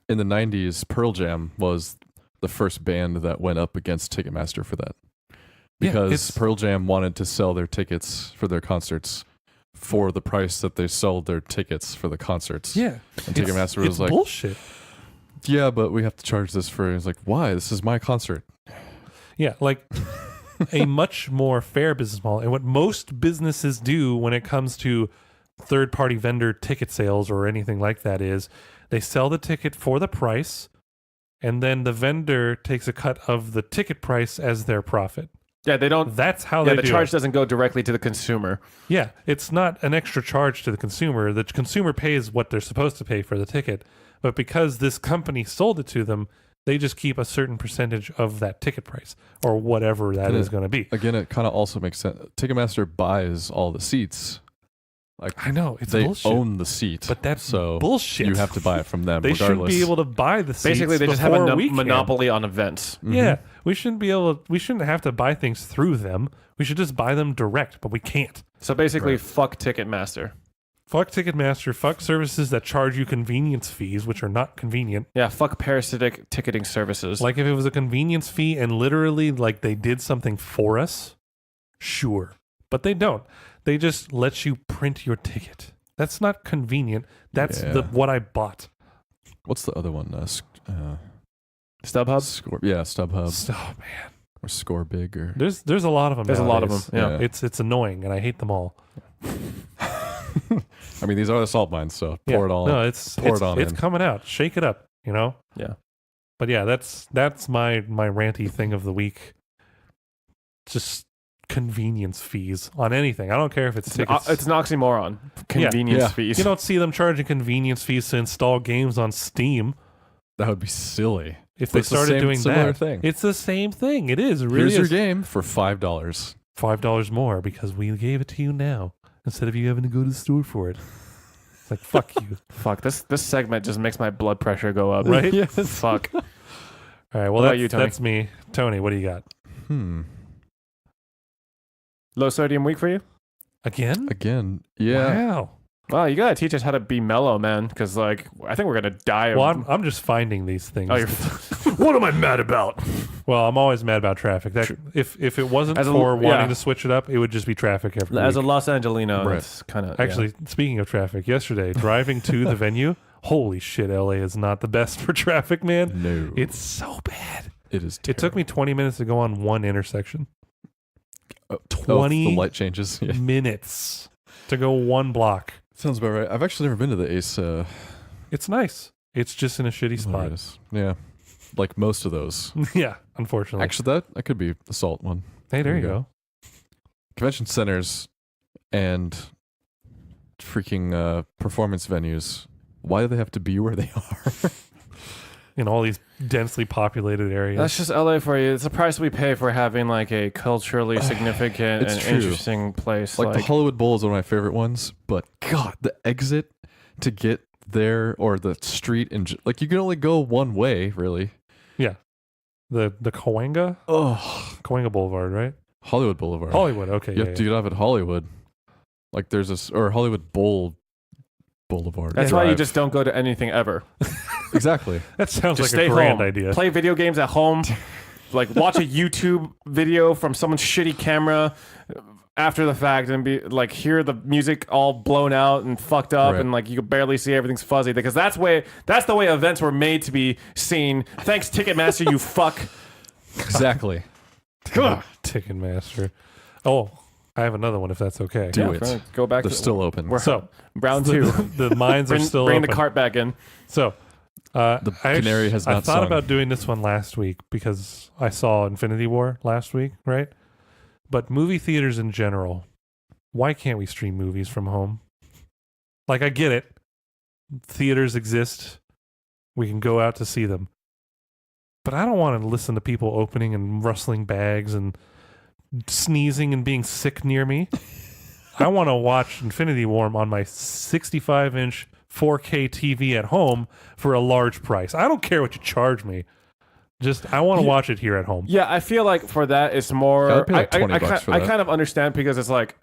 Speaker 3: In the 90s, Pearl Jam was the first band that went up against Ticketmaster for that.
Speaker 2: Yeah,
Speaker 3: Because
Speaker 2: it's-
Speaker 3: Pearl Jam wanted to sell their tickets for their concerts for the price that they sold their tickets for the concerts.
Speaker 2: Yeah.
Speaker 3: And Ticketmaster was
Speaker 2: it's
Speaker 3: like,
Speaker 2: bullshit.
Speaker 3: yeah, but we have to charge this for. It's like, why? This is my concert.
Speaker 2: Yeah, like a much more fair business model. And what most businesses do when it comes to third-party vendor ticket sales or anything like that is they sell the ticket for the price, and then the vendor takes a cut of the ticket price as their profit.
Speaker 1: Yeah, they don't.
Speaker 2: That's how
Speaker 1: Yeah,
Speaker 2: they
Speaker 1: the
Speaker 2: do
Speaker 1: charge
Speaker 2: it.
Speaker 1: doesn't go directly to the consumer.
Speaker 2: Yeah, it's not an extra charge to the consumer. The consumer pays what they're supposed to pay for the ticket. But because this company sold it to them, they just keep a certain percentage of that ticket price or whatever that is going to be.
Speaker 3: Again, it kind of also makes sense. Ticketmaster buys all the seats. Like
Speaker 2: I know, it's
Speaker 3: they
Speaker 2: bullshit.
Speaker 3: own the seat,
Speaker 2: But that's
Speaker 3: so
Speaker 2: bullshit.
Speaker 3: you have to buy it from them.
Speaker 2: They
Speaker 3: regardless.
Speaker 2: shouldn't be able to buy the seats.
Speaker 1: Basically, they just have
Speaker 2: before
Speaker 1: a
Speaker 2: we can.
Speaker 1: monopoly on events.
Speaker 2: Yeah, we shouldn't be able. We shouldn't have to buy things through them. We should just buy them direct, but we can't.
Speaker 1: So basically,
Speaker 3: Right.
Speaker 1: fuck Ticketmaster.
Speaker 2: Fuck Ticketmaster. Fuck services that charge you convenience fees, which are not convenient.
Speaker 1: Yeah, fuck parasitic ticketing services.
Speaker 2: Like if it was a convenience fee and literally like they did something for us, sure, but they don't. They just let you print your ticket. That's not convenient. That's
Speaker 3: Yeah.
Speaker 2: what I bought.
Speaker 3: What's the other one?
Speaker 1: StubHub.
Speaker 3: StubHub
Speaker 2: Oh man,
Speaker 3: or Scorebig or
Speaker 2: there's a lot of them.
Speaker 1: There's a lot of
Speaker 2: nowadays.
Speaker 1: them. Yeah.
Speaker 3: Yeah.
Speaker 2: It's annoying and I hate them all.
Speaker 3: I mean, these are the salt mines, so
Speaker 2: Yeah.
Speaker 3: pour it all.
Speaker 2: No, it's
Speaker 3: pour it on
Speaker 2: it's
Speaker 3: in.
Speaker 2: coming out. Shake it up, you know?
Speaker 1: Yeah.
Speaker 2: But yeah, that's my ranty thing of the week. Just convenience fees on anything. I don't care if it's tickets.
Speaker 1: It's an oxymoron. Convenience
Speaker 3: Yeah.
Speaker 1: fees.
Speaker 2: You don't see them charging convenience fees to install games on Steam.
Speaker 3: That would be silly.
Speaker 2: If
Speaker 3: But
Speaker 2: they
Speaker 3: it's the
Speaker 2: started
Speaker 3: same
Speaker 2: doing
Speaker 3: similar
Speaker 2: that,
Speaker 3: thing.
Speaker 2: it's the same thing. It is. It really
Speaker 3: Here's your
Speaker 2: is.
Speaker 3: game for $5.
Speaker 2: $5 more because we gave it to you now instead of you having to go to the store for it. It's like, fuck you.
Speaker 1: Fuck, this segment just makes my blood pressure go up.
Speaker 2: Right?
Speaker 3: Yes.
Speaker 1: Fuck.
Speaker 2: All right. Well,
Speaker 1: What about you, Tony?
Speaker 2: that's me. Tony, what do you got?
Speaker 1: Low sodium week for you?
Speaker 2: Again?
Speaker 3: Again, yeah.
Speaker 2: Wow.
Speaker 1: Well, you gotta teach us how to be mellow, man. Because like, I think we're gonna die. of-
Speaker 2: Well, I'm just finding these things.
Speaker 1: Oh, you're. What am I mad about?
Speaker 2: Well, I'm always mad about traffic. That if it wasn't
Speaker 1: As a-
Speaker 2: for wanting
Speaker 1: yeah.
Speaker 2: to switch it up, it would just be traffic every
Speaker 1: As a
Speaker 2: week.
Speaker 1: Los Angelino,
Speaker 3: Right.
Speaker 1: that's kind of
Speaker 2: Actually, speaking of traffic, yesterday driving to the venue, holy shit, LA is not the best for traffic, man.
Speaker 3: No.
Speaker 2: It's so bad.
Speaker 3: It is
Speaker 2: It took me 20 minutes to go on one intersection.
Speaker 3: Oh,
Speaker 2: 20
Speaker 3: the light changes. Yeah.
Speaker 2: minutes to go one block.
Speaker 3: Sounds about right. I've actually never been to the Ace.
Speaker 2: It's nice. It's just in a shitty
Speaker 3: what
Speaker 2: spot.
Speaker 3: it is. Yeah. Like most of those.
Speaker 2: Yeah, unfortunately.
Speaker 3: Actually, that could be the Salt one.
Speaker 2: hey, there
Speaker 3: there
Speaker 2: you
Speaker 3: you
Speaker 2: go.
Speaker 3: Convention centers and freaking performance venues. Why do they have to be where they are?
Speaker 2: In all these densely populated areas.
Speaker 1: That's just LA for you. It's the price we pay for having like a culturally significant
Speaker 3: It's
Speaker 1: and
Speaker 3: true.
Speaker 1: interesting place.
Speaker 3: Like the Hollywood Bowl is one of my favorite ones, but God, the exit to get there or the street and like you can only go one way, really.
Speaker 2: the Cahuenga?
Speaker 3: Oh,
Speaker 2: Cahuenga Boulevard, right?
Speaker 3: Hollywood Boulevard.
Speaker 2: Hollywood, okay.
Speaker 3: You
Speaker 2: Yeah,
Speaker 3: have to get off at Hollywood. Like there's this or Hollywood Boulevard.
Speaker 1: That's why you
Speaker 3: Drive.
Speaker 1: just don't go to anything ever.
Speaker 3: exactly.
Speaker 2: That sounds
Speaker 1: Just
Speaker 2: like
Speaker 1: stay
Speaker 2: a grand
Speaker 1: home.
Speaker 2: idea.
Speaker 1: Play video games at home. Like watch a YouTube video from someone's shitty camera after the fact and be like hear the music all blown out and fucked up
Speaker 3: Right.
Speaker 1: and like you can barely see everything's fuzzy because that's the way events were made to be seen. Thanks Ticketmaster, you fuck.
Speaker 3: Exactly.
Speaker 2: Ticketmaster. Oh, I have another one if that's okay.
Speaker 3: Do it.
Speaker 1: Fine. Go back
Speaker 3: They're
Speaker 1: to
Speaker 3: still open.
Speaker 1: we're
Speaker 2: So,
Speaker 1: round two.
Speaker 2: the mines are still
Speaker 1: bring
Speaker 2: open.
Speaker 1: the cart back in.
Speaker 2: So,
Speaker 3: The canary has
Speaker 2: I
Speaker 3: not
Speaker 2: thought
Speaker 3: sung.
Speaker 2: about doing this one last week because I saw Infinity War last week, right? But movie theaters in general, why can't we stream movies from home? Like, I get it. Theaters exist. We can go out to see them. But I don't want to listen to people opening and rustling bags and sneezing and being sick near me. I want to watch Infinity War on my 65-inch 4K TV at home for a large price. I don't care what you charge me. Just, I want to watch it here at home.
Speaker 1: Yeah, I feel like for that it's more.
Speaker 3: Yeah, I'd pay like $20 for
Speaker 1: I
Speaker 3: that.
Speaker 1: kind of understand because it's like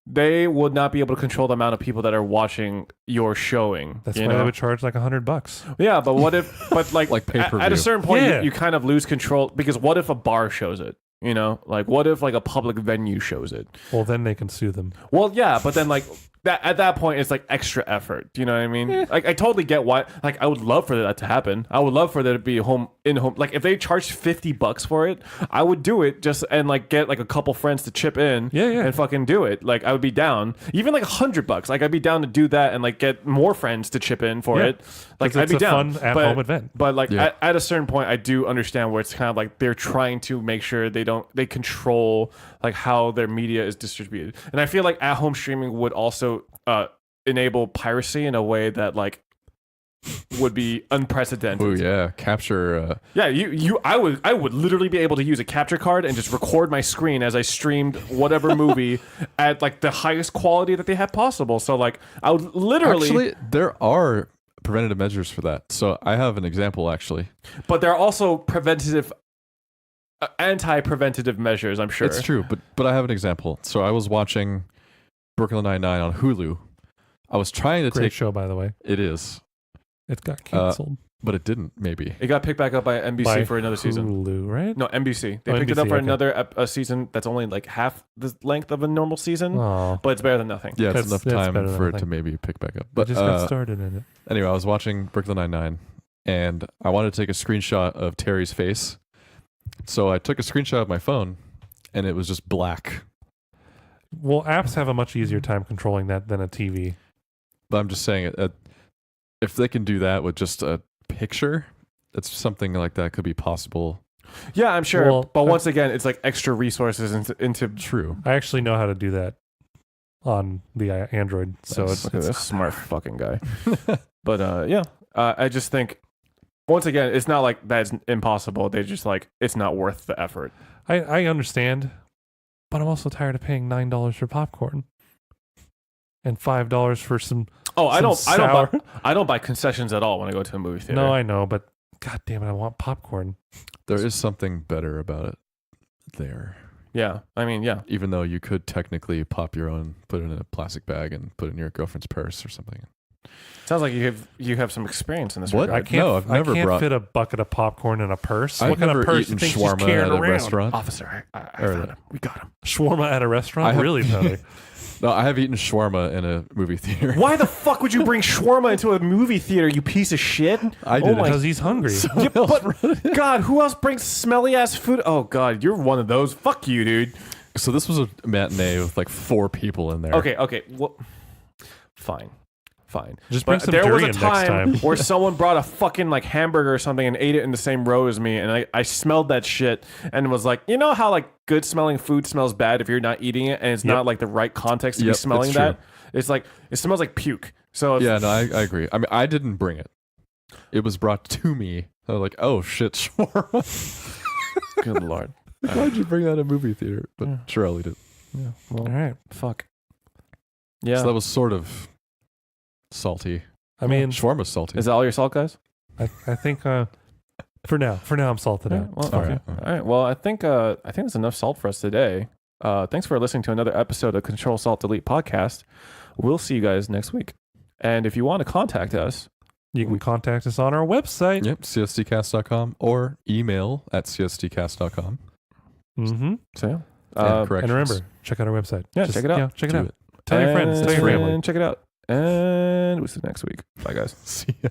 Speaker 1: they would not be able to control the amount of people that are watching your showing.
Speaker 2: That's
Speaker 1: you
Speaker 2: why
Speaker 1: know?
Speaker 2: they would charge like $100.
Speaker 1: Yeah, but what if? But like,
Speaker 3: Like
Speaker 1: at a
Speaker 3: pay-per-view.
Speaker 1: certain point,
Speaker 2: Yeah.
Speaker 1: you kind of lose control because what if a bar shows it? You know, like what if like a public venue shows it?
Speaker 2: Well, then they can sue them.
Speaker 1: Well, yeah, but then like that at that point it's like extra effort. You know what I mean? Like I totally get why. Like I would love for that to happen. I would love for there to be home. Like if they charged $50 for it, I would do it just and like get like a couple friends to chip in.
Speaker 2: Yeah.
Speaker 1: And fucking do it. Like I would be down. Even like $100. Like I'd be down to do that and like get more friends to chip in for
Speaker 2: Yeah.
Speaker 1: it. Like
Speaker 2: 'Cause
Speaker 1: I'd
Speaker 2: it's
Speaker 1: be
Speaker 2: a
Speaker 1: down.
Speaker 2: fun at-home event.
Speaker 1: But like
Speaker 3: Yeah.
Speaker 1: at a certain point, I do understand where it's kind of like they're trying to make sure they control like how their media is distributed. And I feel like at home streaming would also enable piracy in a way that like would be unprecedented.
Speaker 3: Oh yeah, capture.
Speaker 1: Yeah, I would literally be able to use a capture card and just record my screen as I streamed whatever movie at like the highest quality that they have possible. So like I would literally
Speaker 3: Actually, there are preventative measures for that. So I have an example actually.
Speaker 1: but there are also preventative anti-preventative measures, I'm sure.
Speaker 3: It's true, but I have an example. So I was watching Brooklyn Nine-Nine on Hulu. I was trying to
Speaker 2: Great
Speaker 3: take
Speaker 2: show, by the way.
Speaker 3: it is,
Speaker 2: It got canceled.
Speaker 3: but it didn't. Maybe
Speaker 1: It got picked back up by NBC
Speaker 2: by
Speaker 1: for another season.
Speaker 2: Hulu, right?
Speaker 1: No, NBC. They
Speaker 2: Oh,
Speaker 1: picked it
Speaker 2: NBC,
Speaker 1: up for
Speaker 2: okay.
Speaker 1: another a season that's only like half the length of a normal season,
Speaker 2: Oh,
Speaker 1: but it's better than nothing.
Speaker 3: yeah, it's
Speaker 2: That's-
Speaker 3: enough
Speaker 2: that's
Speaker 3: time
Speaker 2: better than
Speaker 3: for it to
Speaker 2: nothing.
Speaker 3: maybe pick back up.
Speaker 2: but
Speaker 3: But
Speaker 2: just got started in it.
Speaker 3: anyway, I was watching Brooklyn Nine-Nine, and I wanted to take a screenshot of Terry's face. So I took a screenshot of my phone, and it was just black.
Speaker 2: Well, apps have a much easier time controlling that than a TV.
Speaker 3: But I'm just saying, if they can do that with just a picture, it's something like that could be possible.
Speaker 1: Yeah, I'm sure.
Speaker 2: Well,
Speaker 1: but once again, it's like extra resources into
Speaker 3: True.
Speaker 2: I actually know how to do that on the Android. So
Speaker 3: Nice.
Speaker 1: Look at this smart fucking guy. But yeah, I just think once again, it's not like that's impossible. They just like it's not worth the effort.
Speaker 2: I understand, but I'm also tired of paying $9 for popcorn and $5 for some.
Speaker 1: Oh, I
Speaker 2: sour.
Speaker 1: don't buy concessions at all when I go to a movie theater.
Speaker 2: No, I know, but god damn it, I want popcorn.
Speaker 3: There is something better about it there.
Speaker 1: Yeah, I mean, yeah.
Speaker 3: Even though you could technically pop your own, put it in a plastic bag and put it in your girlfriend's purse or something.
Speaker 1: Sounds like you have some experience in this.
Speaker 3: What?
Speaker 1: regard.
Speaker 3: No,
Speaker 2: I can't fit a bucket of popcorn in a purse. What kind of purse do you think she's
Speaker 3: shawarma
Speaker 2: carrying
Speaker 3: at a
Speaker 2: around?
Speaker 3: restaurant.
Speaker 1: Officer, I
Speaker 3: Or
Speaker 1: found
Speaker 3: the-
Speaker 1: him. We got him.
Speaker 2: Shawarma at a restaurant?
Speaker 3: I have-
Speaker 2: Really, Tony?
Speaker 3: No, I have eaten shawarma in a movie theater.
Speaker 1: Why the fuck would you bring shawarma into a movie theater, you piece of shit?
Speaker 3: I
Speaker 1: Oh
Speaker 3: did
Speaker 1: my-
Speaker 2: Because he's hungry.
Speaker 1: Yeah, but God, who else brings smelly ass food? Oh God, you're one of those. Fuck you, dude.
Speaker 3: So this was a matinee with like 4 people in there.
Speaker 1: Okay. Well, fine.
Speaker 2: Just bring
Speaker 1: But
Speaker 2: some
Speaker 1: there was a
Speaker 2: durian next
Speaker 1: time
Speaker 2: time.
Speaker 1: where someone brought a fucking like hamburger or something and ate it in the same row as me, and I smelled that shit and was like, you know how like good smelling food smells bad if you're not eating it and it's
Speaker 2: Yep.
Speaker 1: not like the right context to be
Speaker 3: Yep,
Speaker 1: smelling
Speaker 3: it's
Speaker 1: that. It's like it smells like puke. So if,
Speaker 3: Yeah, no, I agree. I mean, I didn't bring it. It was brought to me. I was like, oh shit, shawarma.
Speaker 1: good lord.
Speaker 3: Why'd you bring that in a movie theater? But
Speaker 1: Yeah.
Speaker 3: sure, I'll eat it.
Speaker 1: Yeah. Well,
Speaker 2: All right.
Speaker 1: fuck. Yeah.
Speaker 3: So that was sort of salty.
Speaker 2: I mean,
Speaker 3: Shawarma's salty.
Speaker 1: Is that all your salt, guys?
Speaker 2: I think for now I'm salted out.
Speaker 1: Well,
Speaker 3: All
Speaker 1: okay.
Speaker 3: right.
Speaker 1: All right. Well, I think that's enough salt for us today. Thanks for listening to another episode of Control Salt Delete podcast. We'll see you guys next week. And if you want to contact us,
Speaker 2: You can contact us on our website.
Speaker 3: Yep, csdcast.com or email at csdcast.com.
Speaker 2: Mm-hmm.
Speaker 1: so yeah.
Speaker 3: And corrections.
Speaker 2: And remember, check out our website.
Speaker 1: Yeah, check it out.
Speaker 2: Yeah, check it
Speaker 3: Do
Speaker 2: out.
Speaker 3: it.
Speaker 2: Tell your friends. Tell your family.
Speaker 1: And check it out. And we'll see you next week. Bye, guys.
Speaker 3: See ya.